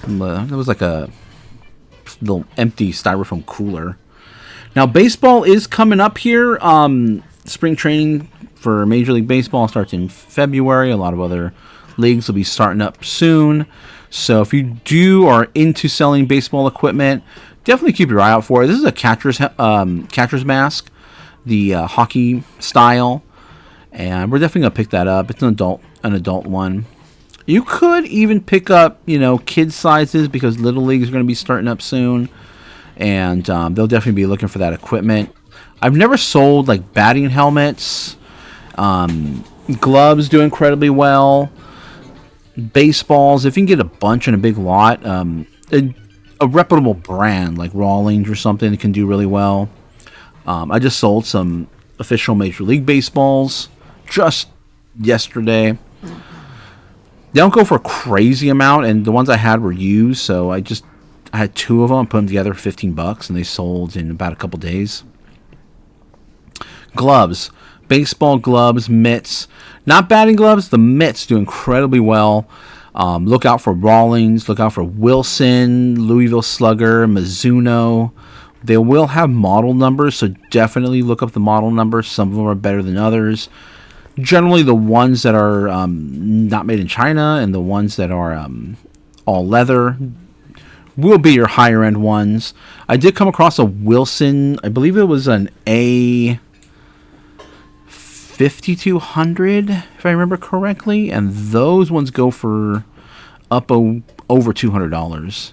There was like a little empty styrofoam cooler. Now, baseball is coming up here. Spring training for Major League Baseball starts in February. A lot of other leagues will be starting up soon. So if you are into selling baseball equipment, definitely keep your eye out for it. This is a catcher's mask, the hockey style, and we're definitely gonna pick that up. It's an adult one. You could even pick up, kid sizes, because Little League is going to be starting up soon, and they'll definitely be looking for that equipment. I've never sold like batting helmets. Gloves do incredibly well. Baseballs, if you can get a bunch in a big lot, a reputable brand like Rawlings or something can do really well. I just sold some official Major League Baseballs just yesterday. They don't go for a crazy amount, and the ones I had were used, so I had two of them, put them together for $15, and they sold in about a couple days. Gloves, baseball gloves, mitts, not batting gloves. The mitts do incredibly well. Look out for Rawlings, look out for Wilson, Louisville Slugger, Mizuno. They will have model numbers, so definitely look up the model numbers. Some of them are better than others. Generally, the ones that are not made in China and the ones that are all leather will be your higher end ones. I did come across a Wilson, I believe it was an A5200, if I remember correctly, and those ones go for over $200.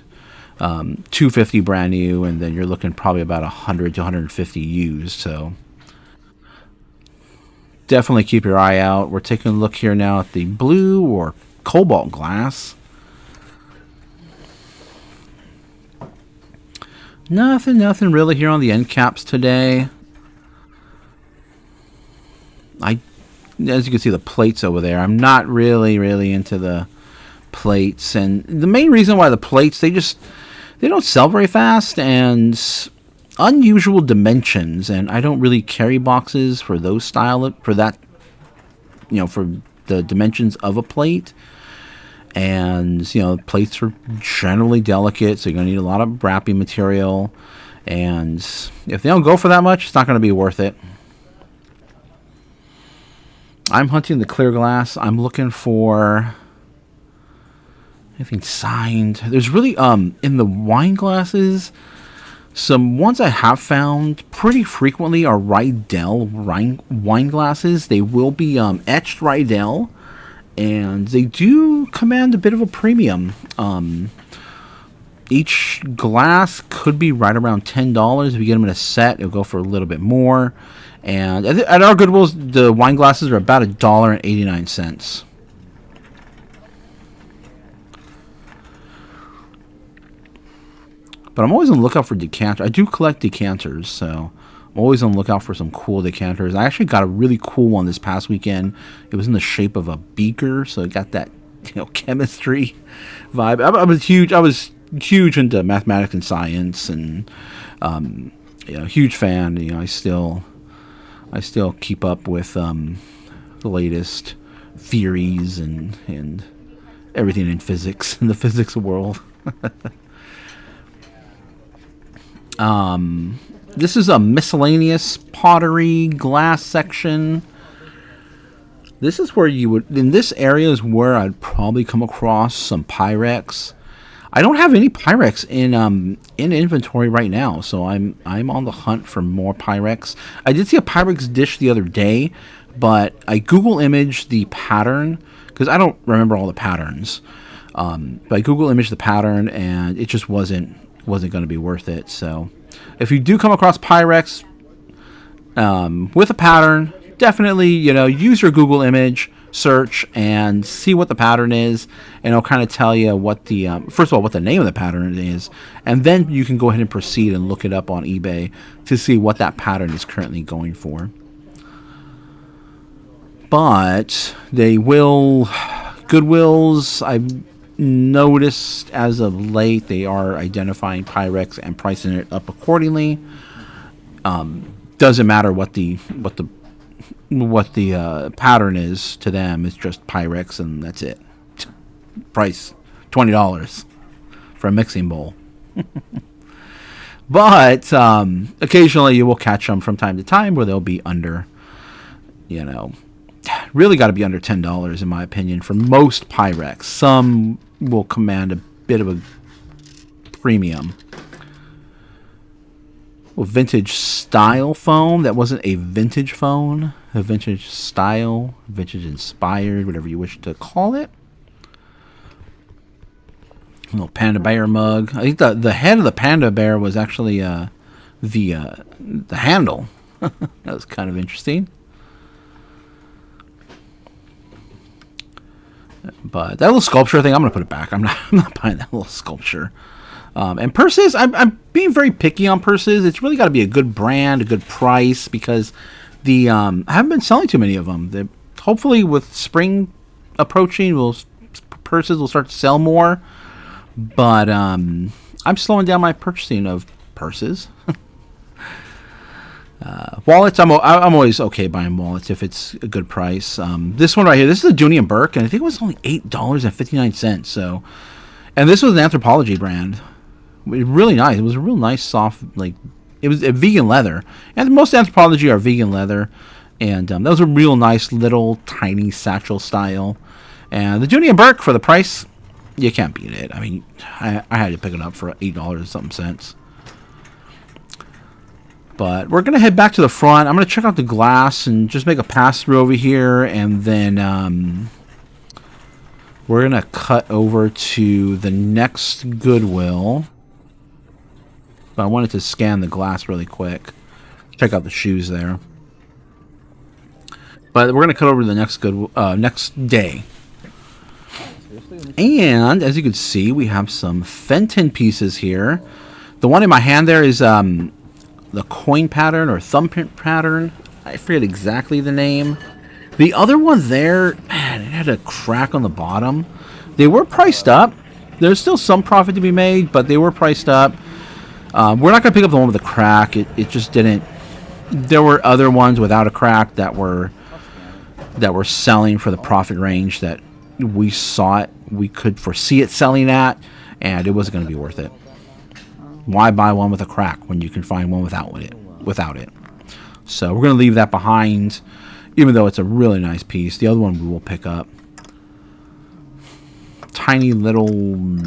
$250 brand new, and then you're looking probably about $100 to $150 used. So definitely keep your eye out. We're taking a look here now at the blue or cobalt glass. Nothing really here on the end caps today. As you can see, the plates over there, I'm not really into the plates, and the main reason why the plates, they don't sell very fast, and unusual dimensions, and I don't really carry boxes for those style, for that, for the dimensions of a plate. And plates are generally delicate, so you're gonna need a lot of wrapping material, and if they don't go for that much, it's not gonna be worth it. I'm hunting the clear glass. I'm looking for anything signed. There's really in the wine glasses, some ones I have found pretty frequently are Riedel wine glasses. They will be etched Riedel, and they do command a bit of a premium. Each glass could be right around $10. If you get them in a set, it'll go for a little bit more. And at our Goodwills, the wine glasses are about $1.89. But I'm always on the lookout for decanters. I do collect decanters, so I'm always on the lookout for some cool decanters. I actually got a really cool one this past weekend. It was in the shape of a beaker, so it got that chemistry vibe. I was huge into mathematics and science, and huge fan. I still keep up with the latest theories and everything in physics, in the physics world. This is a miscellaneous pottery glass section. This is where in this area is where I'd probably come across some Pyrex. I don't have any Pyrex in inventory right now, so I'm on the hunt for more Pyrex. I did see a Pyrex dish the other day, but I Google imaged the pattern because I don't remember all the patterns. But I Google imaged the pattern, and it just wasn't going to be worth it. So if you do come across Pyrex with a pattern, definitely use your Google image search and see what the pattern is, and it'll kind of tell you what the first of all what the name of the pattern is, and then you can go ahead and proceed and look it up on eBay to see what that pattern is currently going for. But Goodwills, I've noticed as of late, they are identifying Pyrex and pricing it up accordingly. Doesn't matter what the pattern is to them. It's just Pyrex, and that's it. Price $20 for a mixing bowl. But occasionally you will catch them from time to time where they'll be under, really got to be under $10 in my opinion for most Pyrex. Some will command a bit of a premium. Well, vintage style foam. That wasn't a vintage phone. A vintage style, vintage inspired, whatever you wish to call it. A little panda bear mug. I think the head of the panda bear was actually the handle. That was kind of interesting. But that little sculpture thing, I'm gonna put it back. I'm not buying that little sculpture. And purses, I'm being very picky on purses. It's really got to be a good brand, a good price, because I haven't been selling too many of them. Hopefully with spring approaching, purses will start to sell more. But I'm slowing down my purchasing of purses. Wallets, I'm always okay buying wallets if it's a good price. This one right here, this is a Dooney and Burke, and I think it was only $8.59. So, and this was an Anthropology brand. Really nice. It was a real nice soft, like, it was a vegan leather, and most Anthropology are vegan leather. And that was a real nice little tiny satchel style. And the Dooney and Burke, for the price, you can't beat it. I mean, I had to pick it up for $8 and something cents. But we're going to head back to the front. I'm going to check out the glass and just make a pass through over here. And then we're going to cut over to the next Goodwill. But I wanted to scan the glass really quick. Check out the shoes there. But we're going to cut over to the next day. And as you can see, we have some Fenton pieces here. The one in my hand there is the coin pattern or thumbprint pattern. I forget exactly the name. The other one there, man, it had a crack on the bottom. They were priced up. There's still some profit to be made, but they were priced up. We're not going to pick up the one with the crack. It just didn't. There were other ones without a crack that were selling for the profit range that we saw it. We could foresee it selling at, and it wasn't going to be worth it. Why buy one with a crack when you can find one without it? So we're going to leave that behind, even though it's a really nice piece. The other one we will pick up. Tiny little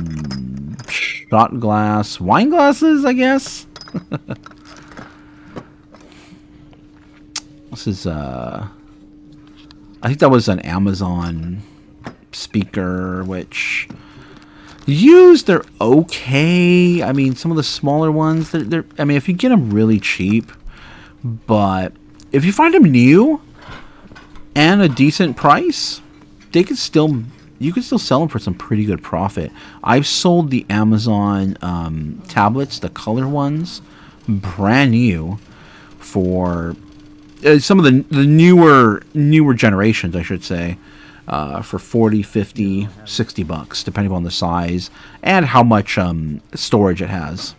shot glass, wine glasses, I guess. This is I think that was an Amazon speaker, which used, they're okay. I mean, some of the smaller ones, they're I mean, if you get them really cheap, but if you find them new and a decent price, you could still sell them for some pretty good profit. I've sold the Amazon tablets, the color ones, brand new, for some of the newer generations, I should say, for 40, 50, 60 bucks, depending on the size and how much storage it has.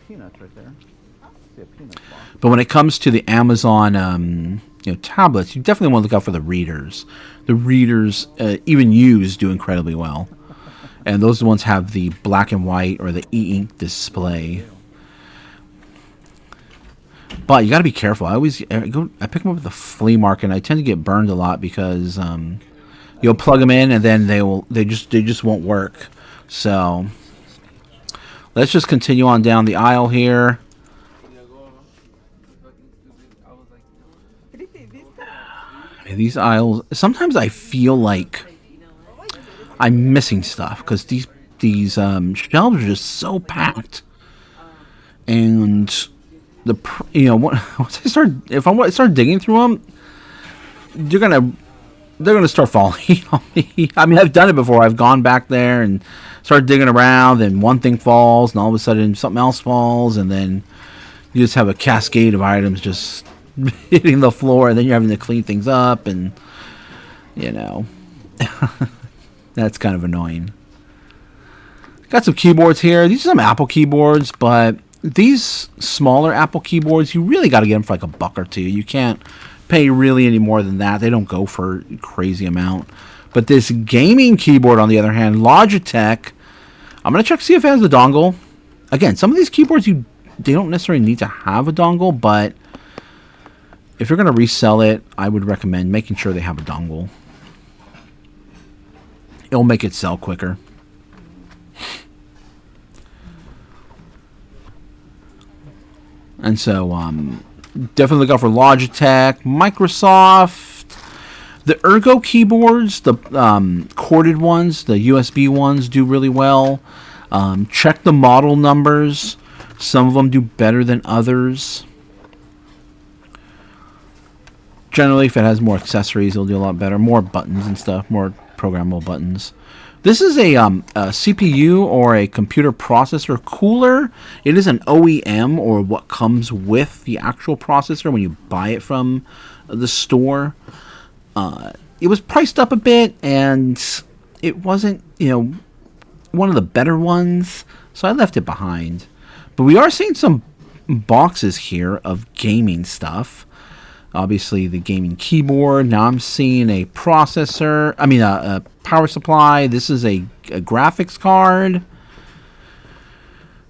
But when it comes to the Amazon tablets, you definitely want to look out for the readers. The readers, even used, do incredibly well. And those ones have the black and white or the e-ink display. But you got to be careful. I pick them up at the flea market, and I tend to get burned a lot because you'll plug them in and then they just won't work. So let's just continue on down the aisle here. And these aisles, sometimes I feel like I'm missing stuff because these shelves are just so packed, and once if I start digging through them, they're gonna start falling on me. I mean, I've done it before. I've gone back there and started digging around, and one thing falls, and all of a sudden something else falls, and then you just have a cascade of items just hitting the floor, and then you're having to clean things up, and that's kind of annoying. Got some keyboards here. These are some Apple keyboards, but these smaller Apple keyboards, you really got to get them for like $1 or $2. You can't pay really any more than that. They don't go for a crazy amount. But this gaming keyboard, on the other hand, Logitech, I'm going to check to see if it has a dongle. Again, some of these keyboards, they don't necessarily need to have a dongle, but if you're going to resell it, I would recommend making sure they have a dongle. It'll make it sell quicker. And so, definitely look out for Logitech, Microsoft, the Ergo keyboards, the corded ones, the USB ones do really well. Check the model numbers. Some of them do better than others. Generally, if it has more accessories, it'll do a lot better. More buttons and stuff, more programmable buttons. This is a CPU or a computer processor cooler. It is an OEM, or what comes with the actual processor when you buy it from the store. It was priced up a bit, and it wasn't, one of the better ones, so I left it behind. But we are seeing some boxes here of gaming stuff. Obviously, the gaming keyboard. Now I'm seeing a processor. I mean, a power supply. This is a graphics card.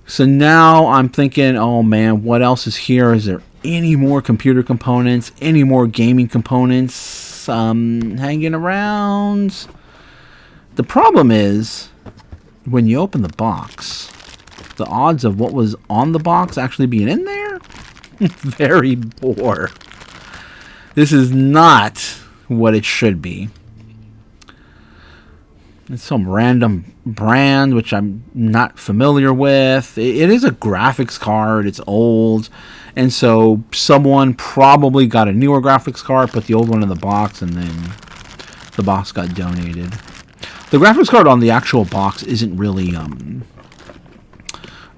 So now I'm thinking, oh man, what else is here? Is there any more computer components? Any more gaming components hanging around? The problem is, when you open the box, the odds of what was on the box actually being in there, very poor. This is not what it should be. It's some random brand which I'm not familiar with. It is a graphics card. It's old. And so someone probably got a newer graphics card, put the old one in the box, and then the box got donated. The graphics card on the actual box isn't really...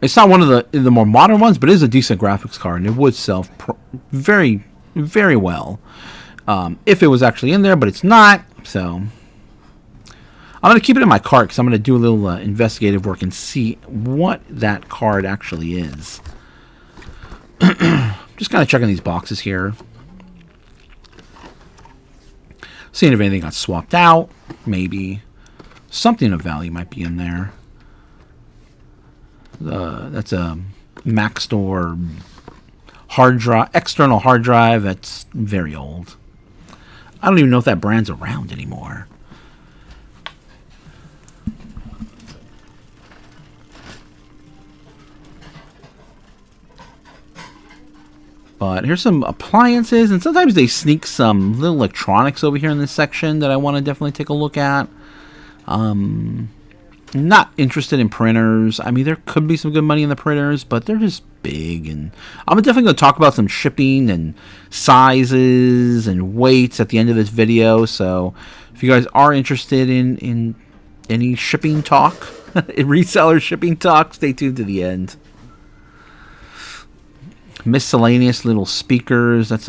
it's not one of the more modern ones, but it is a decent graphics card, and it would sell very, very well if it was actually in there, but it's not, so... I'm going to keep it in my cart because I'm going to do a little investigative work and see what that card actually is. Just kind of checking these boxes here. Seeing if anything got swapped out. Maybe. Something of value might be in there. That's a Mac Store hard drive, external hard drive that's very old. I don't even know if that brand's around anymore. But here's some appliances, and sometimes they sneak some little electronics over here in this section that I want to definitely take a look at. Not interested in printers. I mean, there could be some good money in the printers, but they're just big. And I'm definitely going to talk about some shipping and sizes and weights at the end of this video. So if you guys are interested in any shipping talk, reseller shipping talk, stay tuned to the end. Miscellaneous little speakers. That's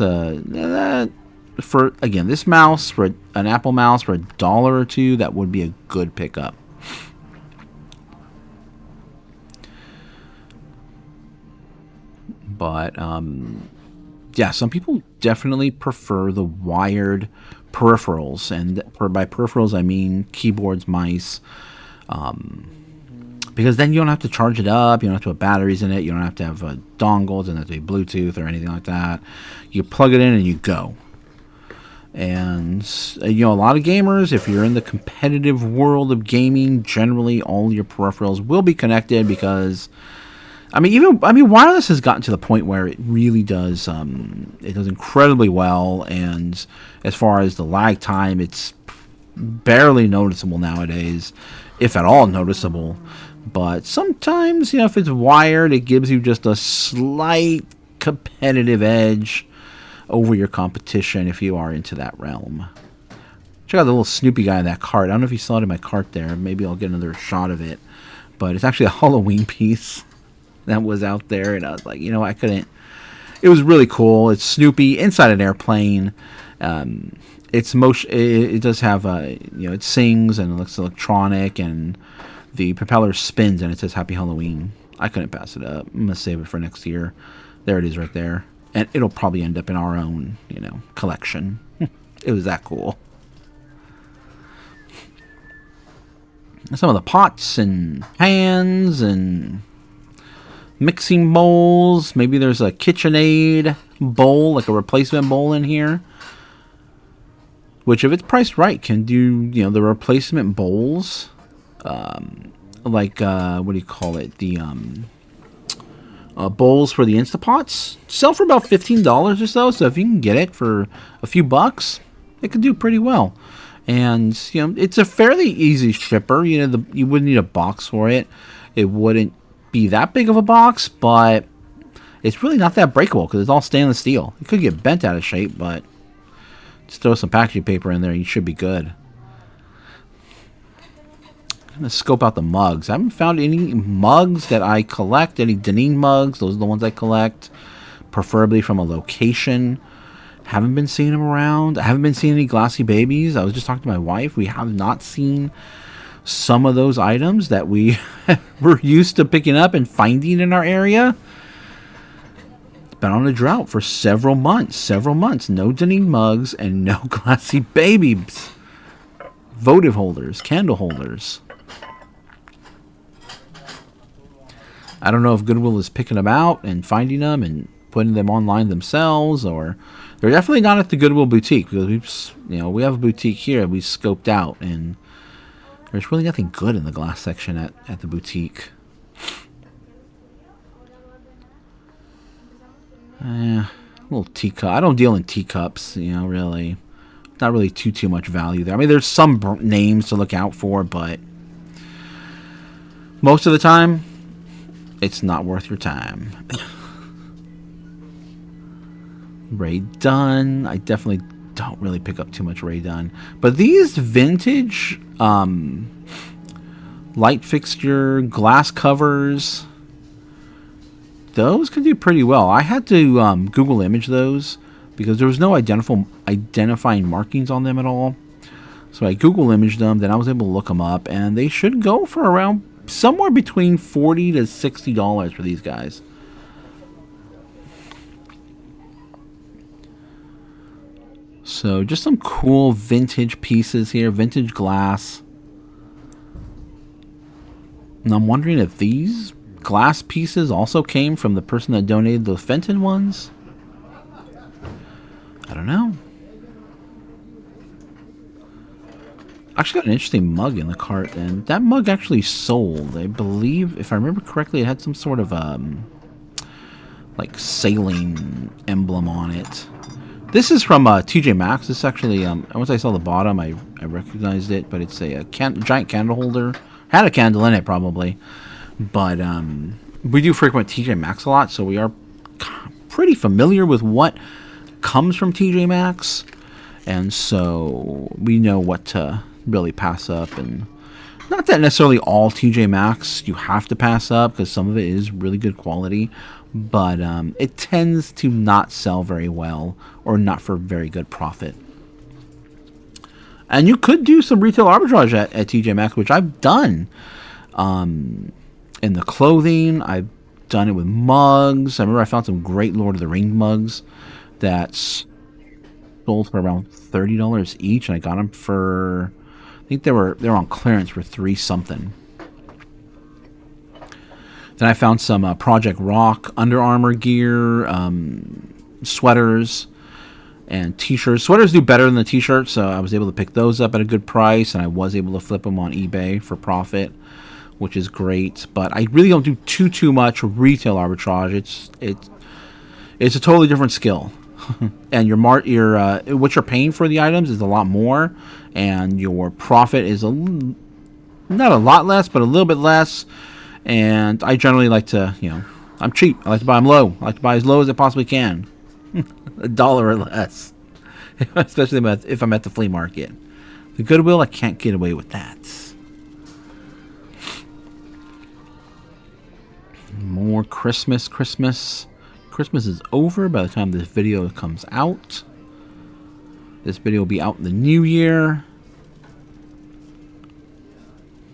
for again, this mouse, for an Apple mouse, for $1 or $2, that would be a good pickup. But yeah, some people definitely prefer the wired peripherals, and by peripherals I mean keyboards, mice, because then you don't have to charge it up, you don't have to have batteries in it, you don't have to have dongles, it doesn't have to be Bluetooth or anything like that. You plug it in and you go. And a lot of gamers, if you're in the competitive world of gaming, generally all your peripherals will be connected, because wireless has gotten to the point where it really does it does incredibly well, and as far as the lag time, it's barely noticeable nowadays, if at all noticeable. But sometimes, if it's wired, it gives you just a slight competitive edge over your competition if you are into that realm. Check out the little Snoopy guy in that cart. I don't know if you saw it in my cart there. Maybe I'll get another shot of it. But it's actually a Halloween piece that was out there, and I was like, I couldn't. It was really cool. It's Snoopy inside an airplane. It's motion. It does have it sings and it looks electronic, and the propeller spins and it says Happy Halloween. I couldn't pass it up. I'm gonna save it for next year. There it is right there, and it'll probably end up in our own collection. It was that cool. Some of the pots and pans and mixing bowls. Maybe there's a KitchenAid bowl, like a replacement bowl in here, which if it's priced right can do the replacement bowls, like what do you call it, the bowls for the Instapots sell for about $15 or so. So if you can get it for a few bucks, it could do pretty well. And it's a fairly easy shipper. You wouldn't need a box for it. It wouldn't be that big of a box, but it's really not that breakable because it's all stainless steel. It could get bent out of shape, but just throw some packaging paper in there, you should be good. I'm gonna scope out the mugs. I haven't found any mugs that I collect, any Deneen mugs. Those are the ones I collect, preferably from a location. Haven't been seeing them around. I haven't been seeing any glassy babies. I was just talking to my wife. We have not seen some of those items that we were used to picking up and finding in our area. It's been on a drought for several months. No Deneen mugs and no glassy babies. Votive holders, candle holders. I don't know if Goodwill is picking them out and finding them and putting them online themselves, or they're definitely not at the Goodwill boutique, because we have a boutique here we scoped out, and there's really nothing good in the glass section at the boutique. Little teacup. I don't deal in teacups, really. Not really too much value there. I mean, there's some names to look out for, but most of the time, it's not worth your time. Ray Dunn. I definitely don't really pick up too much Ray Dunn. But these vintage light fixture glass covers, those can do pretty well. I had to Google image those because there was no identifying markings on them at all. So I Google imaged them, then I was able to look them up, and they should go for around somewhere between $40 to $60 for these guys. So just some cool vintage pieces here, vintage glass. And I'm wondering if these glass pieces also came from the person that donated those Fenton ones. I don't know. I actually got an interesting mug in the cart, and that mug actually sold. I believe, if I remember correctly, it had some sort of like sailing emblem on it. This is from TJ Maxx. This actually, once I saw the bottom, I recognized it, but it's a giant candle holder. Had a candle in it, probably. But we do frequent TJ Maxx a lot, so we are pretty familiar with what comes from TJ Maxx. And so we know what to really pass up. And not that necessarily all TJ Maxx you have to pass up, because some of it is really good quality. But it tends to not sell very well, or not for very good profit. And you could do some retail arbitrage at TJ Maxx, which I've done. In the clothing, I've done it with mugs. I remember I found some great Lord of the Rings mugs that sold for around $30 each, and I got them for, I think they were on clearance for $3 something. Then I found some Project Rock Under Armour gear, sweaters, and t-shirts. Sweaters do better than the t-shirts, so I was able to pick those up at a good price, and I was able to flip them on eBay for profit, which is great. But I really don't do too much retail arbitrage. It's a totally different skill. And your what you're paying for the items is a lot more, and your profit is not a lot less, but a little bit less. And I generally like to, I'm cheap. I like to buy them low. I like to buy as low as I possibly can. $1 or less. Especially if I'm at the flea market. The Goodwill, I can't get away with that. More Christmas. Christmas is over by the time this video comes out. This video will be out in the new year.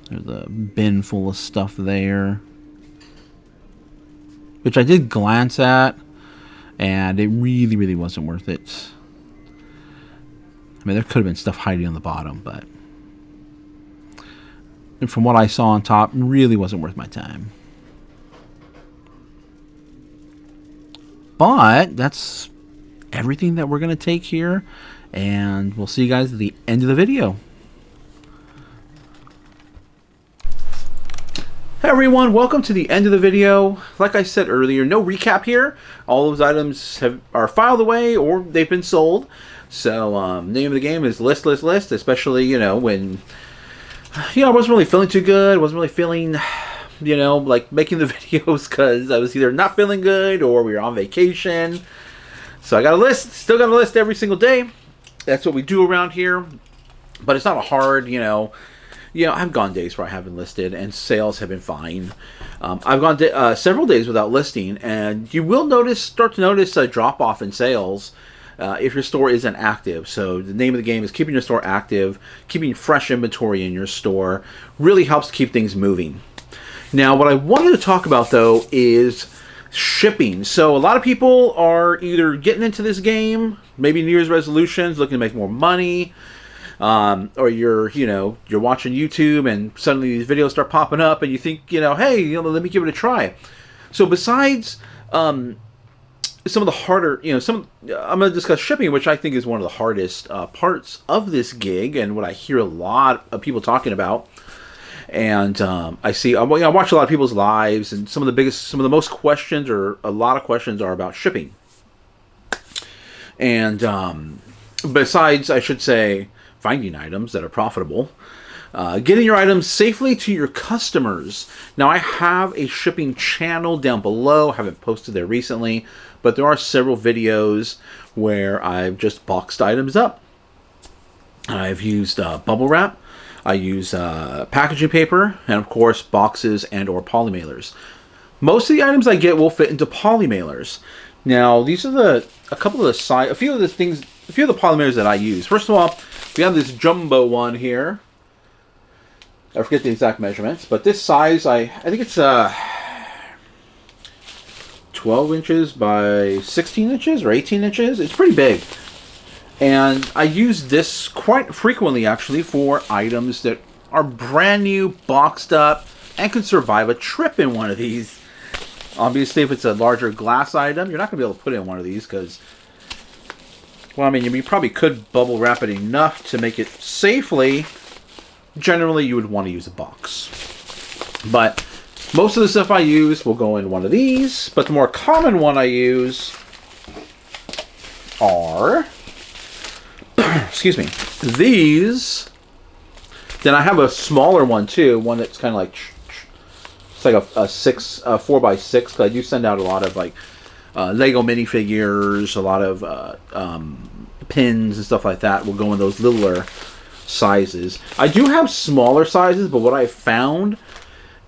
There's a bin full of stuff there, which I did glance at, and it really wasn't worth it. I mean, there could have been stuff hiding on the bottom, but from what I saw on top, really wasn't worth my time. But that's everything that we're going to take here, and we'll see you guys at the end of the video. Hey everyone, welcome to the end of the video. Like I said earlier, no recap here. All those items are filed away or they've been sold. So name of the game is list, especially, when I wasn't really feeling too good. Wasn't really feeling, like making the videos because I was either not feeling good or we were on vacation. So I got a list, still got a list every single day. That's what we do around here. But it's not a hard, I've gone days where I haven't listed, and sales have been fine. I've gone several days without listing, and you will start to notice a drop-off in sales. if your store isn't active. So the name of the game is keeping your store active, keeping fresh inventory in your store really helps keep things moving. Now, what I wanted to talk about, though, is shipping. So a lot of people are either getting into this game, maybe New Year's resolutions, looking to make more money, or you're watching YouTube and suddenly these videos start popping up and you think, hey, let me give it a try. So besides some of the harder, I'm going to discuss shipping, which I think is one of the hardest parts of this gig and what I hear a lot of people talking about. And I watch a lot of people's lives, and some of the most questions, or a lot of questions, are about shipping. And besides, I should say, finding items that are profitable, getting your items safely to your customers. Now, I have a shipping channel down below. I haven't posted there recently, but there are several videos where I've just boxed items up. I've used bubble wrap. I use packaging paper, and of course boxes and or polymailers. Most of the items I get will fit into polymailers. Now, these are a few of the polymailers that I use. First of all, we have this jumbo one here. I forget the exact measurements, but this size, I think it's 12 inches by 16 inches or 18 inches. It's pretty big. And I use this quite frequently, actually, for items that are brand new, boxed up, and can survive a trip in one of these. Obviously, if it's a larger glass item, you're not going to be able to put it in one of these because, you probably could bubble wrap it enough to make it safely. Generally, you would want to use a box. But most of the stuff I use will go in one of these. But the more common one I use are... excuse me, these. Then I have a smaller one too, one that's kind of like, it's like a 4x6, because I do send out a lot of Lego minifigures, a lot of pins and stuff like that will go in those littler sizes. I do have smaller sizes, but what I found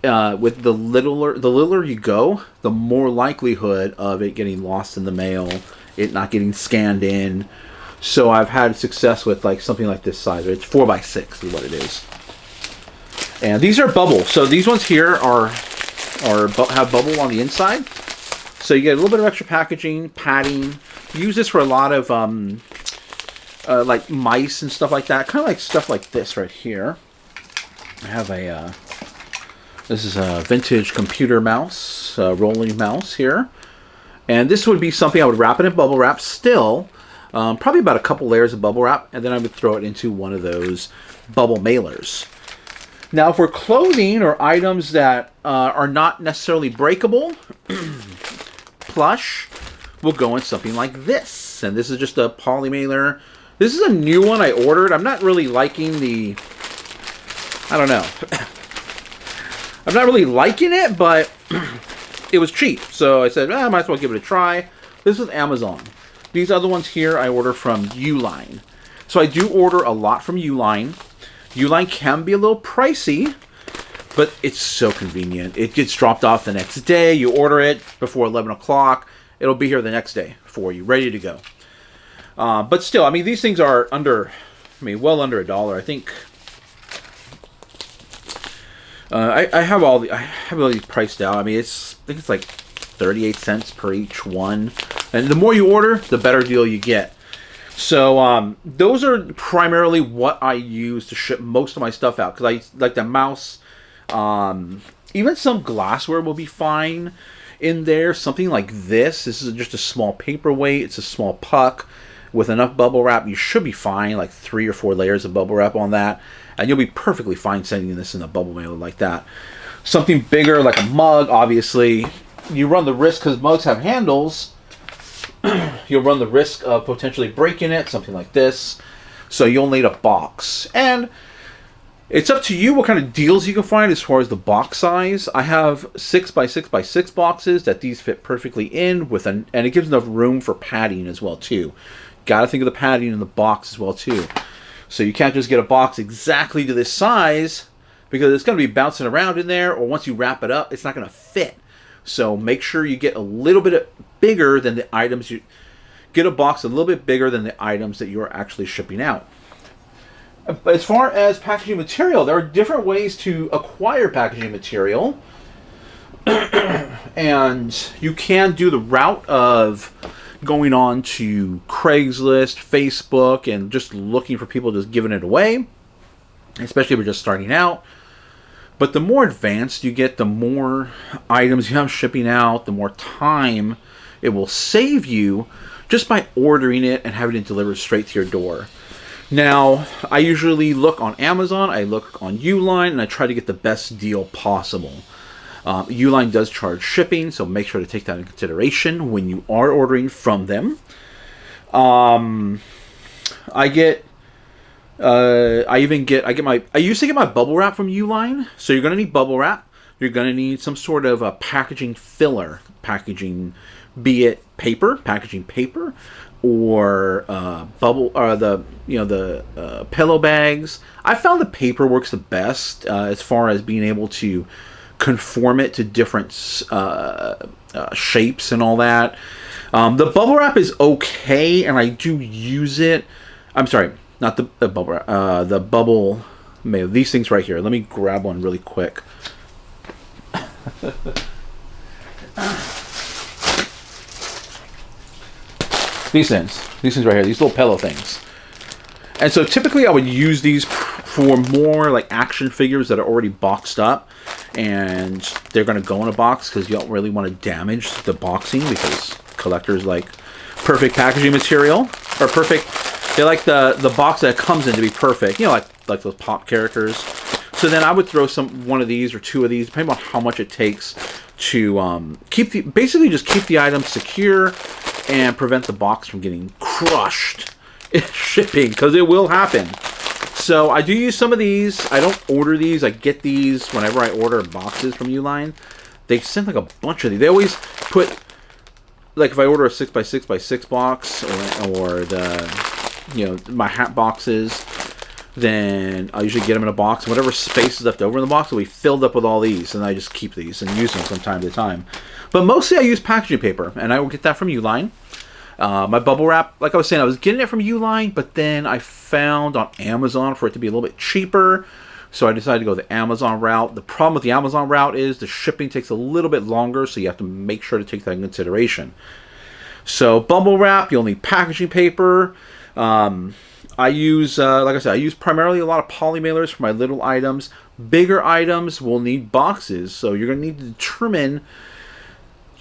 with the littler you go, the more likelihood of it getting lost in the mail, it not getting scanned in. So I've had success with something like this size. It's 4x6 is what it is. And these are bubble. So these ones here have bubble on the inside. So you get a little bit of extra packaging, padding. Use this for a lot of like mice and stuff like that. Kind of like stuff like this right here. I have this is a vintage computer mouse, rolling mouse here. And this would be something I would wrap it in bubble wrap still. Probably about a couple layers of bubble wrap, and then I would throw it into one of those bubble mailers. Now, for clothing or items that are not necessarily breakable, plush will go in something like this. And this is just a poly mailer. This is a new one I ordered. I'm not really liking I don't know. I'm not really liking it, but it was cheap. So I said, I might as well give it a try. This is Amazon. These other ones here I order from Uline. So I do order a lot from Uline. Uline can be a little pricey, but it's so convenient. It gets dropped off the next day. You order it before 11 o'clock. It'll be here the next day for you, ready to go. But still, these things are well under $1. I think I have all these priced out. I think it's like 38 cents per each one. And the more you order, the better deal you get. So those are primarily what I use to ship most of my stuff out. Because I like the mouse. Even some glassware will be fine in there. Something like this. This is just a small paperweight. It's a small puck. With enough bubble wrap, you should be fine. Like 3 or 4 layers of bubble wrap on that. And you'll be perfectly fine sending this in a bubble mailer like that. Something bigger, like a mug, obviously. You run the risk, because mugs have handles. You'll run the risk of potentially breaking it, something like this. So you'll need a box. And it's up to you what kind of deals you can find as far as the box size. I have 6x6x6 boxes that these fit perfectly in with and it gives enough room for padding as well too. Got to think of the padding in the box as well too. So you can't just get a box exactly to this size because it's going to be bouncing around in there, or once you wrap it up, it's not going to fit. So make sure you get a little bit bigger than the items get a box a little bit bigger than the items that you're actually shipping out. But as far as packaging material, there are different ways to acquire packaging material. And you can do the route of going on to Craigslist, Facebook, and just looking for people just giving it away, especially if you're just starting out. But the more advanced you get, the more items you have shipping out, the more time it will save you just by ordering it and having it delivered straight to your door. Now, I usually look on Amazon, I look on Uline, and I try to get the best deal possible. Uline does charge shipping, so make sure to take that into consideration when you are ordering from them. I used to get my bubble wrap from Uline, so you're going to need bubble wrap. You're going to need some sort of a packaging filler, be it packaging paper, or the pillow bags. I found the paper works the best as far as being able to conform it to different shapes and all that. The bubble wrap is okay, and I do use it. I'm sorry, not the bubble wrap. The bubble mail. These things right here. Let me grab one really quick. These things right here, these little pillow things. And so typically I would use these for more like action figures that are already boxed up, and they're going to go in a box because you don't really want to damage the boxing, because collectors like perfect packaging material, or perfect, they like the box that it comes in to be perfect, like those pop characters. So then I would throw one of these or two of these, depending on how much it takes to basically just keep the item secure and prevent the box from getting crushed in shipping, because it will happen. So I do use some of these. I don't order these. I get these whenever I order boxes from Uline. They send like a bunch of these. They always put, like if I order a 6x6x6 box, or my hat boxes, then I usually get them in a box. Whatever space is left over in the box will be filled up with all these, and I just keep these and use them from time to time. But mostly I use packaging paper, and I will get that from Uline. My bubble wrap, like I was saying, I was getting it from Uline, but then I found on Amazon for it to be a little bit cheaper, so I decided to go the Amazon route. The problem with the Amazon route is the shipping takes a little bit longer, so you have to make sure to take that into consideration. So bubble wrap, you'll need packaging paper. I use, like I said, I use primarily a lot of poly mailers for my little items. Bigger items will need boxes, so you're going to need to determine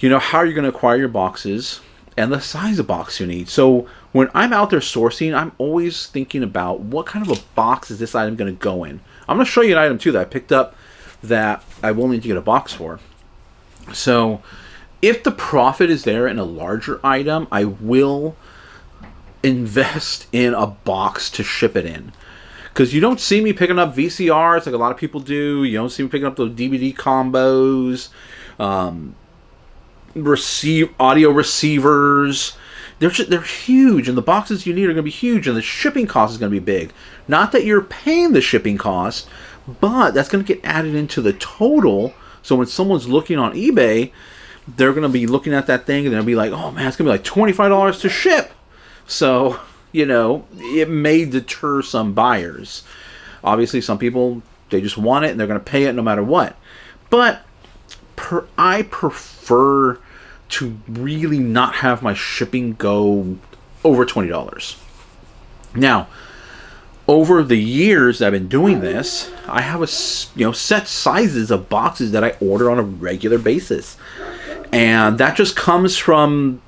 how you're going to acquire your boxes and the size of box you need. So when I'm out there sourcing, I'm always thinking about what kind of a box is this item going to go in. I'm going to show you an item too that I picked up that I will need to get a box for. So if the profit is there in a larger item, I will invest in a box to ship it in. Because you don't see me picking up VCRs like a lot of people do. You don't see me picking up those DVD combos. Audio receivers. They're huge, and the boxes you need are going to be huge, and the shipping cost is going to be big. Not that you're paying the shipping cost, but that's going to get added into the total. So when someone's looking on eBay, they're going to be looking at that thing, and they'll be like, oh man, it's going to be like $25 to ship. So, it may deter some buyers. Obviously, some people, they just want it, and they're going to pay it no matter what. But I prefer to really not have my shipping go over $20. Now, over the years I've been doing this, I have set sizes of boxes that I order on a regular basis. And that just comes from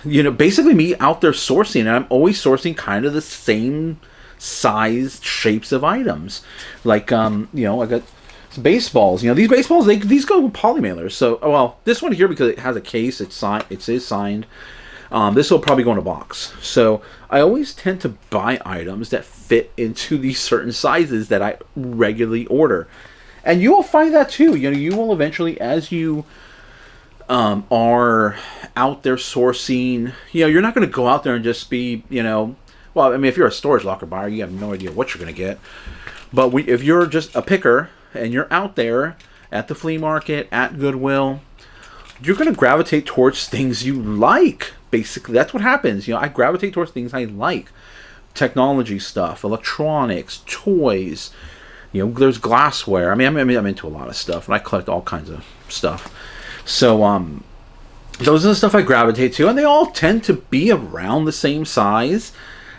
basically me out there sourcing, and I'm always sourcing kind of the same size shapes of items. Like I got baseballs. These baseballs, these go with poly mailers. So, this one here, because it has a case, it is signed. This will probably go in a box. So I always tend to buy items that fit into these certain sizes that I regularly order. And you will find that too. You will eventually, as you are out there sourcing, you're not going to go out there and just be, if you're a storage locker buyer, you have no idea what you're going to get. But if you're just a picker, and you're out there at the flea market, at Goodwill, you're going to gravitate towards things you like. basically, that's what happens. I gravitate towards things I like. Technology stuff, electronics, toys. There's glassware. I'm into a lot of stuff, and I collect all kinds of stuff. So, those are the stuff I gravitate to, and they all tend to be around the same size.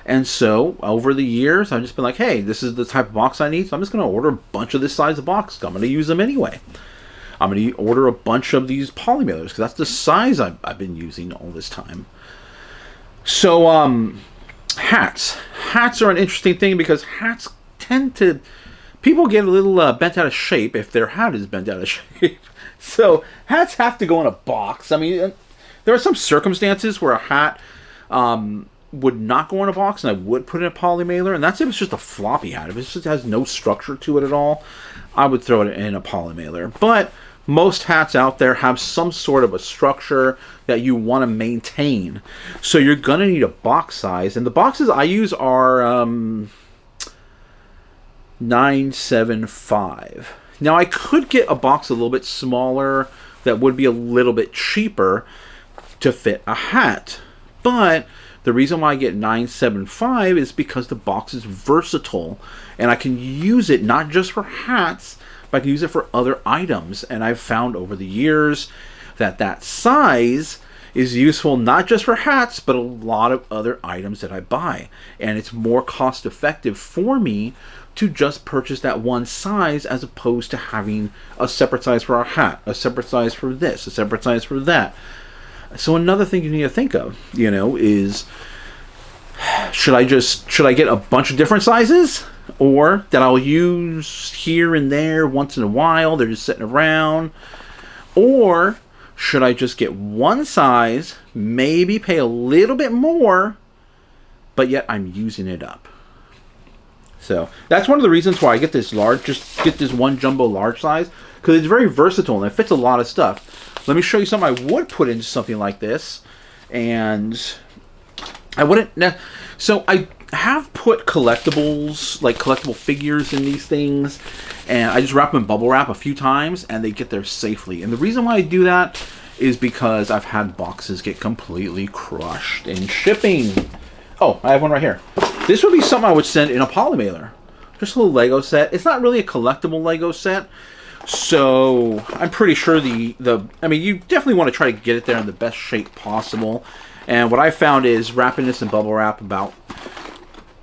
And so, over the years, I've just been like, hey, this is the type of box I need, so I'm just going to order a bunch of this size of box. I'm going to use them anyway. I'm going to order a bunch of these polymailers, because that's the size I've been using all this time. So, hats. Hats are an interesting thing, because hats tend to... People get a little bent out of shape if their hat is bent out of shape. So, hats have to go in a box. I mean, there are some circumstances where a hat... would not go in a box, and I would put in a poly mailer, and that's if it's just a floppy hat. If it just has no structure to it at all, I would throw it in a poly mailer. But most hats out there have some sort of a structure that you want to maintain, so you're going to need a box size, and the boxes I use are 975. Now I could get a box a little bit smaller that would be a little bit cheaper to fit a hat, but the reason why I get 975 is because the box is versatile, and I can use it not just for hats, but I can use it for other items. And I've found over the years that size is useful not just for hats, but a lot of other items that I buy. And it's more cost effective for me to just purchase that one size, as opposed to having a separate size for a hat, a separate size for this, a separate size for that. So another thing you need to think of, is should I get a bunch of different sizes, or that I'll use here and there once in a while, they're just sitting around, or should I just get one size, maybe pay a little bit more, but yet I'm using it up? So that's one of the reasons why I get this large, just get this one jumbo large size, because it's very versatile and it fits a lot of stuff. Let me show you something I would put into something like this. And I wouldn't... So I have put collectibles, like collectible figures in these things. And I just wrap them in bubble wrap a few times, and they get there safely. And the reason why I do that is because I've had boxes get completely crushed in shipping. Oh, I have one right here. This would be something I would send in a poly mailer. Just a little Lego set. It's not really a collectible Lego set. So I'm pretty sure you definitely want to try to get it there in the best shape possible. And what I found is wrapping this in bubble wrap about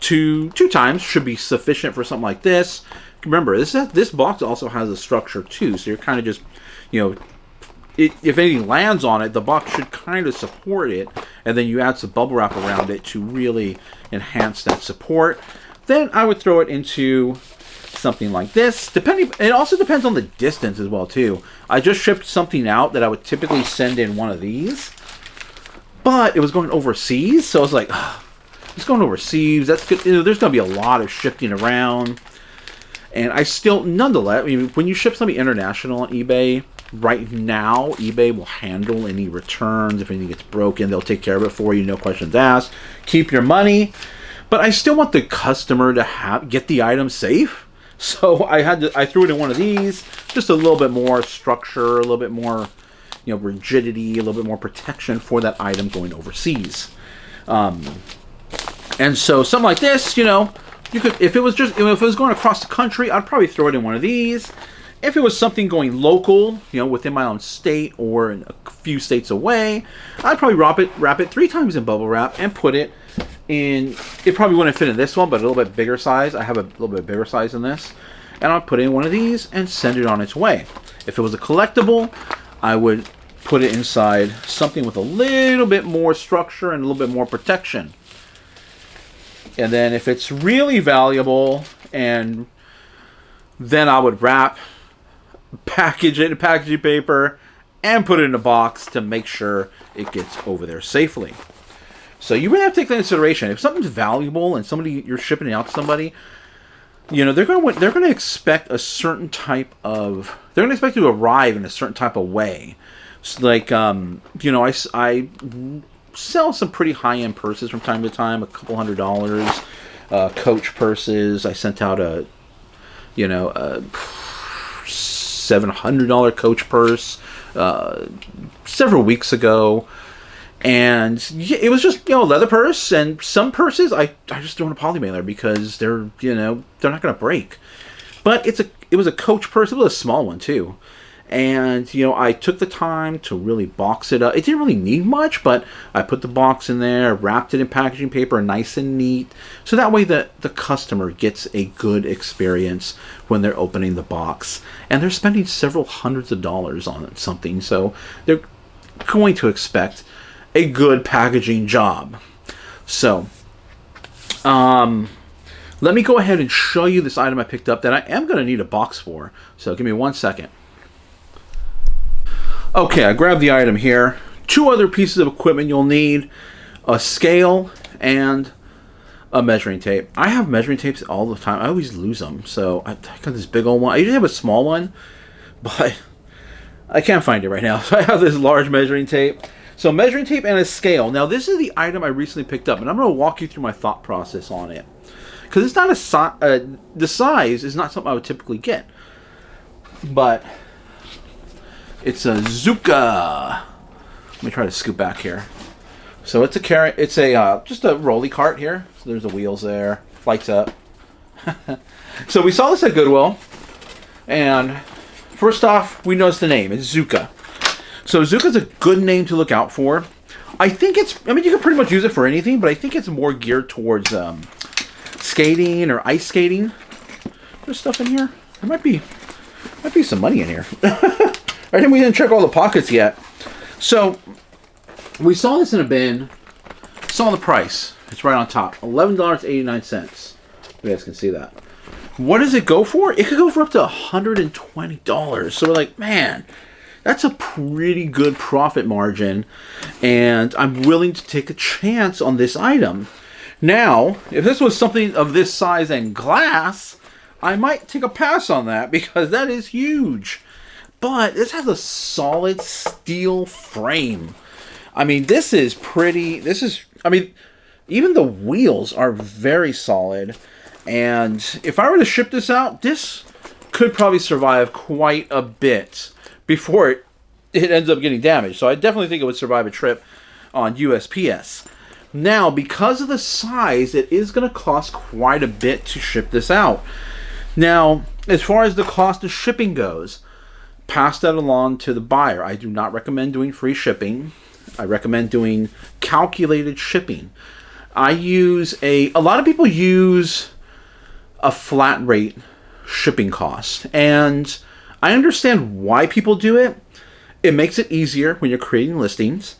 two times should be sufficient for something like this. Remember, this box also has a structure too, so you're kind of just, if anything lands on it, the box should kind of support it, and then you add some bubble wrap around it to really enhance that support. Then I would throw it into something like this. It also depends on the distance as well too. I just shipped something out that I would typically send in one of these, but it was going overseas, so I was like, it's going overseas. That's good. There's going to be a lot of shifting around, and I still, nonetheless, when you ship something international on eBay, right now, eBay will handle any returns. If anything gets broken, they'll take care of it for you, no questions asked. Keep your money, but I still want the customer to get the item safe. So I threw it in one of these, just a little bit more structure, a little bit more, rigidity, a little bit more protection for that item going overseas. And so something like this, you could, if it was going across the country, I'd probably throw it in one of these. If it was something going local, within my own state or in a few states away, I'd probably wrap it 3 times in bubble wrap and put it in. It probably wouldn't fit in this one, but a little bit bigger size. I have a little bit bigger size than this, and I'll put it in one of these and send it on its way. If it was a collectible, I would put it inside something with a little bit more structure and a little bit more protection. And then if it's really valuable, and then I would package it in packaging paper and put it in a box to make sure it gets over there safely. So you really have to take that into consideration. If something's valuable and you're shipping it out to somebody, they're going to expect a certain type of. They're going to expect you to arrive in a certain type of way. So like, I sell some pretty high-end purses from time to time, a couple $100, Coach purses. I sent out a $700 Coach purse several weeks ago. And yeah, it was just, a leather purse. And some purses I just throw in a poly mailer because they're not gonna break. But it was a Coach purse. It was a small one too. And I took the time to really box it up. It didn't really need much, but I put the box in there, wrapped it in packaging paper, nice and neat, so that way the customer gets a good experience when they're opening the box. And they're spending several hundreds of dollars on something, so they're going to expect a good packaging job. So, let me go ahead and show you this item I picked up that I am going to need a box for. So give me 1 second. Okay, I grabbed the item here. 2 other pieces of equipment you'll need: a scale and a measuring tape. I have measuring tapes all the time. I always lose them. So I got this big old one. I usually have a small one, but I can't find it right now. So I have this large measuring tape. So measuring tape and a scale. Now this is the item I recently picked up, and I'm going to walk you through my thought process on it. Because it's not the size is not something I would typically get. But it's a Zuka. Let me try to scoot back here. So it's just a rolly cart here. So there's the wheels there, lights up. So we saw this at Goodwill, and first off, we noticed the name. It's Zuka. So Zuka's a good name to look out for. I think you can pretty much use it for anything, but I think it's more geared towards skating or ice skating. There's stuff in here. There might be some money in here. I think we didn't check all the pockets yet. So we saw this in a bin. Saw the price. It's right on top. $11.89. You guys can see that. What does it go for? It could go for up to $120. So we're like, man, that's a pretty good profit margin, and I'm willing to take a chance on this item. Now, if this was something of this size and glass, I might take a pass on that because that is huge. But this has a solid steel frame. I mean, even the wheels are very solid. And if I were to ship this out, this could probably survive quite a bit before it ends up getting damaged. So I definitely think it would survive a trip on USPS. Now, because of the size, it is going to cost quite a bit to ship this out. Now, as far as the cost of shipping goes, pass that along to the buyer. I do not recommend doing free shipping. I recommend doing calculated shipping. A lot of people use a flat rate shipping cost, and I understand why people do it. It makes it easier when you're creating listings.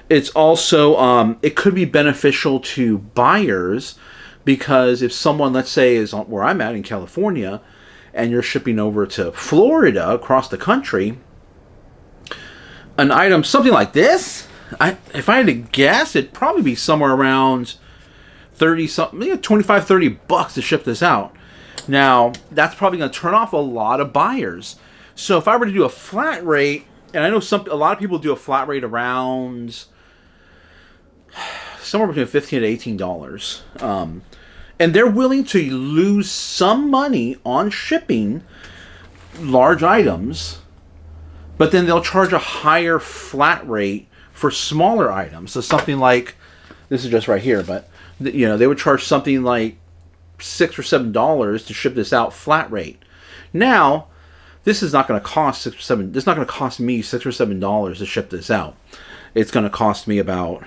It's also, it could be beneficial to buyers because if someone, let's say, is where I'm at in California, and you're shipping over to Florida across the country, an item, something like this, if I had to guess, it'd probably be somewhere around 30 something, maybe 25, 30 bucks to ship this out. Now, that's probably going to turn off a lot of buyers. So if I were to do a flat rate, and I know a lot of people do a flat rate around somewhere between $15 to $18. And they're willing to lose some money on shipping large items, but then they'll charge a higher flat rate for smaller items. So something like, this is just right here, but they would charge something like $6 or $7 to ship this out flat rate. Now, this is not going to cost $6 or $7. This is not going to cost me $6 or $7 to ship this out. It's going to cost me about,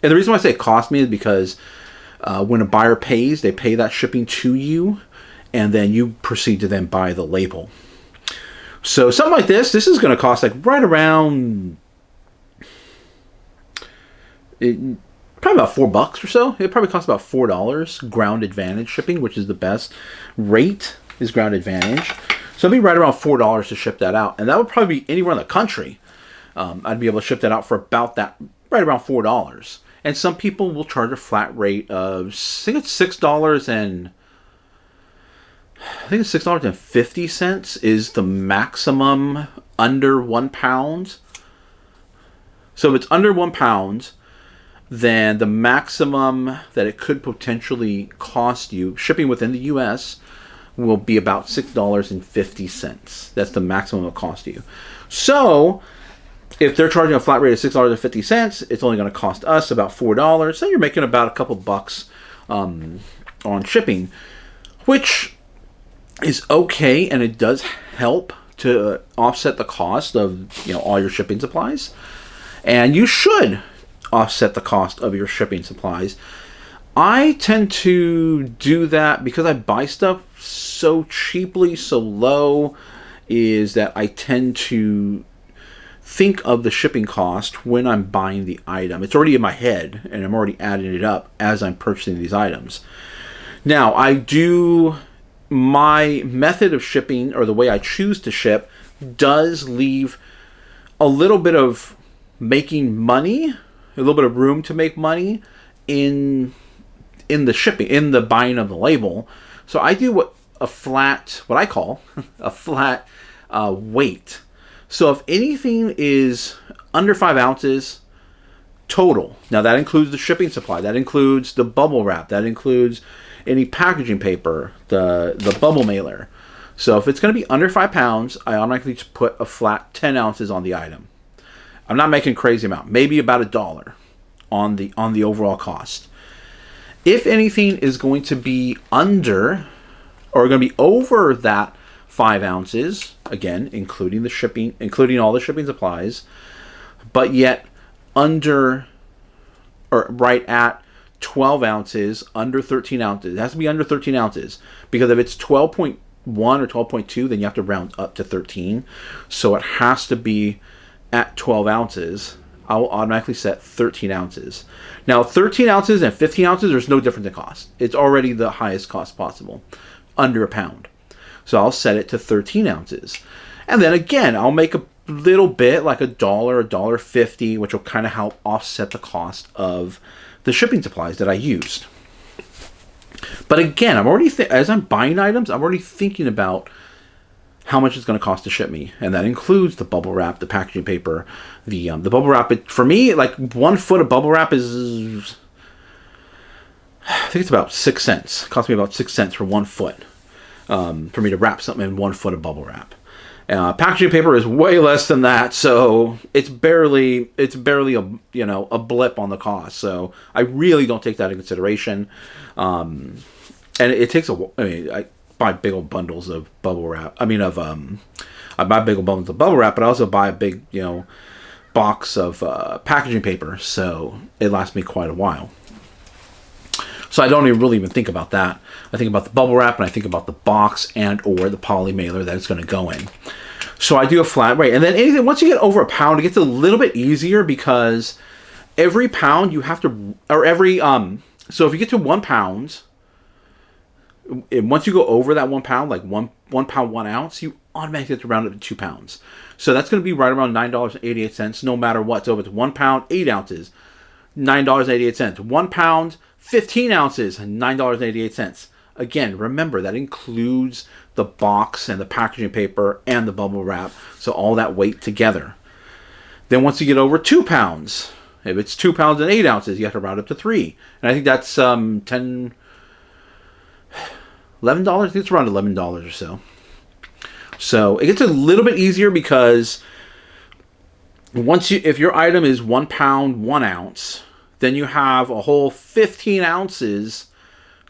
and the reason why I say it cost me is because when a buyer pays, they pay that shipping to you, and then you proceed to then buy the label. So something like this is going to cost like right around probably about $4 or so. It probably costs about $4 ground advantage shipping, which is the best rate is ground advantage. So it'd be right around $4 to ship that out, and that would probably be anywhere in the country. I'd be able to ship that out for about that, right around $4. And some people will charge a flat rate of, I think it's $6.50 is the maximum under 1 pound. So if it's under 1 pound, then the maximum that it could potentially cost you, shipping within the U.S., will be about $6.50. That's the maximum it'll cost you. So if they're charging a flat rate of $6.50, it's only going to cost us about $4. So you're making about a couple bucks on shipping, which is okay, and it does help to offset the cost of all your shipping supplies. And you should offset the cost of your shipping supplies. I tend to do that because I buy stuff so cheaply, so low, is that I tend to think of the shipping cost when I'm buying the item. It's already in my head, and I'm already adding it up as I'm purchasing these items. Now, my method of shipping, or the way I choose to ship, does leave a little bit of making money, a little bit of room to make money in the shipping, in the buying of the label. So I do what I call a flat weight. So if anything is under 5 ounces total, now that includes the shipping supply, that includes the bubble wrap, that includes any packaging paper, the bubble mailer. So if it's going to be under 5 pounds, I automatically just put a flat 10 ounces on the item. I'm not making a crazy amount, maybe about $1 on the overall cost. If anything is going to be under or going to be over that 5 ounces, again, including the shipping, including all the shipping supplies, but yet under or right at 12 ounces, under 13 ounces. It has to be under 13 ounces, because if it's 12.1 or 12.2, then you have to round up to 13. So it has to be at 12 ounces. I will automatically set 13 ounces. Now, 13 ounces and 15 ounces, there's no difference in cost. It's already the highest cost possible, under a pound. So I'll set it to 13 ounces. And then again, I'll make a little bit, like $1, $1.50, which will kind of help offset the cost of the shipping supplies that I used. But again, I'm already as I'm buying items, I'm already thinking about how much it's going to cost to ship me, and that includes the bubble wrap, the packaging paper, the bubble wrap. For me, like 1 foot of bubble wrap is, I think it's about 6 cents. It cost me about 6 cents for 1 foot for me to wrap something in 1 foot of bubble wrap. Packaging paper is way less than that, so it's barely a blip on the cost. So I really don't take that into consideration. And it takes I buy big old bundles of bubble wrap. I buy big old bundles of bubble wrap, but I also buy a big box of packaging paper, so it lasts me quite a while. So I don't really even think about that. I think about the bubble wrap, and I think about the box and or the poly mailer that it's going to go in. So I do a flat rate. And then once you get over a pound, it gets a little bit easier, because every pound you have to, or every, so if you get to 1 pound, and once you go over that 1 pound, like 1 pound, 1 ounce, you automatically have to round it to 2 pounds. So that's going to be right around $9.88, no matter what. So if it's 1 pound, 8 ounces, $9.88. 1 pound, 15 ounces, $9.88. Again, remember, that includes the box and the packaging paper and the bubble wrap. So all that weight together. Then once you get over 2 pounds, if it's 2 pounds and 8 ounces, you have to round up to 3. And I think that's $11. I think it's around $11 or so. So it gets a little bit easier, because if your item is 1 pound, 1 ounce, then you have a whole 15 ounces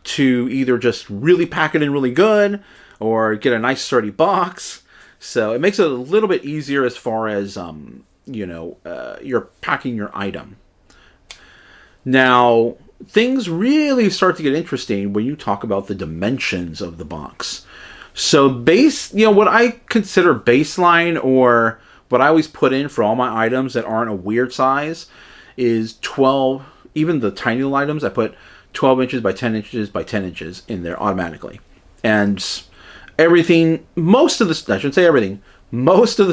to either just really pack it in really good or get a nice sturdy box. So it makes it a little bit easier as far as you're packing your item. Now, things really start to get interesting when you talk about the dimensions of the box. So what I consider baseline, or what I always put in for all my items that aren't a weird size, is 12. Even the tiny little items, I put 12 inches by 10 inches by 10 inches in there automatically. And everything, most of the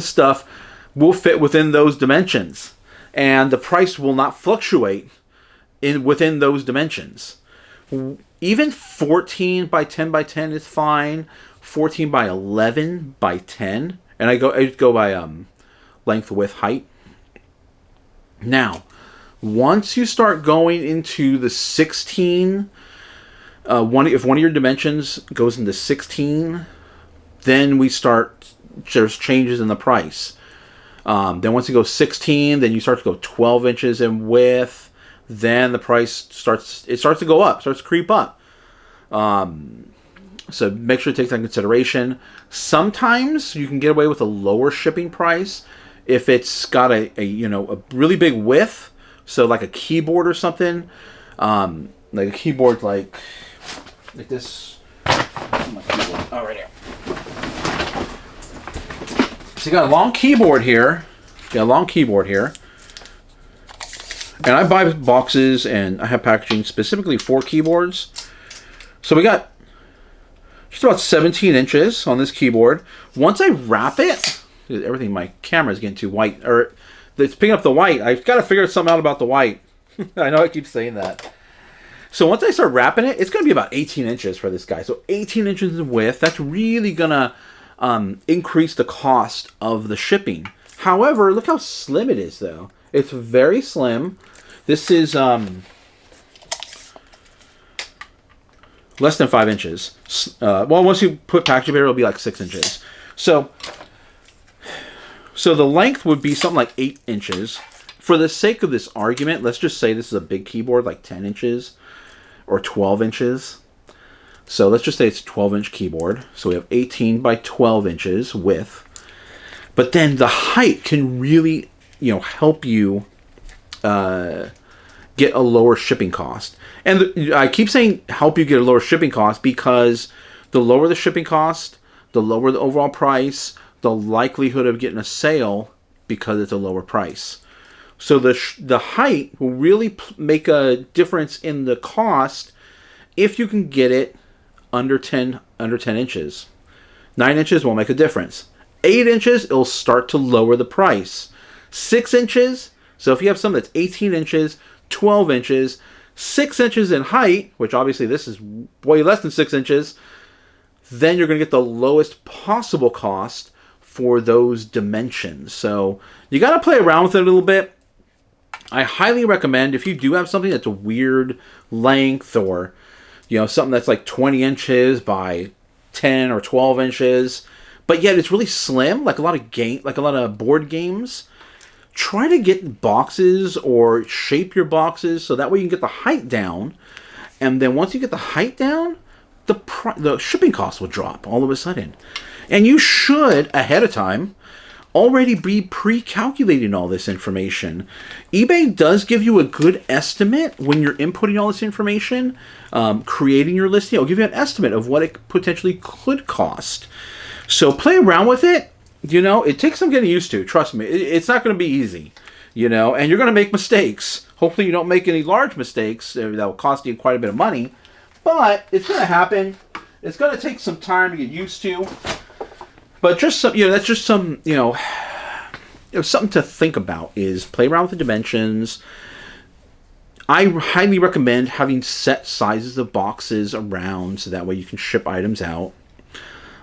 stuff will fit within those dimensions. And the price will not fluctuate within those dimensions. Even 14 by 10 by 10 is fine. 14 by 11 by 10. And I go by length, width, height. Now, once you start going into the 16, if one of your dimensions goes into 16, then there's changes in the price. Then once you go 16, then you start to go 12 inches in width. Then the price starts to go up, starts to creep up. So make sure to take that into consideration. Sometimes you can get away with a lower shipping price if it's got a really big width. So like a keyboard or something, like a keyboard like this. My keyboard. Oh, right here. So you got a long keyboard here. And I buy boxes and I have packaging specifically for keyboards. So we got just about 17 inches on this keyboard. Once I wrap it, my camera is getting too white, or it's picking up the white. I've got to figure something out about the white. I know I keep saying that. So once I start wrapping it, it's going to be about 18 inches for this guy. So 18 inches in width. That's really going to increase the cost of the shipping. However, look how slim it is, though. It's very slim. This is less than 5 inches. Well, once you put packaging paper, it'll be like 6 inches. So the length would be something like 8 inches. For the sake of this argument, let's just say this is a big keyboard, like 10 inches or 12 inches. So let's just say it's a 12-inch keyboard. So we have 18 by 12 inches width. But then the height can really, help you get a lower shipping cost. And I keep saying help you get a lower shipping cost because the lower the shipping cost, the lower the overall price, the likelihood of getting a sale because it's a lower price. So the height will really make a difference in the cost if you can get it under 10 inches. 9 inches won't make a difference. 8 inches, it'll start to lower the price. 6 inches, so if you have something that's 18 inches, 12 inches, 6 inches in height, which obviously this is way less than 6 inches, then you're going to get the lowest possible cost for those dimensions. So you got to play around with it a little bit. I highly recommend if you do have something that's a weird length or something that's like 20 inches by 10 or 12 inches, but yet it's really slim, like a lot of board games. Try to get boxes or shape your boxes so that way you can get the height down. And then once you get the height down, the shipping costs will drop all of a sudden. And you should, ahead of time, already be pre-calculating all this information. eBay does give you a good estimate when you're inputting all this information, creating your listing. It'll give you an estimate of what it potentially could cost. So play around with it. It takes some getting used to. Trust me, it's not going to be easy. And you're going to make mistakes. Hopefully you don't make any large mistakes that will cost you quite a bit of money. But it's going to happen. It's going to take some time to get used to. But just some, that's just some, something to think about is play around with the dimensions. I highly recommend having set sizes of boxes around so that way you can ship items out.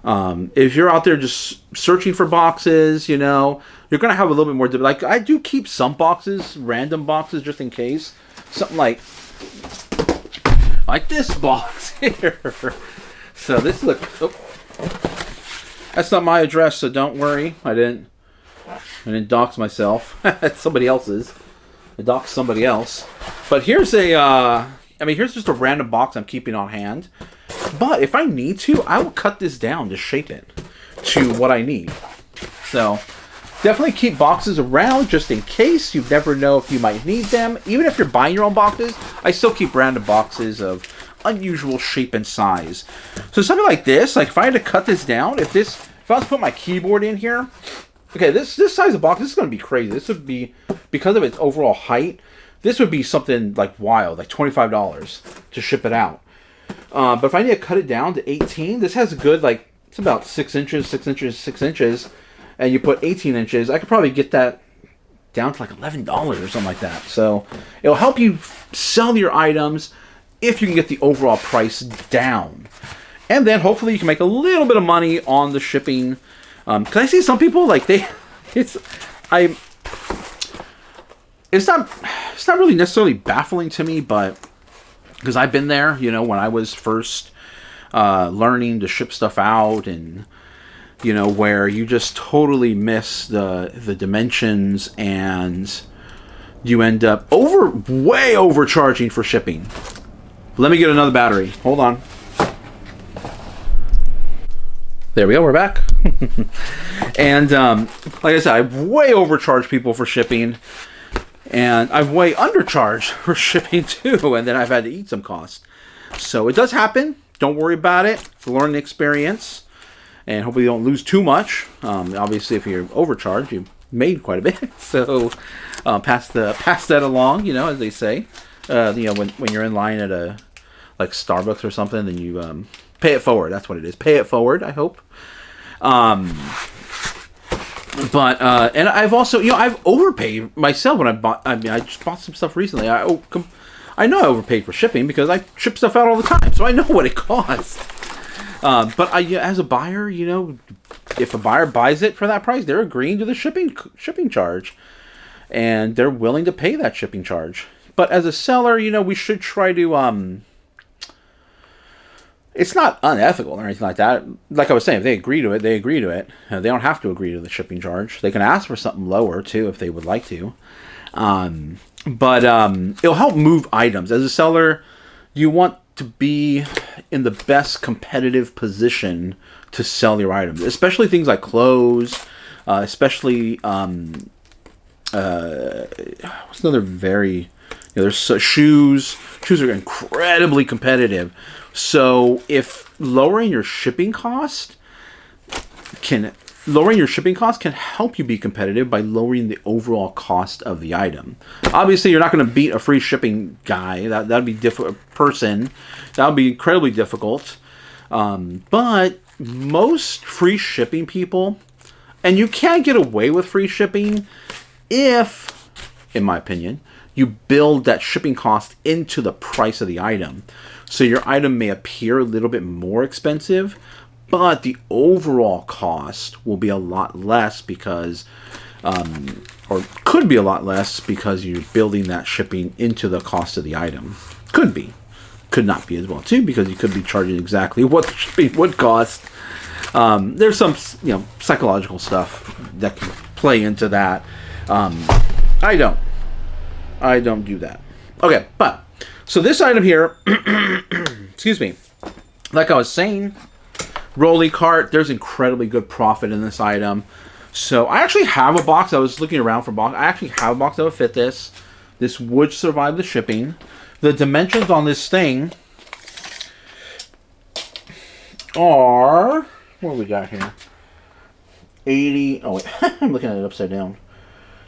If you're out there just searching for boxes, you're going to have a little bit more. Like I do keep some boxes, random boxes, just in case. Something like this box here. So this is that's not my address, so don't worry. I didn't dox myself. It's somebody else's. I doxed somebody else. But here's here's just a random box I'm keeping on hand. But if I need to, I will cut this down to shape it to what I need. So definitely keep boxes around just in case. You never know if you might need them. Even if you're buying your own boxes, I still keep random boxes of unusual shape and size. So something like this, like if I had to cut this down, if I was to put my keyboard in here, okay, this size of box, this is going to be crazy. This would be, because of its overall height, this would be something like wild, like $25 to ship it out. But if I need to cut it down to 18, this has a good, it's about 6 inches, 6 inches, 6 inches, and you put 18 inches, I could probably get that down to like $11 or something like that. So it'll help you sell your items if you can get the overall price down. And then hopefully you can make a little bit of money on the shipping. Because I see some people, it's not really necessarily baffling to me, but because I've been there, when I was first learning to ship stuff out and you know, where you just totally miss the dimensions and you end up way overcharging for shipping. Let me get another battery. Hold on. There we go. We're back. And like I said, I've way overcharged people for shipping, and I've way undercharged for shipping too. And then I've had to eat some costs. So it does happen. Don't worry about it. It's a learning experience, and hopefully you don't lose too much. Obviously, if you're overcharged, you made quite a bit. So pass that along. You know, as they say. You know, when you're in line at a like Starbucks or something, then you pay it forward. That's what it is. Pay it forward, I hope. But and I've also, you know, I've overpaid myself when I bought. I mean, I just bought some stuff recently. I know I overpaid for shipping because I ship stuff out all the time, so I know what it costs. But as a buyer, you know, if a buyer buys it for that price, they're agreeing to the shipping charge, and they're willing to pay that shipping charge. But as a seller, you know, we should try to it's not unethical or anything like that. Like I was saying, if they agree to it, they agree to it. They don't have to agree to the shipping charge. They can ask for something lower, too, if they would like to. But it'll help move items. As a seller, you want to be in the best competitive position to sell your items. Especially things like clothes. Especially, what's another very... You know, there's shoes. Shoes are incredibly competitive. So if lowering your shipping cost can help you be competitive by lowering the overall cost of the item. Obviously, you're not going to beat a free shipping guy. That'd be person. That would be incredibly difficult. But most free shipping people, and you can get away with free shipping if, in my opinion, you build that shipping cost into the price of the item. So your item may appear a little bit more expensive, but the overall cost will be a lot less because, or could be a lot less because you're building that shipping into the cost of the item. Could be. Could not be as well, too, because you could be charging exactly what the shipping would cost. There's some, you know, psychological stuff that can play into that. I don't do that. Okay, but so this item here, excuse me, like I was saying, rolly cart, there's incredibly good profit in this item. So I actually have a box. I was looking around for a box. I actually have a box that would fit this. This would survive the shipping. The dimensions on this thing are, what do we got here? 80, oh wait, I'm looking at it upside down.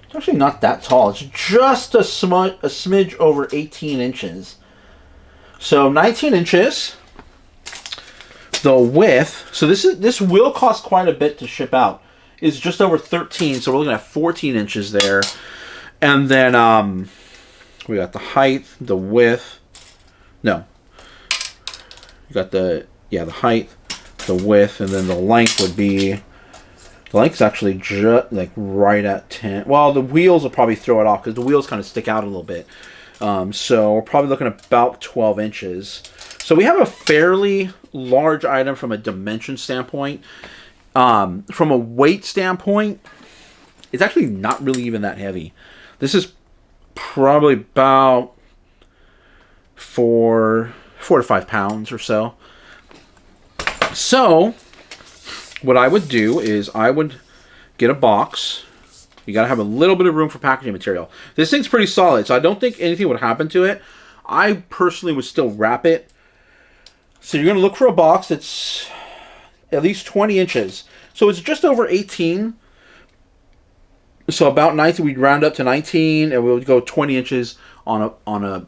It's actually not that tall. It's just a smidge over 18 inches. So 19 inches. The width. So this will cost quite a bit to ship out. Is just over 13. So we're looking at 14 inches there. And then we got the height, the width. No. You got the height, the width, and then the length would be. The length's actually just like right at 10. Well, the wheels will probably throw it off because the wheels kind of stick out a little bit. So we're probably looking at about 12 inches. So we have a fairly large item from a dimension standpoint. From a weight standpoint, it's actually not really even that heavy. This is probably about 4 to 5 pounds or so. So what I would do is I would get a box. You got to have a little bit of room for packaging material. This thing's pretty solid, so I don't think anything would happen to it. I personally would still wrap it. So you're going to look for a box that's at least 20 inches. So it's just over 18. So about 19, we'd round up to 19, and we'll go 20 inches on a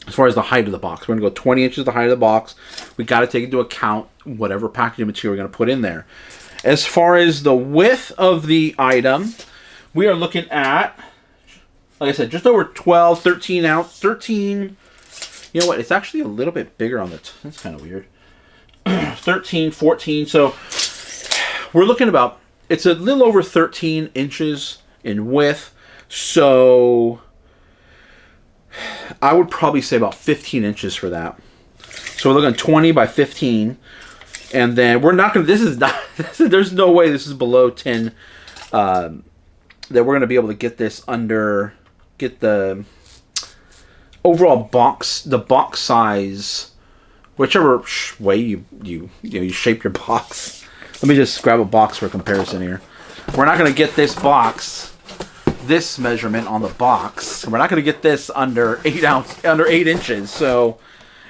as far as the height of the box. We're going to go 20 inches the height of the box. We got to take into account whatever packaging material we're going to put in there. As far as the width of the item, we are looking at, like I said, just over 12, 13 ounce, 13. You know what? It's actually a little bit bigger on the, that's kind of weird. 13, 14. So we're looking about, it's a little over 13 inches in width. So I would probably say about 15 inches for that. So we're looking at 20 by 15. And then we're not going to, this is not, there's no way this is below 10, that we're going to be able to get this under, get the overall box, the box size, whichever way you shape your box. Let me just grab a box for comparison here. We're not going to get this box, this measurement on the box. We're not going to get this under 8 inches. So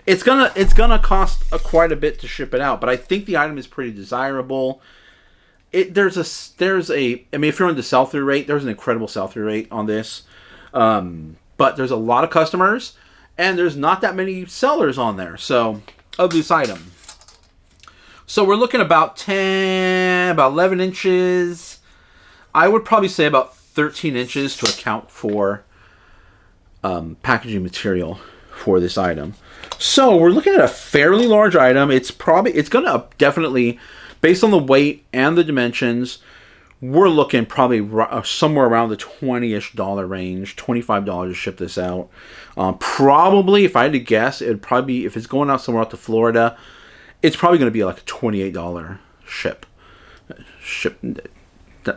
it's gonna cost quite a bit to ship it out. But I think the item is pretty desirable. I mean, if you're on the sell-through rate, there's an incredible sell-through rate on this. But there's a lot of customers, and there's not that many sellers on there. So of this item. So we're looking about 11 inches. I would probably say about 13 inches to account for packaging material for this item. So we're looking at a fairly large item. It's going to definitely, based on the weight and the dimensions, we're looking probably somewhere around the $20-ish range, $25 to ship this out. Probably, if I had to guess, it'd probably be, if it's going out somewhere out to Florida, it's probably going to be like a $28 ship.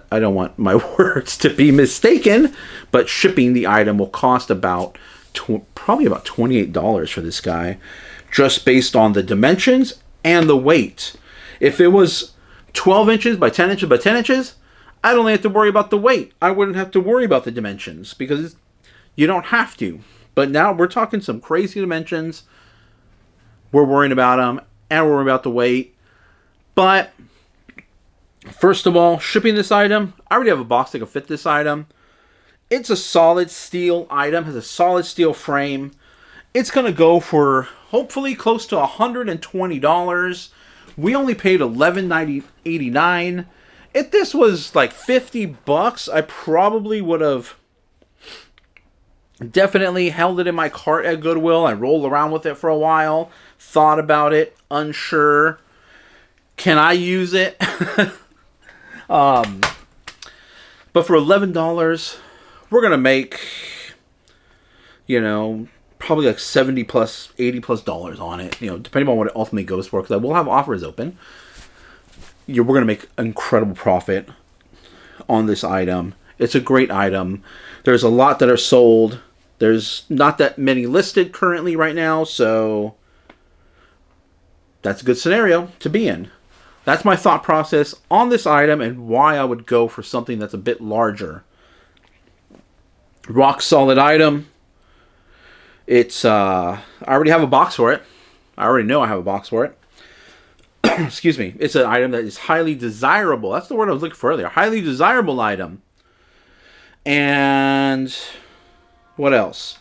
I don't want my words to be mistaken, but shipping the item will cost about probably about $28 for this guy, just based on the dimensions and the weight. If it was 12 inches by 10 inches by 10 inches, I'd only have to worry about the weight. I wouldn't have to worry about the dimensions, because you don't have to. But now we're talking some crazy dimensions. We're worrying about them, and we're worrying about the weight. But first of all, shipping this item, I already have a box that can fit this item. It's a solid steel item, has a solid steel frame. It's going to go for hopefully close to $120. We only paid $11.89. If this was like $50, I probably would have definitely held it in my cart at Goodwill. I rolled around with it for a while, thought about it, unsure. Can I use it? But for $11, we're going to make, probably like $70 plus, $80+ on it, depending on what it ultimately goes for, because I will have offers open. We're going to make incredible profit on this item. It's a great item. There's a lot that are sold. There's not that many listed currently right now, so that's a good scenario to be in. That's my thought process on this item and why I would go for something that's a bit larger. Rock solid item. It's I already have a box for it. I already know I have a box for it. Excuse me. It's an item that is highly desirable. That's the word I was looking for earlier. Highly desirable item. And what else?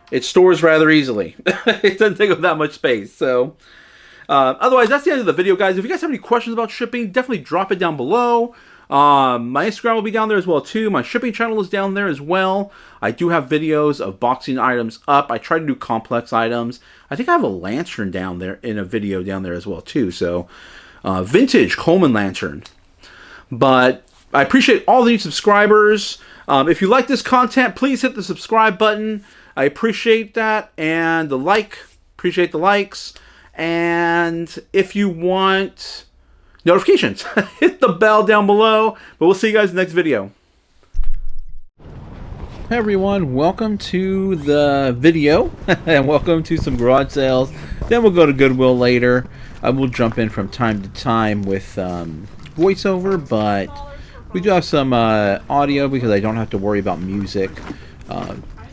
It stores rather easily. It doesn't take up that much space. So otherwise, that's the end of the video, guys. If you guys have any questions about shipping, definitely drop it down below. My Instagram will be down there as well too. My shipping channel is down there as well. I do have videos of boxing items up. I try to do complex items. I think I have a lantern down there in a video down there as well too. So vintage Coleman lantern. But I appreciate all the new subscribers. If you like this content, please hit the subscribe button. I appreciate that. And the like. Appreciate the likes. And if you want notifications, hit the bell down below. But we'll see you guys in the next video. Hey everyone, welcome to the video and welcome to some garage sales. Then we'll go to Goodwill later. I will jump in from time to time with voiceover, but we do have some audio because I don't have to worry about music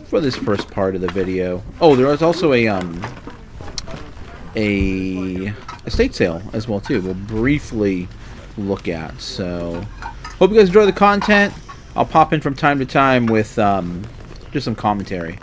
for this first part of the video. Oh, there is also a estate sale as well too. We'll briefly look at. So hope you guys enjoy the content. I'll pop in from time to time with just some commentary.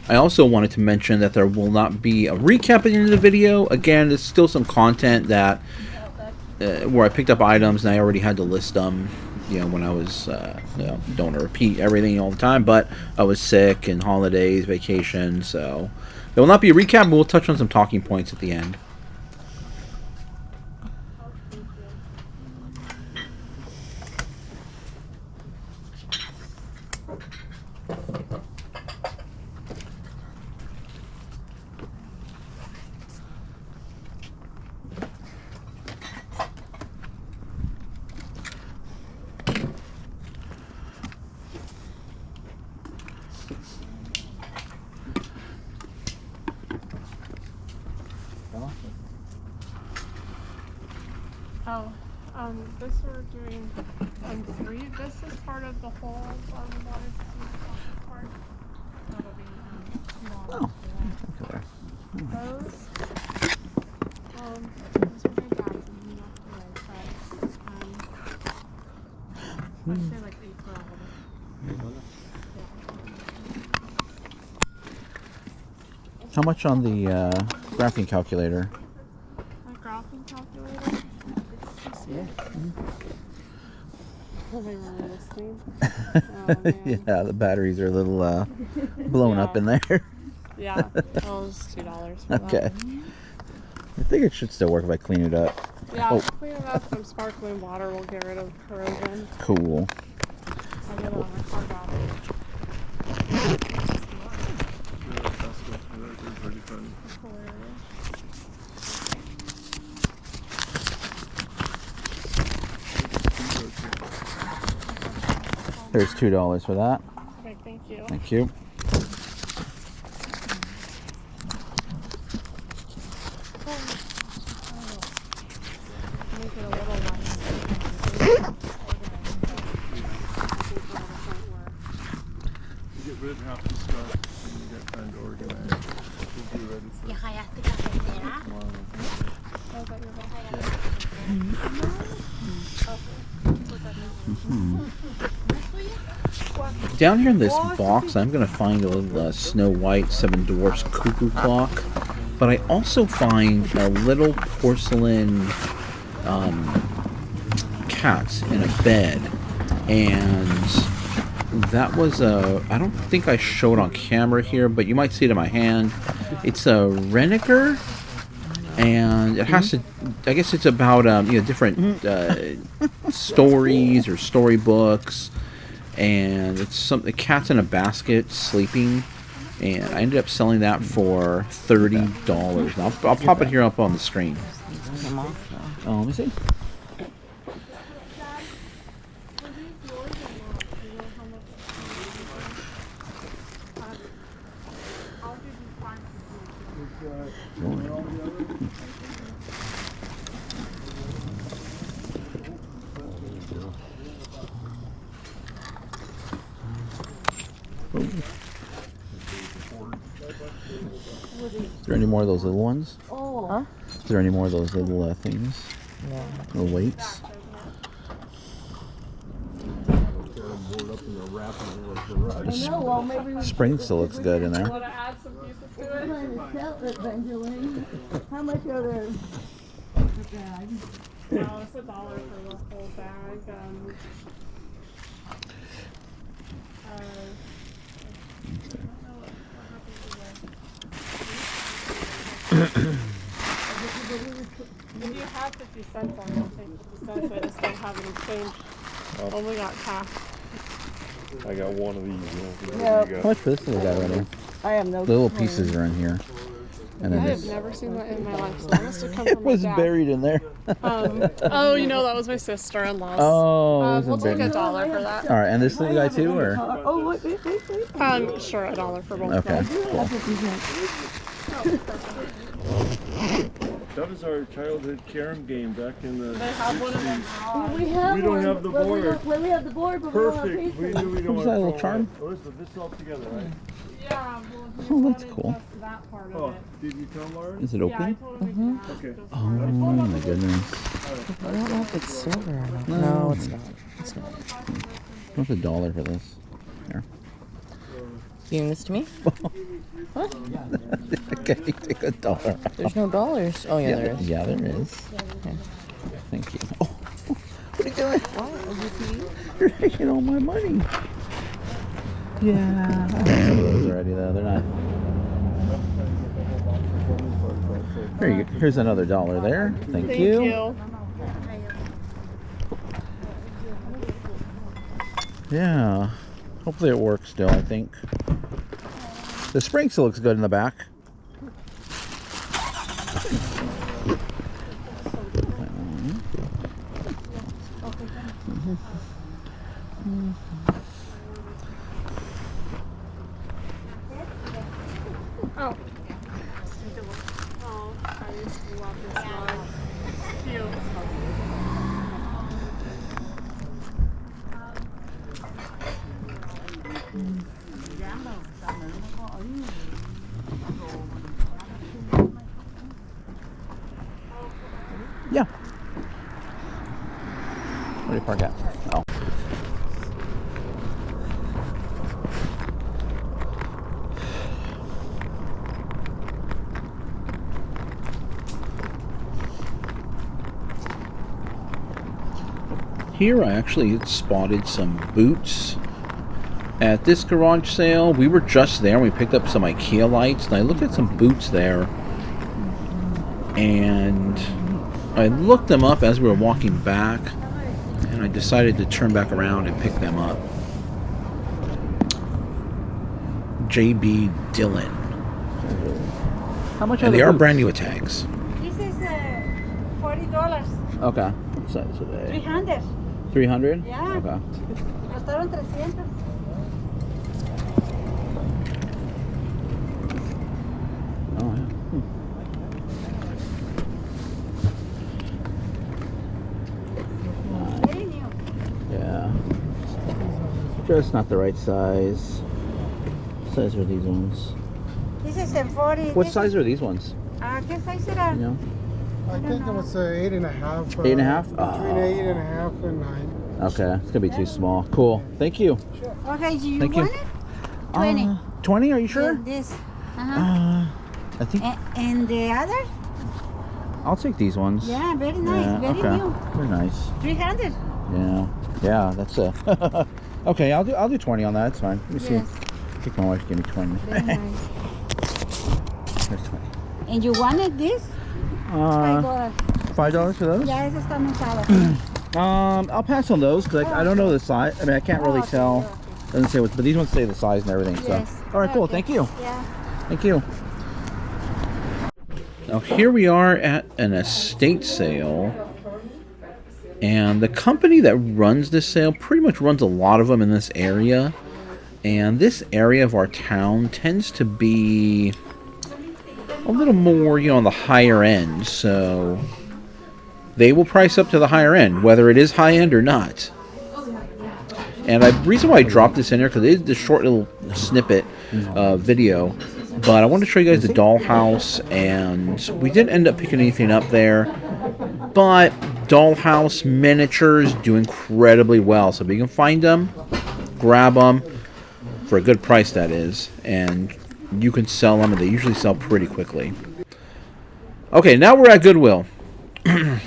I also wanted to mention that there will not be a recap at the end of the video. Again, there's still some content that where I picked up items and I already had to list them when I was, don't want to repeat everything all the time, but I was sick and holidays, vacation, so there will not be a recap, but we'll touch on some talking points at the end. This we're doing 3. This is part of the whole water system part. That'll be small. Okay. Those were my dad's and he left away, but I'd say like 8 for all of it. How much on the graphing calculator? My graphing calculator? Yeah. Oh, they were listening. Oh, man. Yeah, the batteries are a little blown up in there. Yeah, that was $2 for Okay. that. I think it should still work if I clean it up. Yeah, clean it up. Some sparkling water will get rid of corrosion. Cool. I'll get it on my car battery. There's $2 for that. Okay, thank you. Thank you. Make it a little less. Get rid of half the stuff and you get time to organize. We'll be ready for tomorrow. Down here in this box, I'm going to find a little Snow White 7 Dwarfs cuckoo clock, but I also find a little porcelain cat in a bed, and that was I don't think I showed on camera here, but you might see it in my hand. It's a Reniker, and it has to, I guess it's about different stories or storybooks. And it's the cat's in a basket sleeping, and I ended up selling that for $30. And I'll pop it here up on the screen. Oh, let me see. Is there any more of those little ones? Oh. Huh? Is there any more of those little things? No. Little weights? Spring still looks good in there. Want to add some pieces to it? How much are there? No, it's $1 for the whole bag. If you have 50 cents on it, I'll take 50 cents. I just don't have any change. Only got cash. I got one of these. Yeah. How much for this little guy right here? I have no The little clue. pieces are in here. And I then have this. never seen that in my life. So that must have come It from my was dad. buried in there. Oh, that was my sister-in-law's. Oh, it was We'll take buried. $1 for that. All right, and this little guy too, or? Oh, wait. Sure, $1 for both. Okay, cool. That was our childhood carom game back in the They have one of them. 60s. We have We don't one. have the Well, board. we have the board, but we don't have Perfect. pieces. We knew we don't Was want that a to little throw charm? away. Elizabeth, this is all together, right? Yeah, well, he Oh, that's wanted cool. just that part of Oh, it. did you tell Lauren? Is it Yeah, I open? told him we Okay. Oh my goodness. I don't know if it's silver or not. No, it's not. It's not. What's $1 for this? Here. Giving this to me? What? Okay, take $1. There's no dollars. Oh, yeah, there is. Yeah, there is. Okay. Thank you. Oh, what are you doing? You're taking all my money. Yeah. I have some of those already, though. They're not. Here you go. Here's another $1 there. Thank you. Yeah. Hopefully it works still, I think. The spring still looks good in the back. Oh. Oh, I used to love this one. Cute. Yeah. Where do you park at? Oh. Here I actually spotted some boots at this garage sale. We were just there and we picked up some IKEA lights, and I looked at some boots there, and I looked them up as we were walking back, and I decided to turn back around and pick them up. JB Dillon. How much are they? They are brand new with tags. This is $40. Okay. What size are they? 300. 300? Yeah. Okay. Costaron 300. Oh, yeah. Very new. Yeah. Just not the right size. What size are these ones? This is a 40. What size are these ones? ¿Qué size será? You know? I think it was 8.5. 8.5? Between 8.5 and 9. Okay, it's gonna be too small. Cool. Thank you. Okay, do you Thank want you. it? 20. 20? Are you sure? This. I think And the other? I'll take these ones. Yeah, very nice. Yeah, Very okay. new. Very nice. 300. Yeah. Yeah, that's a. Okay, I'll do 20 on that. It's fine. Let me Yes. see. I think my wife gave me 20. Very nice. There's 20. And you wanted this? $5. $5 for those? Yeah, ese está muy caro. I'll pass on those because I don't know the size. I mean, I can't really Okay, tell. okay. Doesn't say what, but these ones say the size and everything. Yes. So, all right, cool. Okay. Thank you. Yeah. Thank you. Now here we are at an estate sale, and the company that runs this sale pretty much runs a lot of them in this area. And this area of our town tends to be a little more, on the higher end. So they will price up to the higher end, whether it is high end or not. And the reason why I dropped this in here, because it is the short little snippet video, but I wanted to show you guys the dollhouse, and we didn't end up picking anything up there, but dollhouse miniatures do incredibly well. So if you can find them, grab them for a good price, that is, and you can sell them, and they usually sell pretty quickly. Okay, now we're at Goodwill. And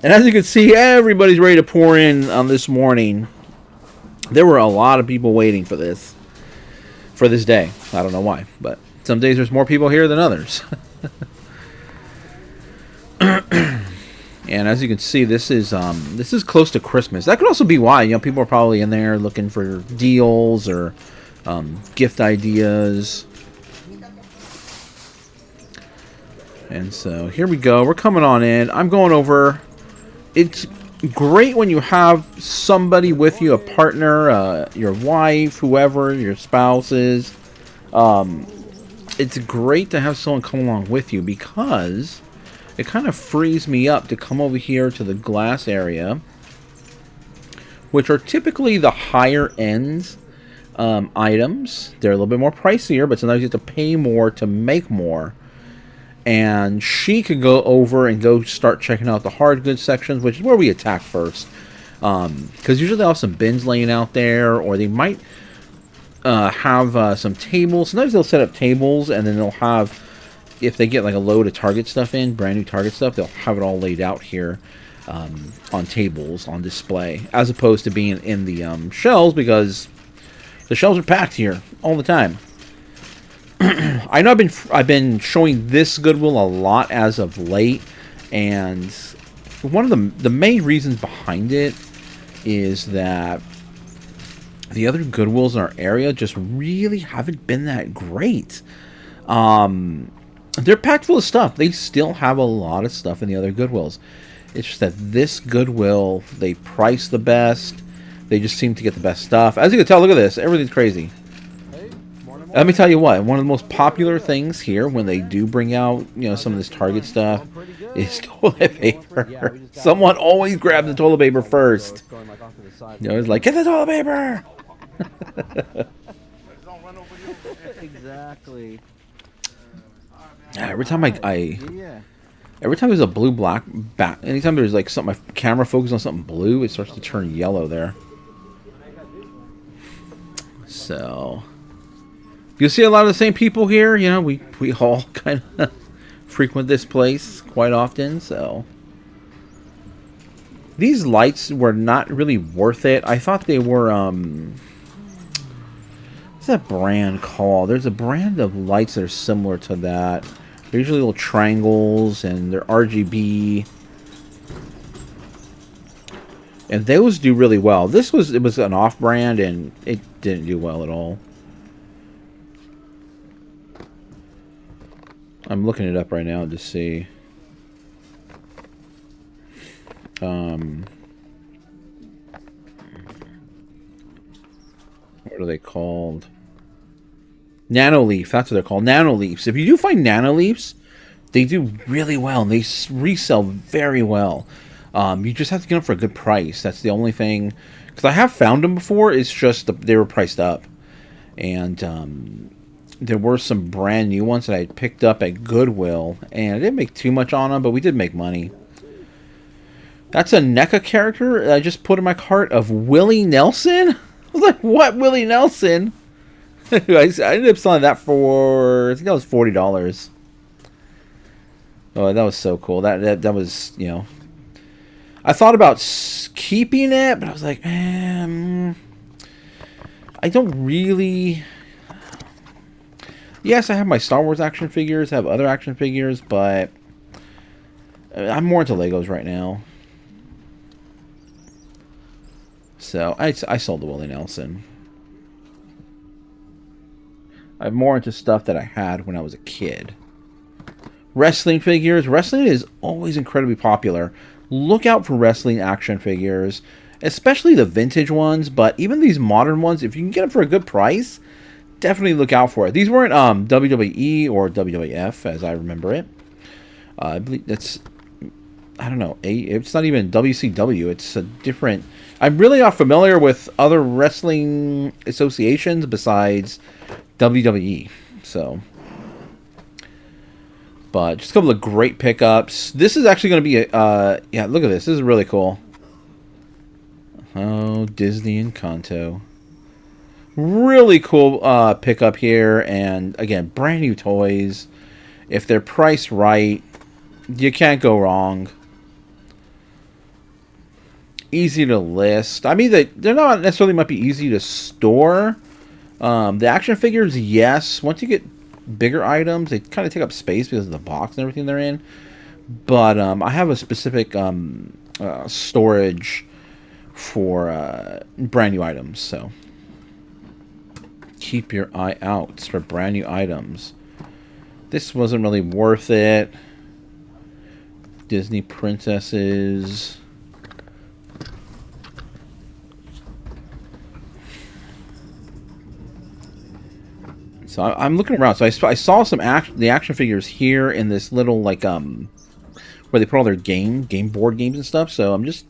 as you can see, everybody's ready to pour in on this morning. There were a lot of people waiting for this day. I don't know why, but some days there's more people here than others. And as you can see, this is close to Christmas. That could also be why, people are probably in there looking for deals or gift ideas. And so here we go. We're coming on in. I'm going over. It's great when you have somebody with you, a partner, your wife, whoever, your spouses. It's great to have someone come along with you because it kind of frees me up to come over here to the glass area, which are typically the higher end items. They're a little bit more pricier, but sometimes you have to pay more to make more. And she could go over and go start checking out the hard goods sections, which is where we attack first. Because usually they'll have some bins laying out there, or they might have some tables. Sometimes they'll set up tables, and then they'll have, if they get like a load of Target stuff in, brand new Target stuff, they'll have it all laid out here. on tables on display, as opposed to being in the shelves, because the shelves are packed here all the time. I know I've been showing this Goodwill a lot as of late, and one of the main reasons behind it is that the other Goodwills in our area just really haven't been that great. They're packed full of stuff. They still have a lot of stuff in the other Goodwills. It's just that this Goodwill, they price the best. They just seem to get the best stuff. As you can tell, look at this. Everything's crazy. Let me tell you what, one of the most popular things here when they do bring out, you know, some of this Target stuff is toilet paper. Someone always grabs the toilet paper first. You know, it's like, get the toilet paper! Exactly. Every time every time there's a blue black back, anytime there's like something, my camera focuses on something blue, it starts to turn yellow there. So you see a lot of the same people here. You know, we all kind of frequent this place quite often. So these lights were not really worth it. I thought they were what's that brand called? There's a brand of lights that are similar to that. They're usually little triangles, and they're RGB, and those do really well. It was an off-brand, and it didn't do well at all. I'm looking it up right now to see. What are they called? Nanoleaf, that's what they're called. Nanoleafs. If you do find nanoleafs, they do really well, and they resell very well. You just have to get them for a good price. That's the only thing. Because I have found them before. It's just they were priced up. And there were some brand new ones that I picked up at Goodwill, and I didn't make too much on them, but we did make money. That's a NECA character that I just put in my cart of Willie Nelson. I was like, what, Willie Nelson? I ended up selling that for, I think that was $40. Oh, that was so cool. That was, you know, I thought about keeping it, but I was like, man, I don't really. Yes, I have my Star Wars action figures, I have other action figures, but I'm more into Legos right now. So I sold the Willie Nelson. I'm more into stuff that I had when I was a kid. Wrestling figures. Wrestling is always incredibly popular. Look out for wrestling action figures, especially the vintage ones, but even these modern ones, if you can get them for a good price, definitely look out for it. These weren't WWE or WWF, as I remember it. I believe that's, I don't know, it's not even WCW. It's a different. I'm really not familiar with other wrestling associations besides WWE. So, but just a couple of great pickups. This is actually going to be a, yeah, look at this. This is really cool. Oh, Disney and Kanto. Really cool pickup here, and again, brand new toys. If they're priced right, you can't go wrong. Easy to list. I mean, they're not necessarily might be easy to store. The action figures, yes. Once you get bigger items, they kind of take up space because of the box and everything they're in. But I have a specific storage for brand new items, so keep your eye out for brand new items. This wasn't really worth it. Disney princesses. So I'm looking around. So I saw some the action figures here in this little, like, where they put all their game board games and stuff. So I'm just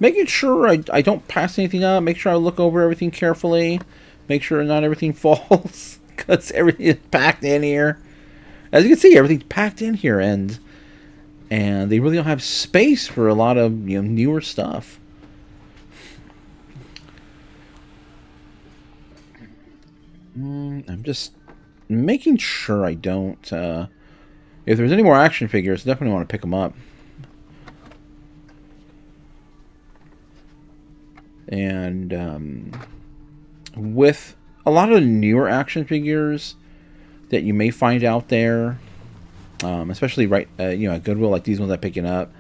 making sure I don't pass anything up. Make sure I look over everything carefully. Make sure not everything falls, because everything is packed in here. As you can see, everything's packed in here, and they really don't have space for a lot of, you know, newer stuff. I'm just making sure I don't. If there's any more action figures, definitely want to pick them up. And with a lot of the newer action figures that you may find out there, especially at Goodwill, like these ones I'm picking up,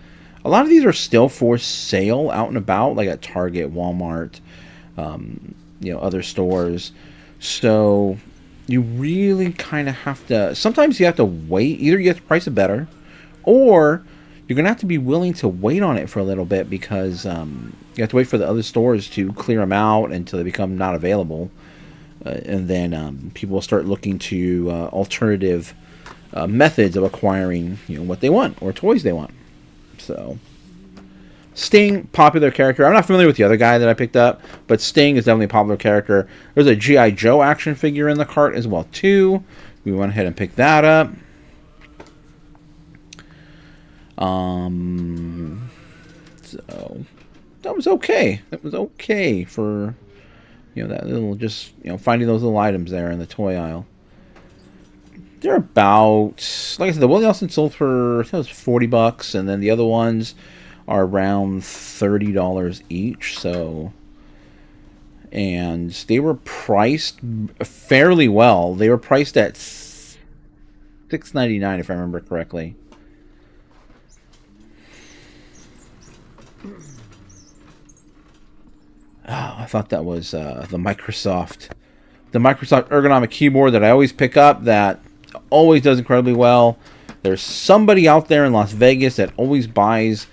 a lot of these are still for sale out and about, like at Target, Walmart, other stores. So you really kind of have to, sometimes you have to wait. Either you have to price it better, or you're going to have to be willing to wait on it for a little bit, because you have to wait for the other stores to clear them out until they become not available. And then people will start looking to alternative methods of acquiring what they want or toys they want. So Sting, popular character. I'm not familiar with the other guy that I picked up, but Sting is definitely a popular character. There's a G.I. Joe action figure in the cart as well too. We went ahead and picked that up. So that was okay. That was okay for that little, just finding those little items there in the toy aisle. They're about, like I said, the Willie Nelson sold for, I think it was $40, and then the other ones are around $30 each. So, and they were priced fairly well. They were priced at $6.99 if I remember correctly. Oh, I thought that was the Microsoft ergonomic keyboard that I always pick up, that always does incredibly well. There's somebody out there in Las Vegas that always buys.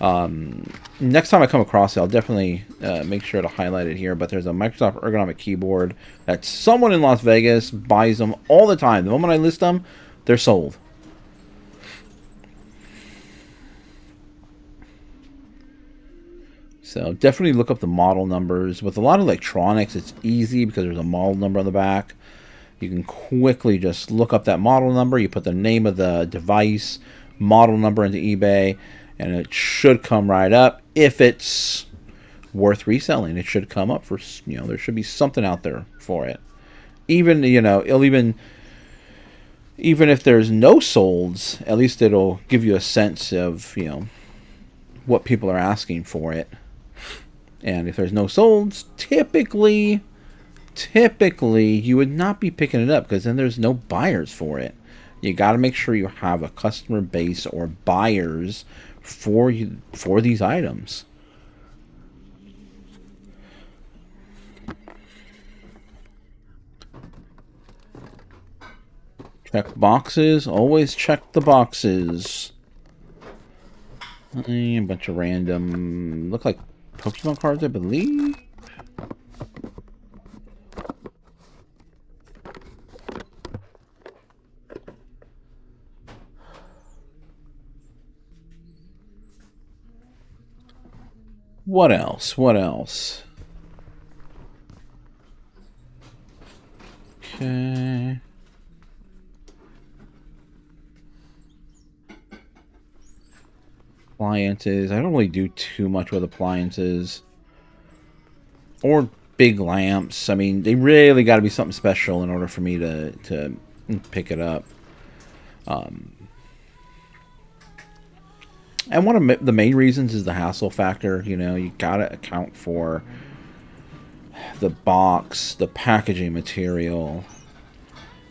Next time I come across it, I'll definitely make sure to highlight it here. But there's a Microsoft ergonomic keyboard that someone in Las Vegas buys them all the time. The moment I list them, they're sold. So definitely look up the model numbers. With a lot of electronics, it's easy because there's a model number on the back. You can quickly just look up that model number. You put the name of the device, model number into eBay, and it should come right up. If it's worth reselling, it should come up for, there should be something out there for it. Even, it'll even if there's no solds, at least it'll give you a sense of, what people are asking for it. And if there's no solds, typically you would not be picking it up, because then there's no buyers for it. You got to make sure you have a customer base or buyers for these items. Check boxes. Always check the boxes. A bunch of random, look like Pokemon cards, I believe. What else? What else? Okay. Appliances. I don't really do too much with appliances. Or big lamps. I mean, they really got to be something special in order for me to pick it up. And one of the main reasons is the hassle factor. You got to account for the box, the packaging material.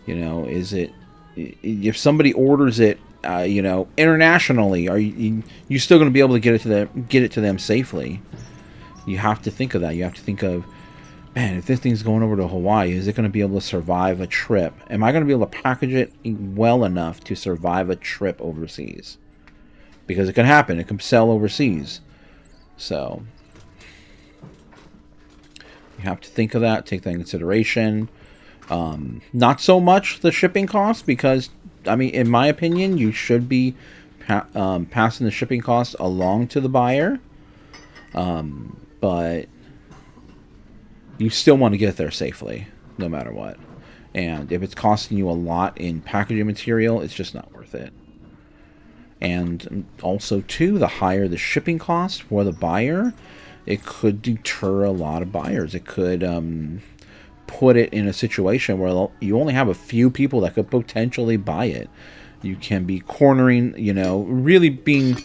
Is it, if somebody orders it, internationally, are you still going to be able to get it to them safely? You have to think of that. You have to think of, man, if this thing's going over to Hawaii, is it going to be able to survive a trip? Am I going to be able to package it well enough to survive a trip overseas? Because it can happen. It can sell overseas. So you have to think of that. Take that in consideration. Not so much the shipping cost, because, I mean, in my opinion, you should be passing the shipping cost along to the buyer. But you still want to get there safely, no matter what. And if it's costing you a lot in packaging material, it's just not worth it. And also, too, the higher the shipping cost for the buyer, it could deter a lot of buyers. It could put it in a situation where you only have a few people that could potentially buy it. You can be cornering, really being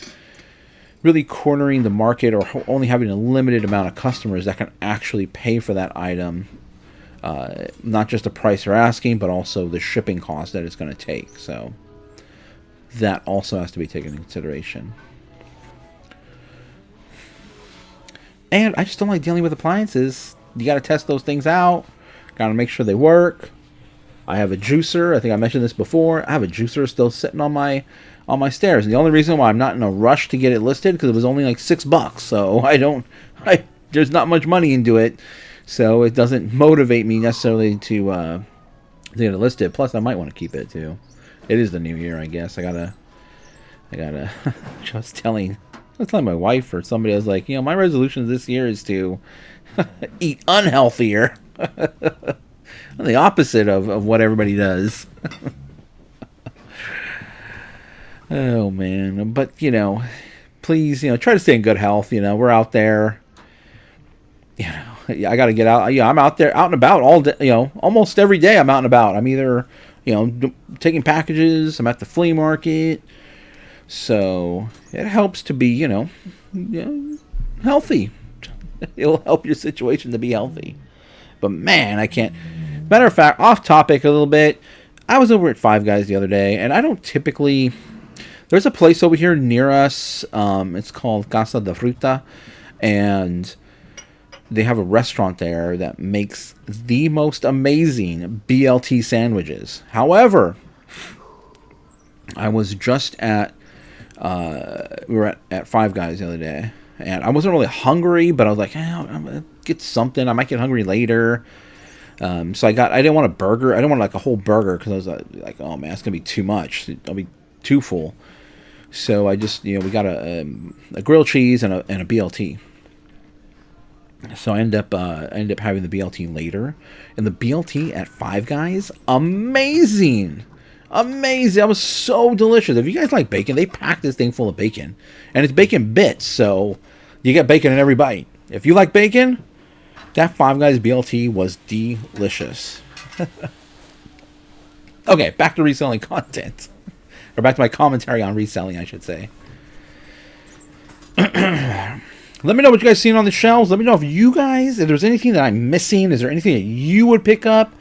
really cornering the market or only having a limited amount of customers that can actually pay for that item. Not just the price they're asking, but also the shipping cost that it's going to take. So that also has to be taken into consideration. And I just don't like dealing with appliances. You got to test those things out. Got to make sure they work. I have a juicer. I think I mentioned this before. I have a juicer still sitting on my stairs. And the only reason why I'm not in a rush to get it listed because it was only like $6. So there's not much money into it. So it doesn't motivate me necessarily to get it listed. Plus, I might want to keep it too. It is the new year, I guess. I gotta. Just telling my wife or somebody. I was like, my resolution this year is to eat unhealthier. The opposite of what everybody does. Oh man, but please, try to stay in good health. We're out there. I got to get out. I'm out there, out and about all day. Almost every day I'm out and about. I'm either, taking packages. I'm at the flea market. So it helps to be, healthy. It'll help your situation to be healthy. But man, I can't. Matter of fact, off topic a little bit. I was over at Five Guys the other day, and I don't typically. There's a place over here near us. It's called Casa de Fruta, and they have a restaurant there that makes the most amazing BLT sandwiches. However, I was just at we were at Five Guys the other day, and I wasn't really hungry, but I was like, I'm gonna get something. I might get hungry later. So I didn't want a burger. I didn't want like a whole burger because I was like, oh man, it's gonna be too much. I'll be too full. So I just, we got a grilled cheese and a BLT. So I ended up having the BLT later, and the BLT at Five Guys, amazing. That was so delicious. If you guys like bacon, they pack this thing full of bacon, and it's bacon bits, so you get bacon in every bite. If you like bacon, that Five Guys BLT was delicious. Okay, back to reselling content. Or back to my commentary on reselling, I should say. Let me know what you guys seen on the shelves. Let me know if there's anything that I'm missing. Is there anything that you would pick up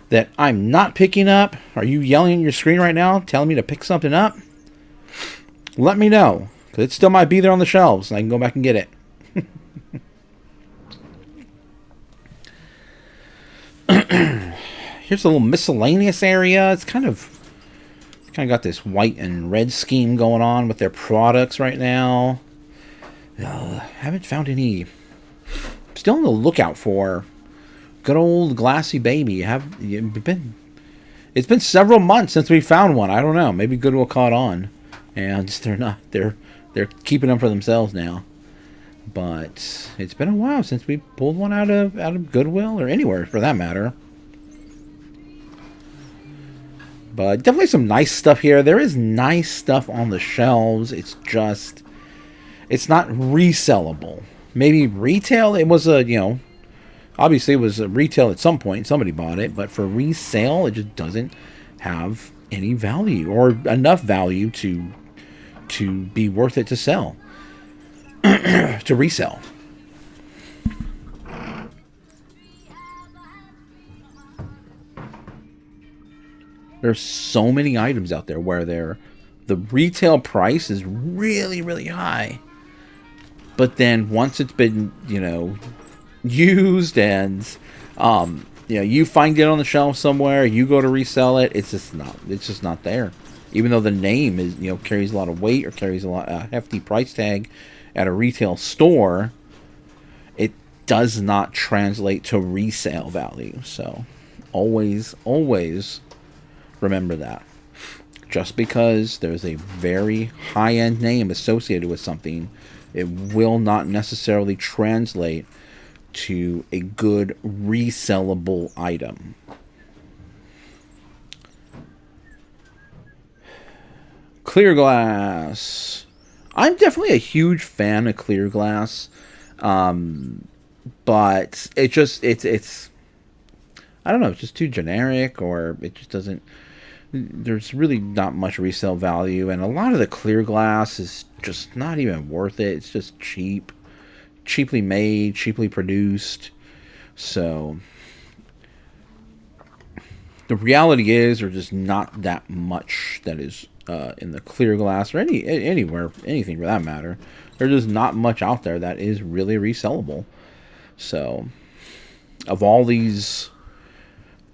that I'm not picking up? Are you yelling at your screen right now, telling me to pick something up? Let me know, because it still might be there on the shelves, and I can go back and get it. Here's a little miscellaneous area. It's kind of got this white and red scheme going on with their products right now. Haven't found any. Still on the lookout for good old Glassy Baby. It's been several months since we found one. I don't know. Maybe Goodwill caught on, and they're keeping them for themselves now. But it's been a while since we pulled one out of Goodwill or anywhere for that matter. But definitely some nice stuff here. There is nice stuff on the shelves. It's just, it's not resellable. Maybe retail, it was obviously it was a retail at some point. Somebody bought it. But for resale, it just doesn't have any value or enough value to be worth it to sell. To resell. There's so many items out there where the retail price is really, really high. But then once it's been, used and you find it on the shelf somewhere, you go to resell it, it's just not there. Even though the name is, carries a lot of weight or carries a hefty price tag at a retail store, it does not translate to resale value. So always remember that. Just because there's a very high-end name associated with something, it will not necessarily translate to a good resellable item. Clear glass. I'm definitely a huge fan of clear glass. But it's I don't know, it's just too generic, or it just doesn't there's really not much resale value, and a lot of the clear glass is just not even worth it. It's just cheaply made, cheaply produced. So the reality is there's just not that much that is in the clear glass or anywhere, anything for that matter. There's just not much out there that is really resellable. So of all these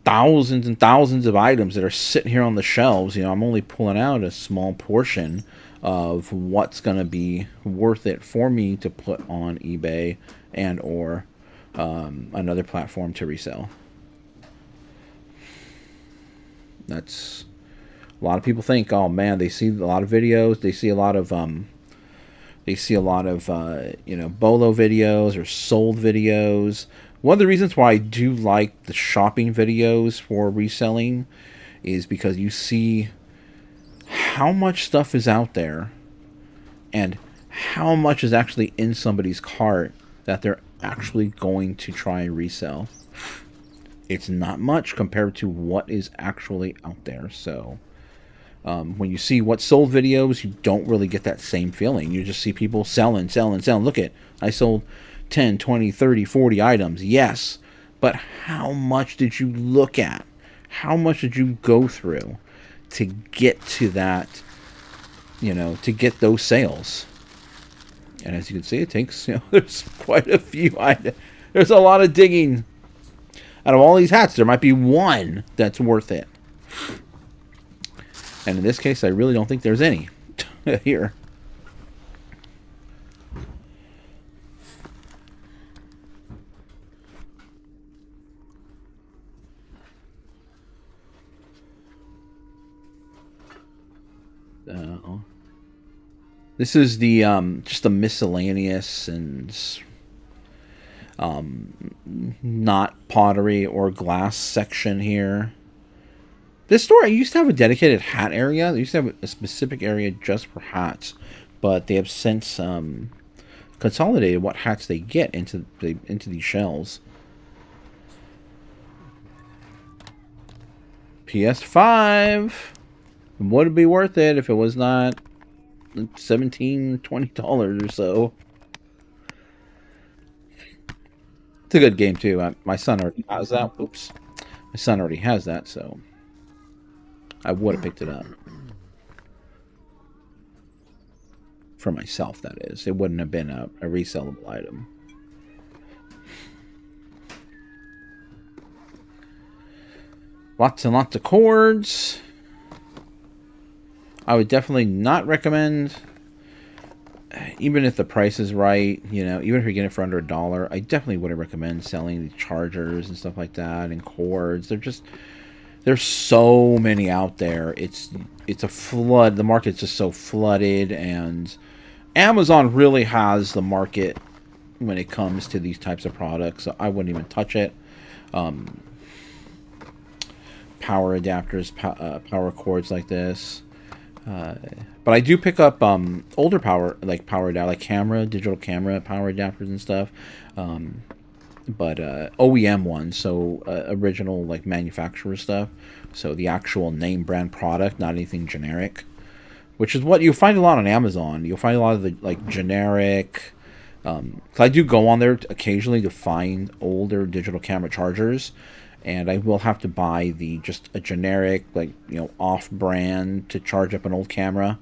thousands and thousands of items that are sitting here on the shelves, you know, I'm only pulling out a small portion of what's going to be worth it for me to put on eBay and or another platform to resell. That's a lot of people think, oh man, they see a lot of videos, they see a lot of you know, bolo videos or sold videos. One of the reasons why I do like the shopping videos for reselling is because you see how much stuff is out there and how much is actually in somebody's cart that they're actually going to try and resell. It's not much compared to what is actually out there. So when you see what's sold videos, you don't really get that same feeling. You just see people selling. Look at, I sold 10, 20, 30, 40 items. Yes, but how much did you look at? How much did you go through to get to that, you know, to get those sales? And as you can see, it takes, you know, there's quite a few items. There's a lot of digging. Out of all these hats, there might be one that's worth it. And in this case, I really don't think there's any here. This is the just the miscellaneous and not pottery or glass section here. This store used to have a dedicated hat area. They used to have a specific area just for hats, but they have since consolidated what hats they get into these shelves. PS5 would it be worth it if it was not $17, $20 or so. It's a good game too. My son already has that. Oops, my son already has that, so I would have picked it up for myself. That is, it wouldn't have been a resellable item. Lots and lots of cords. I would definitely not recommend, even if the price is right, you know, even if you get it for under $1, I definitely wouldn't recommend selling the chargers and stuff like that and cords. There's so many out there. It's a flood. The market's just so flooded, and Amazon really has the market when it comes to these types of products. So I wouldn't even touch it. Power adapters, power cords like this. But I do pick up older power adapters, like digital camera power adapters and stuff. But OEM ones, so original like manufacturer stuff. So the actual name brand product, not anything generic. Which is what you find a lot on Amazon. You'll find a lot of the like generic. 'Cause I do go on there occasionally to find older digital camera chargers. And I will have to buy just a generic, like, you know, off-brand to charge up an old camera.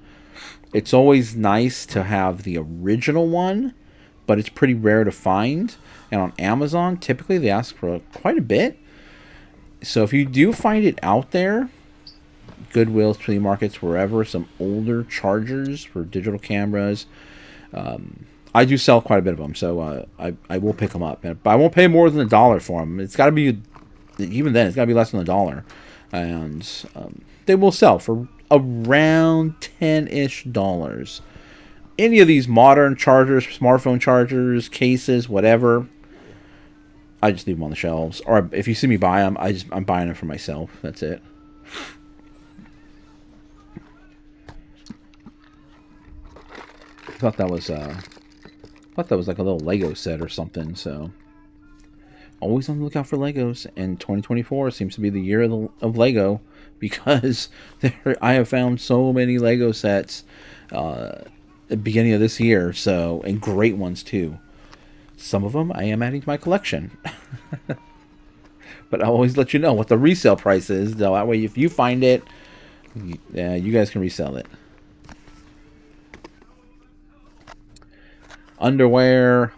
It's always nice to have the original one, but it's pretty rare to find. And on Amazon, typically they ask for quite a bit. So if you do find it out there, Goodwill, flea markets, wherever, some older chargers for digital cameras, I do sell quite a bit of them, so I will pick them up. But I won't pay more than $1 for them. It's got to be... Even then, it's got to be less than $1. And they will sell for around $10-ish. Any of these modern chargers, smartphone chargers, cases, whatever, I just leave them on the shelves. Or if you see me buy them, I'm buying them for myself. That's it. I thought that was like a little Lego set or something, so... always on the lookout for Legos, and 2024 seems to be the year of Lego, because I have found so many Lego sets at the beginning of this year, so, and great ones too. Some of them I am adding to my collection. But I'll always let you know what the resale price is, though. That way, if you find it, you guys can resell it. Underwear.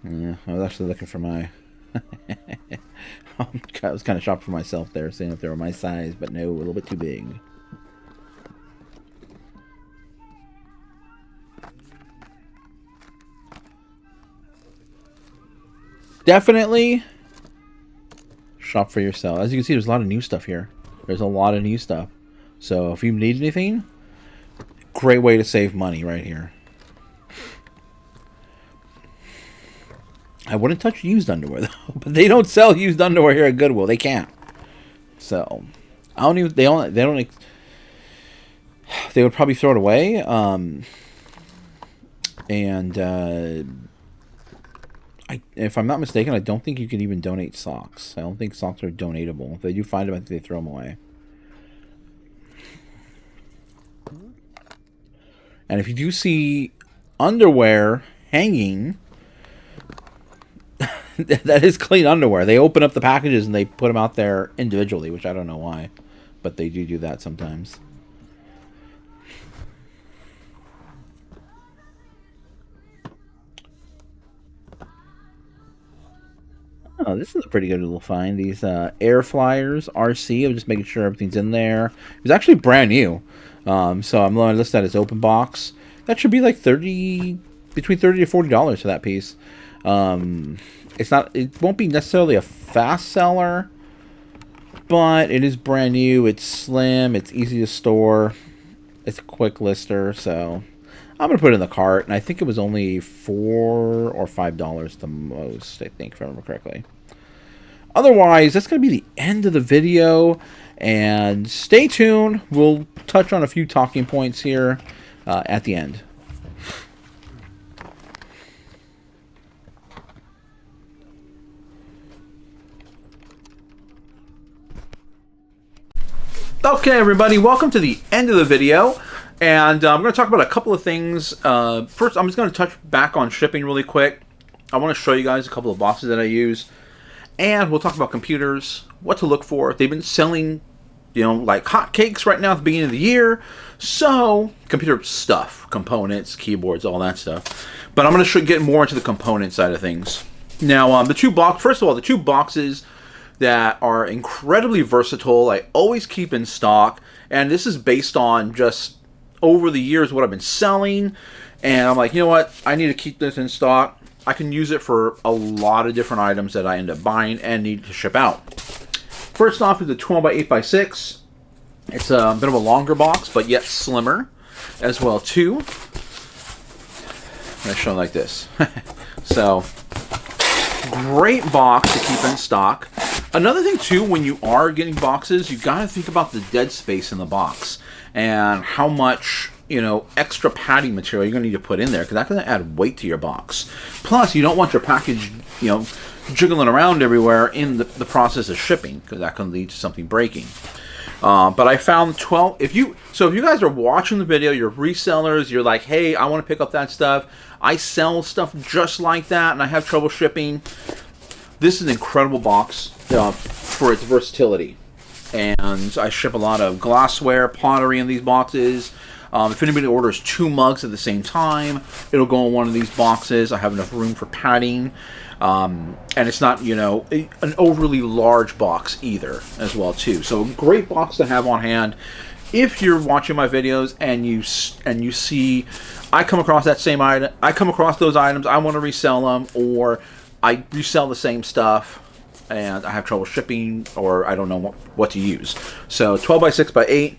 Yeah, I was actually looking for my... I was kind of shopping for myself there, seeing if they were my size, but no, a little bit too big. Definitely shop for yourself. As you can see, there's a lot of new stuff here. There's a lot of new stuff. So if you need anything, great way to save money right here. I wouldn't touch used underwear though, but they don't sell used underwear here at Goodwill. They can't. So I don't even. They would probably throw it away. If I'm not mistaken, I don't think you can even donate socks. I don't think socks are donatable. If they do find them, I think they throw them away. And if you do see underwear hanging, that is clean underwear. They open up the packages and they put them out there individually, which I don't know why, but they do that sometimes. Oh, this is a pretty good little find. These air flyers, RC. I'm just making sure everything's in there. It was actually brand new. So I'm going to list that as open box. That should be like between $30 to $40 for that piece. It won't be necessarily a fast seller, but it is brand new. It's slim. It's easy to store. It's a quick lister, so I'm going to put it in the cart, and I think it was only $4 or $5 the most, I think, if I remember correctly. Otherwise, that's going to be the end of the video, and stay tuned. We'll touch on a few talking points here at the end. Okay, everybody, welcome to the end of the video. And I'm going to talk about a couple of things. First, I'm just going to touch back on shipping really quick. I want to show you guys a couple of boxes that I use. And we'll talk about computers, what to look for. They've been selling, like hotcakes right now at the beginning of the year. So, computer stuff, components, keyboards, all that stuff. But I'm going to get more into the component side of things. Now, first of all, the two boxes that are incredibly versatile, I always keep in stock. And this is based on just over the years what I've been selling, and I'm like, you know what, I need to keep this in stock. I can use it for a lot of different items that I end up buying and need to ship out. First off is the 12x8x6. It's a bit of a longer box, but yet slimmer as well too. I'm going to show it like this. So, great box to keep in stock. Another thing too, when you are getting boxes, you got to think about the dead space in the box and how much, extra padding material you're going to need to put in there, because that's going to add weight to your box. Plus, you don't want your package, jiggling around everywhere in the process of shipping, because that can lead to something breaking. But I found 12. If you guys are watching the video, you're resellers, you're like, hey, I want to pick up that stuff. I sell stuff just like that, and I have trouble shipping. This is an incredible box for its versatility. And I ship a lot of glassware, pottery in these boxes. If anybody orders 2 mugs at the same time, it'll go in one of these boxes. I have enough room for padding. And it's not, an overly large box either as well too. So great box to have on hand. If you're watching my videos and you see I come across that same item, I come across those items, I want to resell them, or I resell the same stuff and I have trouble shipping, or I don't know what to use. So 12x6x8,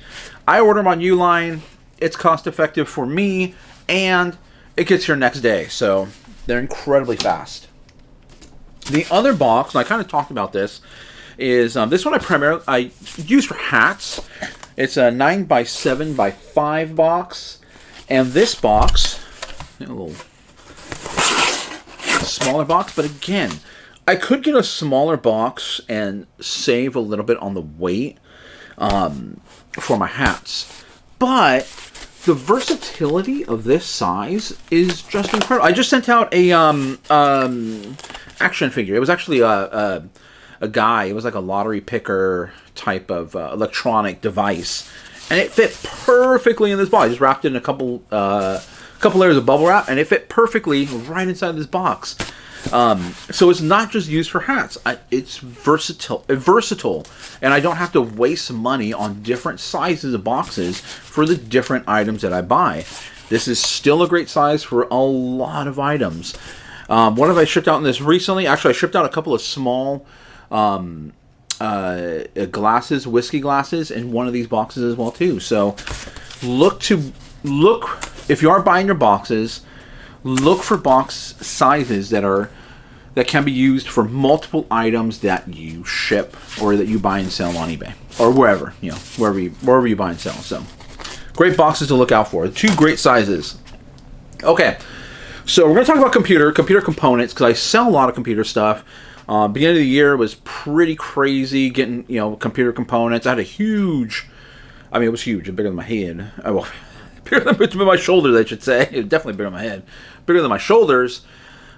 I order them on Uline. It's cost effective for me, and it gets here next day. So they're incredibly fast. The other box, and I kind of talked about this, is this one I use for hats. It's a 9x7x5 box, and this box, a little smaller box, but again, I could get a smaller box and save a little bit on the weight for my hats. But the versatility of this size is just incredible. I just sent out a action figure. It was actually a guy. It was like a lottery picker type of electronic device, and it fit perfectly in this box. I just wrapped it in a couple layers of bubble wrap, and it fit perfectly right inside this box. So it's not just used for hats. It's versatile, and I don't have to waste money on different sizes of boxes for the different items that I buy. This is still a great size for a lot of items. What have I shipped out in this recently? Actually, I shipped out a couple of small glasses, whiskey glasses, in one of these boxes as well too. So look if you are buying your boxes, look for box sizes that can be used for multiple items that you ship or that you buy and sell on eBay or wherever you buy and sell. So great boxes to look out for. 2 great sizes. Okay, so we're going to talk about computer components, because I sell a lot of computer stuff. Beginning of the year was pretty crazy getting computer components. I had it was huge, bigger than my head. Bigger than my shoulders, I should say. It was definitely bigger than my head. Bigger than my shoulders.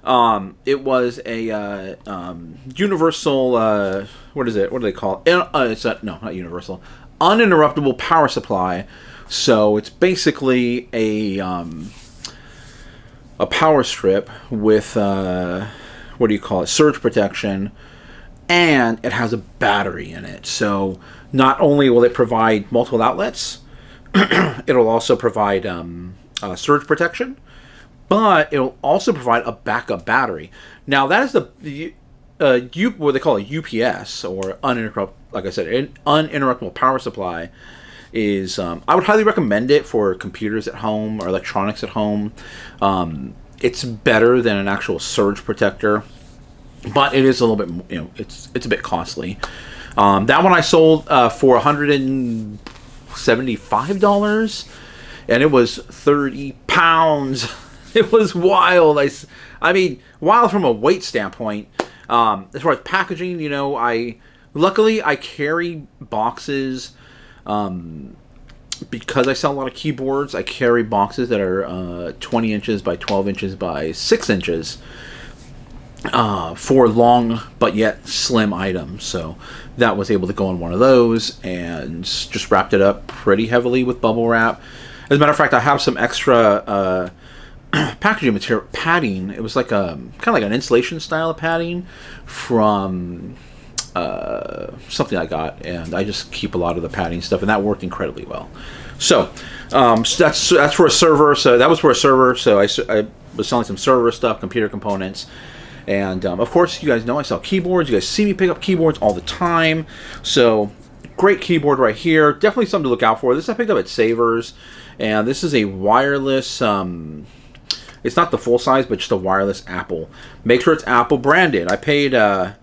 It was a universal, what is it? What do they call it? It's not universal. Uninterruptible power supply. So it's basically a power strip with, what do you call it? Surge protection. And it has a battery in it. So not only will it provide multiple outlets, it'll also provide surge protection, but it'll also provide a backup battery. Now that is what they call a UPS, or uninterruptible power supply. Is I would highly recommend it for computers at home or electronics at home. It's better than an actual surge protector, but it is a little bit it's a bit costly. That one I sold for $175, and it was 30 pounds. It was wild. I mean, wild from a weight standpoint. As far as packaging, luckily I carry boxes, because I sell a lot of keyboards. I carry boxes that are 20 inches by 12 inches by 6 inches for long but yet slim items. So that was able to go in one of those, and just wrapped it up pretty heavily with bubble wrap. As a matter of fact, I have some extra packaging material, padding. It was like kind of like an insulation style of padding from something I got, and I just keep a lot of the padding stuff, and that worked incredibly well. So that's for a server. So that was for a server. So I was selling some server stuff, computer components. And of course, you guys know I sell keyboards. You guys see me pick up keyboards all the time. So great keyboard right here. Definitely something to look out for. This I picked up at Savers, and this is a wireless. It's not the full size, but just a wireless Apple. Make sure it's Apple branded. I paid less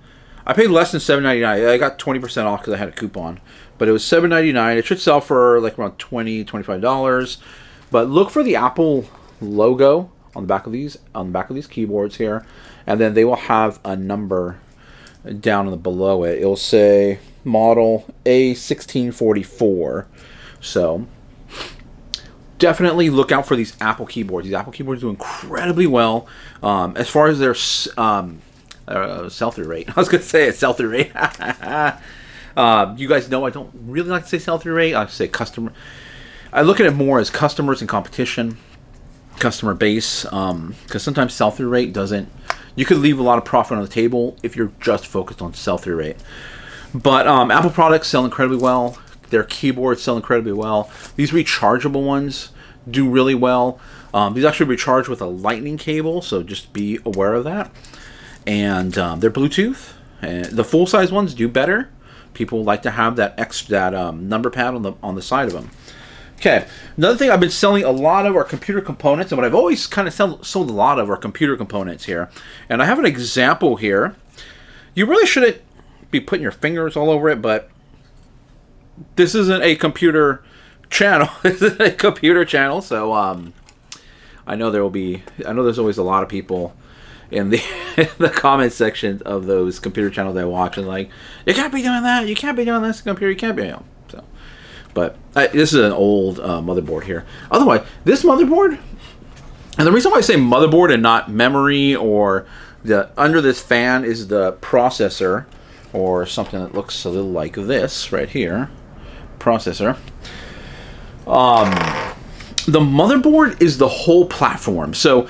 than $7.99. I got 20% off because I had a coupon, but it was $7.99. It should sell for like around $20-$25. But look for the Apple logo on the back of these keyboards here, and then they will have a number down below it. It'll say model A1644. So definitely look out for these Apple keyboards. These Apple keyboards do incredibly well as far as their sell-through rate. I was going to say a sell-through rate. You guys know I don't really like to say sell-through rate. I like to say customer. I look at it more as customers and competition, customer base, because sometimes sell-through rate doesn't. You could leave a lot of profit on the table if you're just focused on sell-through rate. But Apple products sell incredibly well. Their keyboards sell incredibly well. These rechargeable ones do really well. These actually recharge with a lightning cable, so just be aware of that. And they're Bluetooth. And the full-size ones do better. People like to have that number pad on the side of them. Okay, another thing, I've been selling a lot of our computer components, and what I've always kind of sold a lot of our computer components here. And I have an example here. You really shouldn't be putting your fingers all over it, but this isn't a computer channel. This is a computer channel, so I know there's always a lot of people in the the comment section of those computer channels I watch, and like, you can't be doing that. You can't be doing this computer. You can't be. So, but this is an old motherboard here. Otherwise, this motherboard, and the reason why I say motherboard and not memory or the under this fan is the processor, or something that looks a little like this right here, processor. The motherboard is the whole platform. So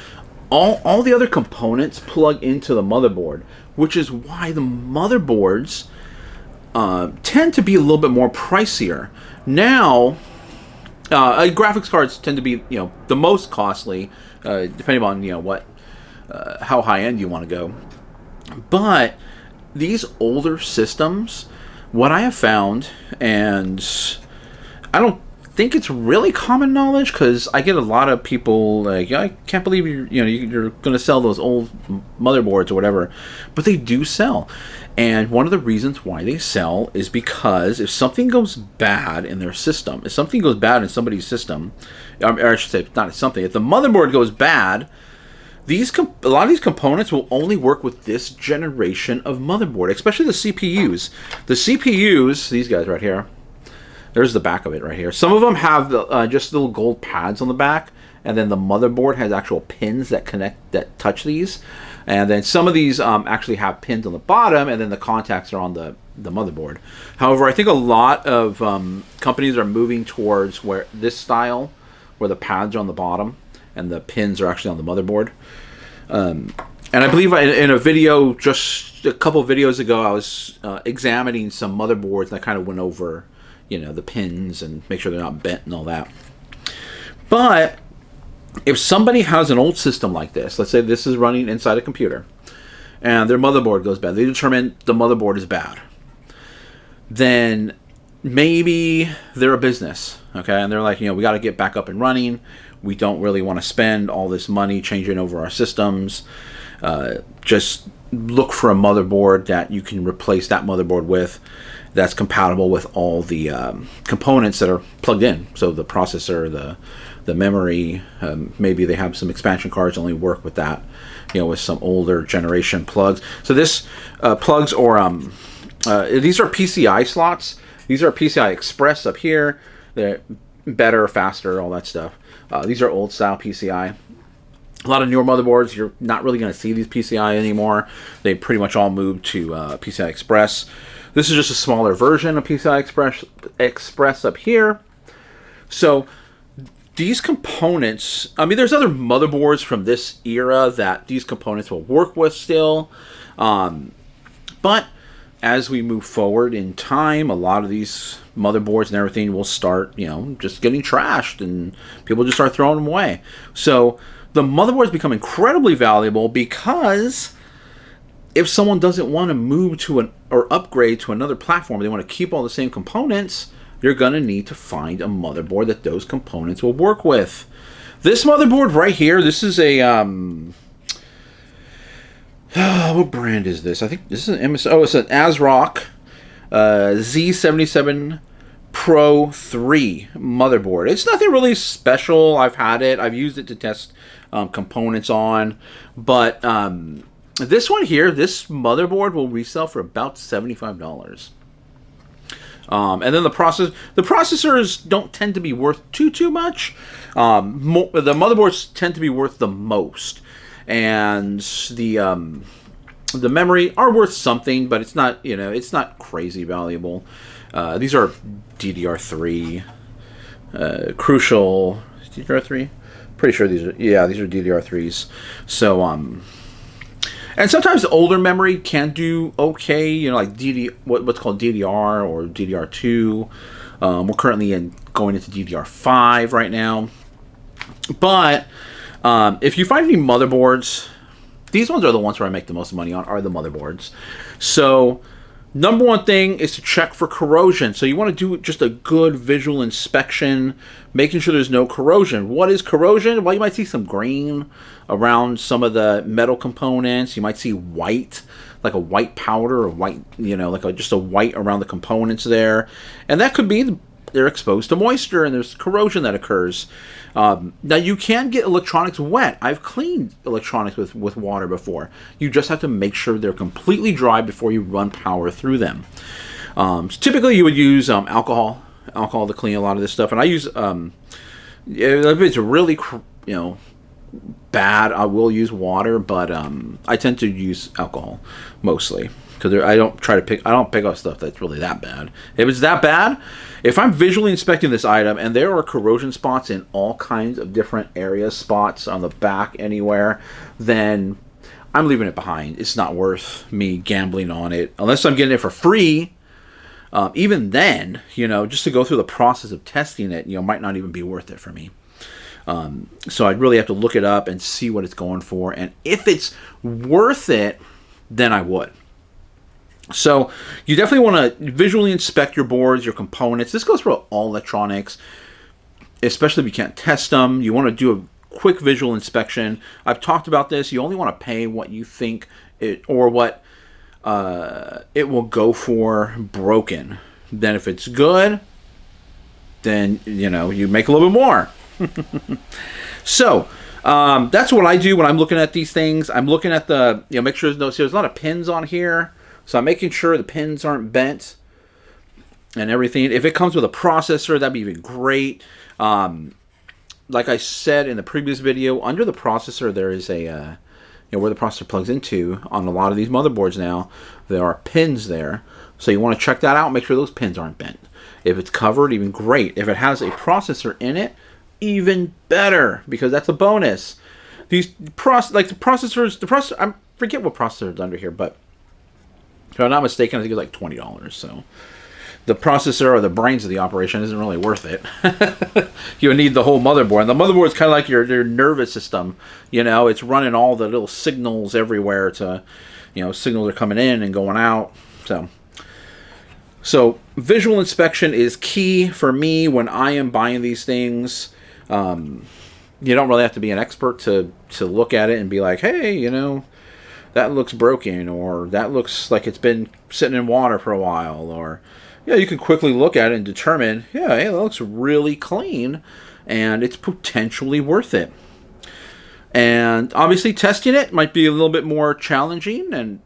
all the other components plug into the motherboard, which is why the motherboards tend to be a little bit more pricier. Now, graphics cards tend to be, the most costly, depending on, what, how high end you want to go. But these older systems, what I have found, and I don't think it's really common knowledge, because I get a lot of people like, I can't believe you're going to sell those old motherboards or whatever, but they do sell. And one of the reasons why they sell is because if something goes bad in their system, if something goes bad in somebody's system, or I should say, not something, if the motherboard goes bad, a lot of these components will only work with this generation of motherboard, especially the CPUs. The CPUs, these guys right here, there's the back of it right here. Some of them have just little gold pads on the back, and then the motherboard has actual pins that touch these. And then some of these actually have pins on the bottom, and then the contacts are on the motherboard. However, I think a lot of companies are moving towards this style, where the pads are on the bottom and the pins are actually on the motherboard. And I believe in a video just a couple of videos ago, I was examining some motherboards, and I kind of went over, the pins and make sure they're not bent and all that. But if somebody has an old system like this, let's say this is running inside a computer, and their motherboard goes bad, they determine the motherboard is bad, then maybe they're a business, okay? And they're like, we got to get back up and running. We don't really want to spend all this money changing over our systems. Just look for a motherboard that you can replace that motherboard with, that's compatible with all the components that are plugged in. So the processor, the memory, maybe they have some expansion cards that only work with that, with some older generation plugs. So this plugs, or these are PCI slots. These are PCI Express up here. They're better, faster, all that stuff. These are old style PCI. A lot of newer motherboards, you're not really going to see these PCI anymore. They pretty much all moved to PCI Express. This is just a smaller version of PCI Express up here. So these components, there's other motherboards from this era that these components will work with still. But as we move forward in time, a lot of these motherboards and everything will start, just getting trashed, and people just start throwing them away. So the motherboards become incredibly valuable, because if someone doesn't want to move to or upgrade to another platform, they want to keep all the same components, you're going to need to find a motherboard that those components will work with. This motherboard right here, this is a what brand is this? I think this is an MS. Oh, it's an ASRock Z77 Pro 3 motherboard. It's nothing really special. I've had it. I've used it to test components on. But this one here, this motherboard will resell for about $75. And then the processors don't tend to be worth too much. The motherboards tend to be worth the most. And the memory are worth something, but it's not, it's not crazy valuable. These are DDR3, crucial DDR3. Pretty sure these are DDR3s. So and sometimes older memory can do okay. Like what's called DDR or DDR2. We're currently going into DDR5 right now, but if you find any motherboards, these ones are the ones where I make the most money on, are the motherboards. So number one thing is to check for corrosion. So you want to do just a good visual inspection, making sure there's no corrosion. What is corrosion? Well, you might see some green around some of the metal components. You might see white, like a white powder, or white, just a white around the components there. And that could be they're exposed to moisture and there's corrosion that occurs. Now, you can get electronics wet. I've cleaned electronics with water before. You just have to make sure they're completely dry before you run power through them. So typically, you would use alcohol to clean a lot of this stuff. And I use, if it's really, bad, I will use water, but I tend to use alcohol mostly. Because I don't pick up stuff that's really that bad. If it's that bad, if I'm visually inspecting this item and there are corrosion spots in all kinds of different areas, spots on the back, anywhere, then I'm leaving it behind. It's not worth me gambling on it. Unless I'm getting it for free, even then, just to go through the process of testing it, might not even be worth it for me. So I'd really have to look it up and see what it's going for. And if it's worth it, then I would. So you definitely want to visually inspect your boards, your components. This goes for all electronics, especially if you can't test them. You want to do a quick visual inspection. I've talked about this. You only want to pay what you think it or what it will go for broken. Then if it's good, then you make a little bit more. So that's what I do when I'm looking at these things. I'm looking at the make sure there's a lot of pins on here. So I'm making sure the pins aren't bent and everything. If it comes with a processor, that'd be even great. Like I said in the previous video, under the processor there is a, where the processor plugs into on a lot of these motherboards now, there are pins there. So you want to check that out, make sure those pins aren't bent. If it's covered, even great. If it has a processor in it, even better, because that's a bonus. These the processors, I forget what processor is under here, but if I'm not mistaken, I think it's like $20. So the processor or the brains of the operation isn't really worth it. You need the whole motherboard. And the motherboard is kind of like your nervous system. It's running all the little signals everywhere to, signals are coming in and going out. So visual inspection is key for me when I am buying these things. You don't really have to be an expert to look at it and be like, hey, that looks broken, or that looks like it's been sitting in water for a while, or you can quickly look at it and determine, hey, that looks really clean and it's potentially worth it. And obviously testing it might be a little bit more challenging, and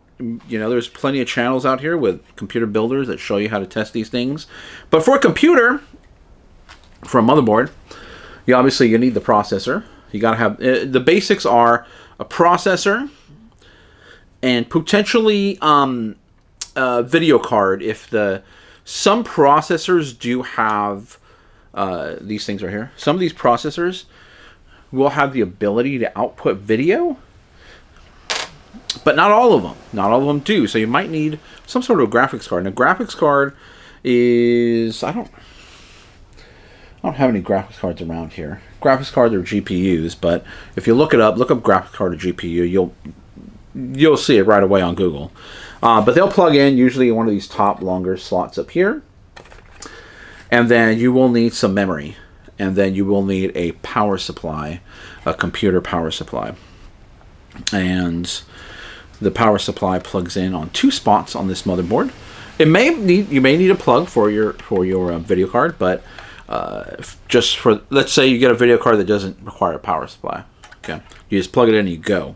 there's plenty of channels out here with computer builders that show you how to test these things. But for a computer, for a motherboard, you need the processor. You gotta have the basics are a processor and potentially a video card. Some processors do have these things right here. Some of these processors will have the ability to output video, but not all of them. Not all of them do. So you might need some sort of graphics card. And a graphics card is I don't have any graphics cards around here. Graphics cards are GPUs, but if you look up graphics card or GPU, you'll see it right away on Google. But they'll plug in usually one of these top longer slots up here. And then you will need some memory. And then you will need a power supply, a computer power supply. And the power supply plugs in on 2 spots on this motherboard. You may need a plug for your video card, but just for, let's say you get a video card that doesn't require a power supply. Okay, you just plug it in and you go.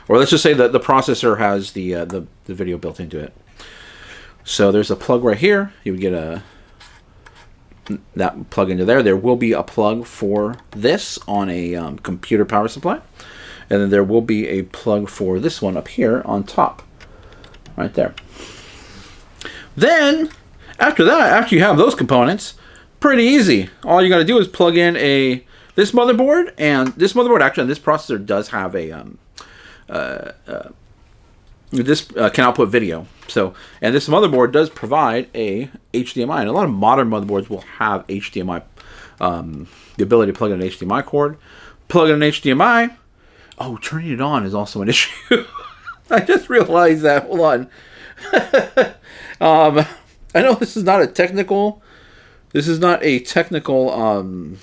Or let's just say that the processor has the video built into it. So there's a plug right here. You would get that plug into there. There will be a plug for this on a computer power supply. And then there will be a plug for this one up here on top. Right there. Then, after you have those components, pretty easy. All you got to do is plug in this motherboard. And this motherboard, actually, this processor does have a... this can output video. And this motherboard does provide a HDMI, and a lot of modern motherboards will have HDMI, the ability to plug in an HDMI cord, plug in an HDMI. Oh, turning it on is also an issue. I just realized that. Hold on. I know this is not a technical. This is not a technical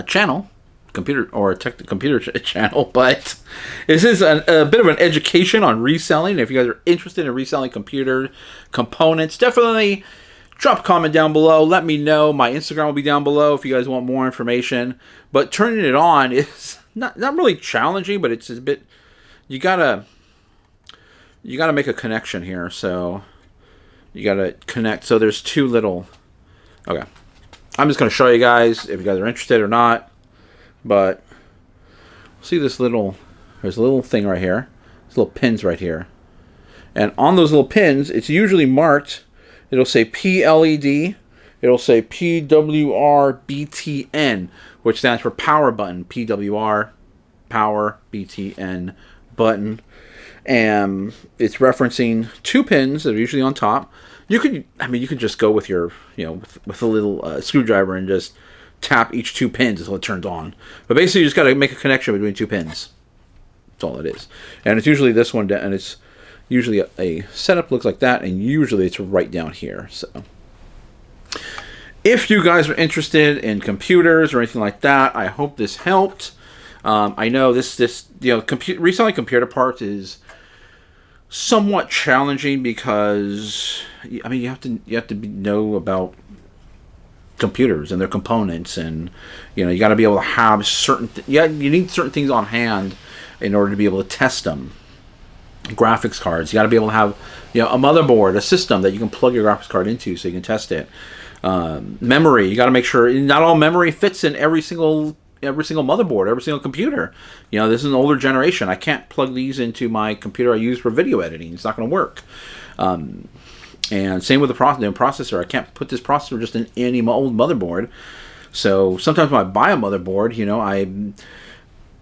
channel. Computer channel, but this is a bit of an education on reselling. If you guys are interested in reselling computer components, definitely drop a comment down below. Let me know. My Instagram will be down below if you guys want more information. But turning it on is not really challenging, but it's a bit. You gotta make a connection here. So you gotta connect. So there's two little. Okay, I'm just gonna show you guys if you guys are interested or not. But see this little. There's a little thing right here. There's little pins right here. And on those little pins, it's usually marked. It'll say PLED. It'll say PWR-BTN, which stands for power button. PWR, power, BTN, button. And it's referencing two pins that are usually on top. You could just go with your, with a little screwdriver and just tap each two pins until it turns on. But basically, you just got to make a connection between two pins. That's all it is. And it's usually this one, and it's usually a setup looks like that, and usually it's right down here. So if you guys are interested in computers or anything like that, I hope this helped. I know this reselling computer parts is somewhat challenging because you have to know about computers and their components, and you got to be able to have you need certain things on hand in order to be able to test them. Graphics cards, you got to be able to have a motherboard, a system that you can plug your graphics card into so you can test it. Memory, you got to make sure not all memory fits in every single motherboard, every single computer. This is an older generation. I can't plug these into my computer I use for video editing. It's not going to work. And same with the processor. I can't put this processor just in any old motherboard. So sometimes when I buy a motherboard,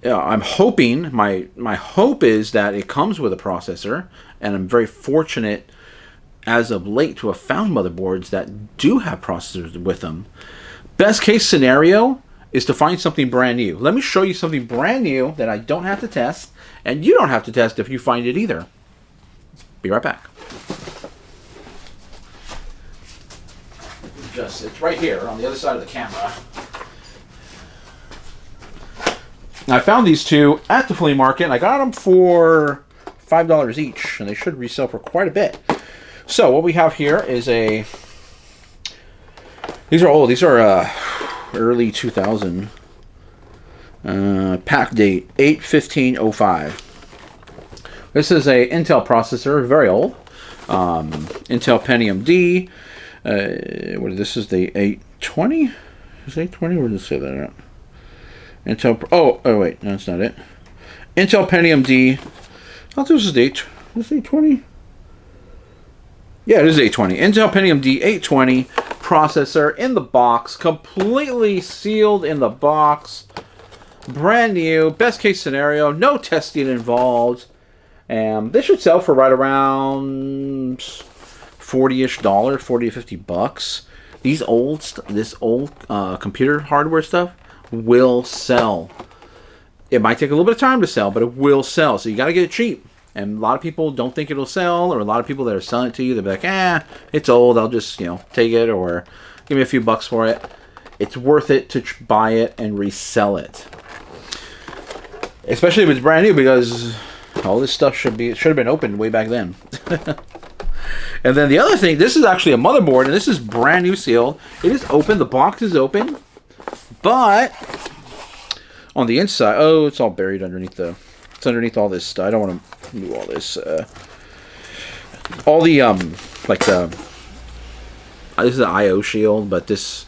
I'm hoping, my hope is that it comes with a processor, and I'm very fortunate as of late to have found motherboards that do have processors with them. Best case scenario is to find something brand new. Let me show you something brand new that I don't have to test, and you don't have to test if you find it either. Be right back. It's right here on the other side of the camera. I found these two at the flea market, and I got them for $5 each, and they should resell for quite a bit. So what we have here is these are old. These are early 2000. Pack date 8/15/05. This is a Intel processor, very old. Intel Pentium D. This is the 820. Is it 820? Where does it say that at? Intel. Oh wait, no, that's not it. Intel Pentium D. I thought this is 820. Yeah, it is 820. Intel Pentium D 820 processor in the box, completely sealed in the box, brand new. Best case scenario, no testing involved, and this should sell for right around $40-ish, $40 to $50. This old computer hardware stuff will sell. It might take a little bit of time to sell, but it will sell. So you got to get it cheap. And a lot of people don't think it'll sell, or a lot of people that are selling it to you, they'll be like, it's old. I'll just, take it, or give me a few bucks for it. It's worth it to buy it and resell it. Especially if it's brand new, because all this stuff should have been opened way back then. And then the other thing, this is actually a motherboard, and this is brand new sealed. It is open. The box is open. But on the inside, it's all buried underneath it's underneath all this stuff. I don't want to move all this. All the this is an I/O shield, but this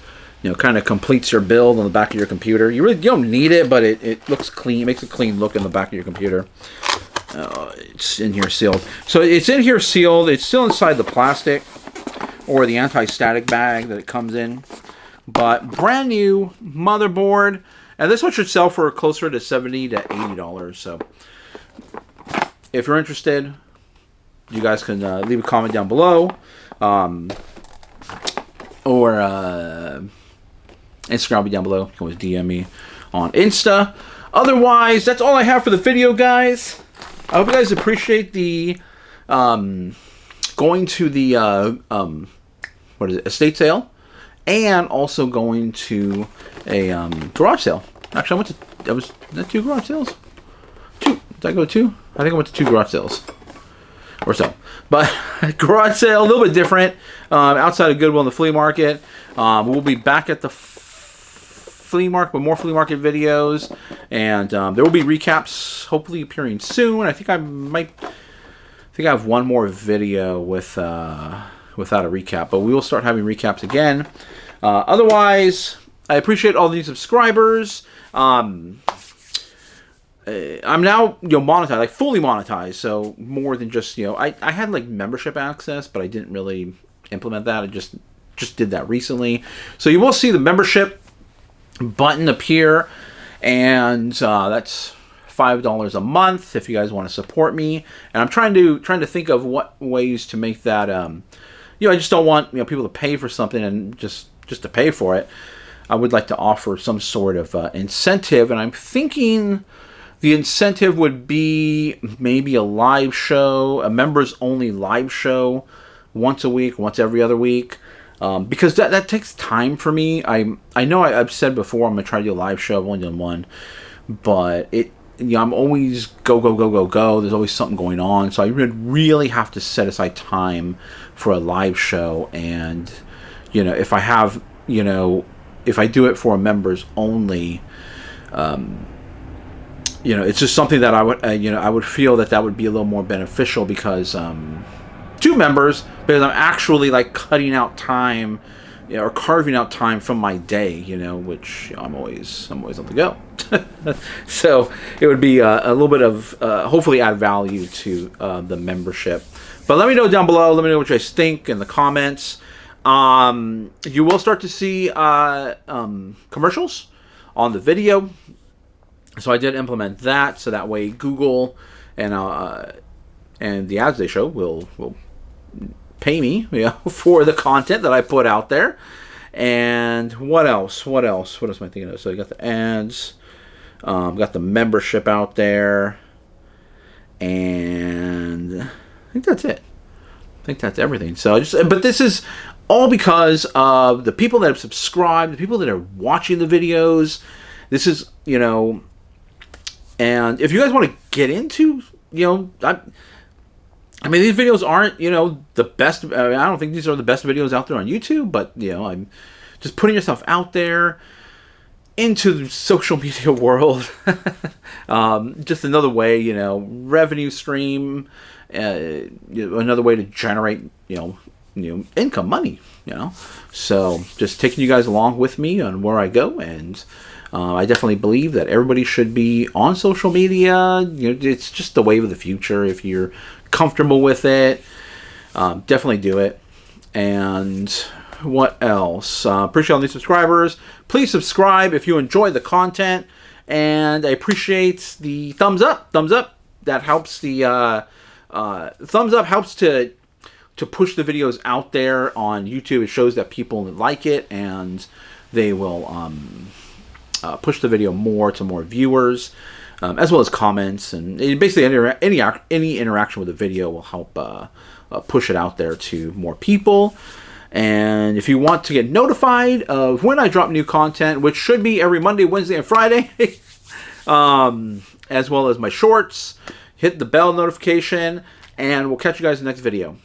kind of completes your build on the back of your computer. You don't need it, but it looks clean. It makes a clean look in the back of your computer. It's in here sealed. So it's in here sealed. It's still inside the plastic or the anti-static bag that it comes in. But brand new motherboard, and this one should sell for closer to $70 to $80. So if you're interested, you guys can leave a comment down below, or Instagram will be down below. You can always DM me on Insta. Otherwise, that's all I have for the video, guys. I hope you guys appreciate the going to the estate sale. And also going to a garage sale. Actually, was that 2 garage sales? 2. Did I go to 2? I think I went to 2 garage sales. Or so. But garage sale, a little bit different. Outside of Goodwill and the flea market. We'll be back at the flea market with more flea market videos. And there will be recaps hopefully appearing soon. I think I have one more video without a recap. But we will start having recaps again. Otherwise, I appreciate all these subscribers. I'm now, monetized, like fully monetized. So more than just, I had like membership access, but I didn't really implement that. I just did that recently. So you will see the membership button appear, and that's $5 a month if you guys want to support me. And I'm trying to think of what ways to make that. I just don't want people to pay for something and just to pay for it. I would like to offer some sort of incentive, and I'm thinking the incentive would be maybe a live show, a members only live show once a week, once every other week, because that takes time for me. I know I've said before I'm gonna try to do a live show. I've only done one, but I'm always go. There's always something going on, so I would really have to set aside time for a live show. And if I have if I do it for members only, it's just something that I would, I would feel that would be a little more beneficial because, to members, because I'm actually like cutting out time, or carving out time from my day, which I'm always on the go. So it would be a little bit of, hopefully add value to the membership. But let me know down below. Let me know what you guys think in the comments. You will start to see commercials on the video. So I did implement that, so that way Google and the ads they show will pay me, for the content that I put out there. And what else? What else am I thinking of? So you got the ads, got the membership out there, and I think that's it. I think that's everything. So but this is all because of the people that have subscribed, the people that are watching the videos. This is, and if you guys want to get into, I mean, these videos aren't, the best. I don't think these are the best videos out there on YouTube, but, I'm just putting yourself out there into the social media world. Just another way, revenue stream, another way to generate, income, money, So just taking you guys along with me on where I go, and I definitely believe that everybody should be on social media. It's just the wave of the future. If you're comfortable with it, definitely do it. And what else? Appreciate all these subscribers. Please subscribe if you enjoy the content, and I appreciate the thumbs up. That helps. The thumbs up helps to push the videos out there on YouTube. It shows that people like it, and they will push the video to more viewers, as well as comments, and basically any interaction with the video will help push it out there to more people. And if you want to get notified of when I drop new content, which should be every Monday, Wednesday, and Friday, as well as my shorts, hit the bell notification, and we'll catch you guys in the next video.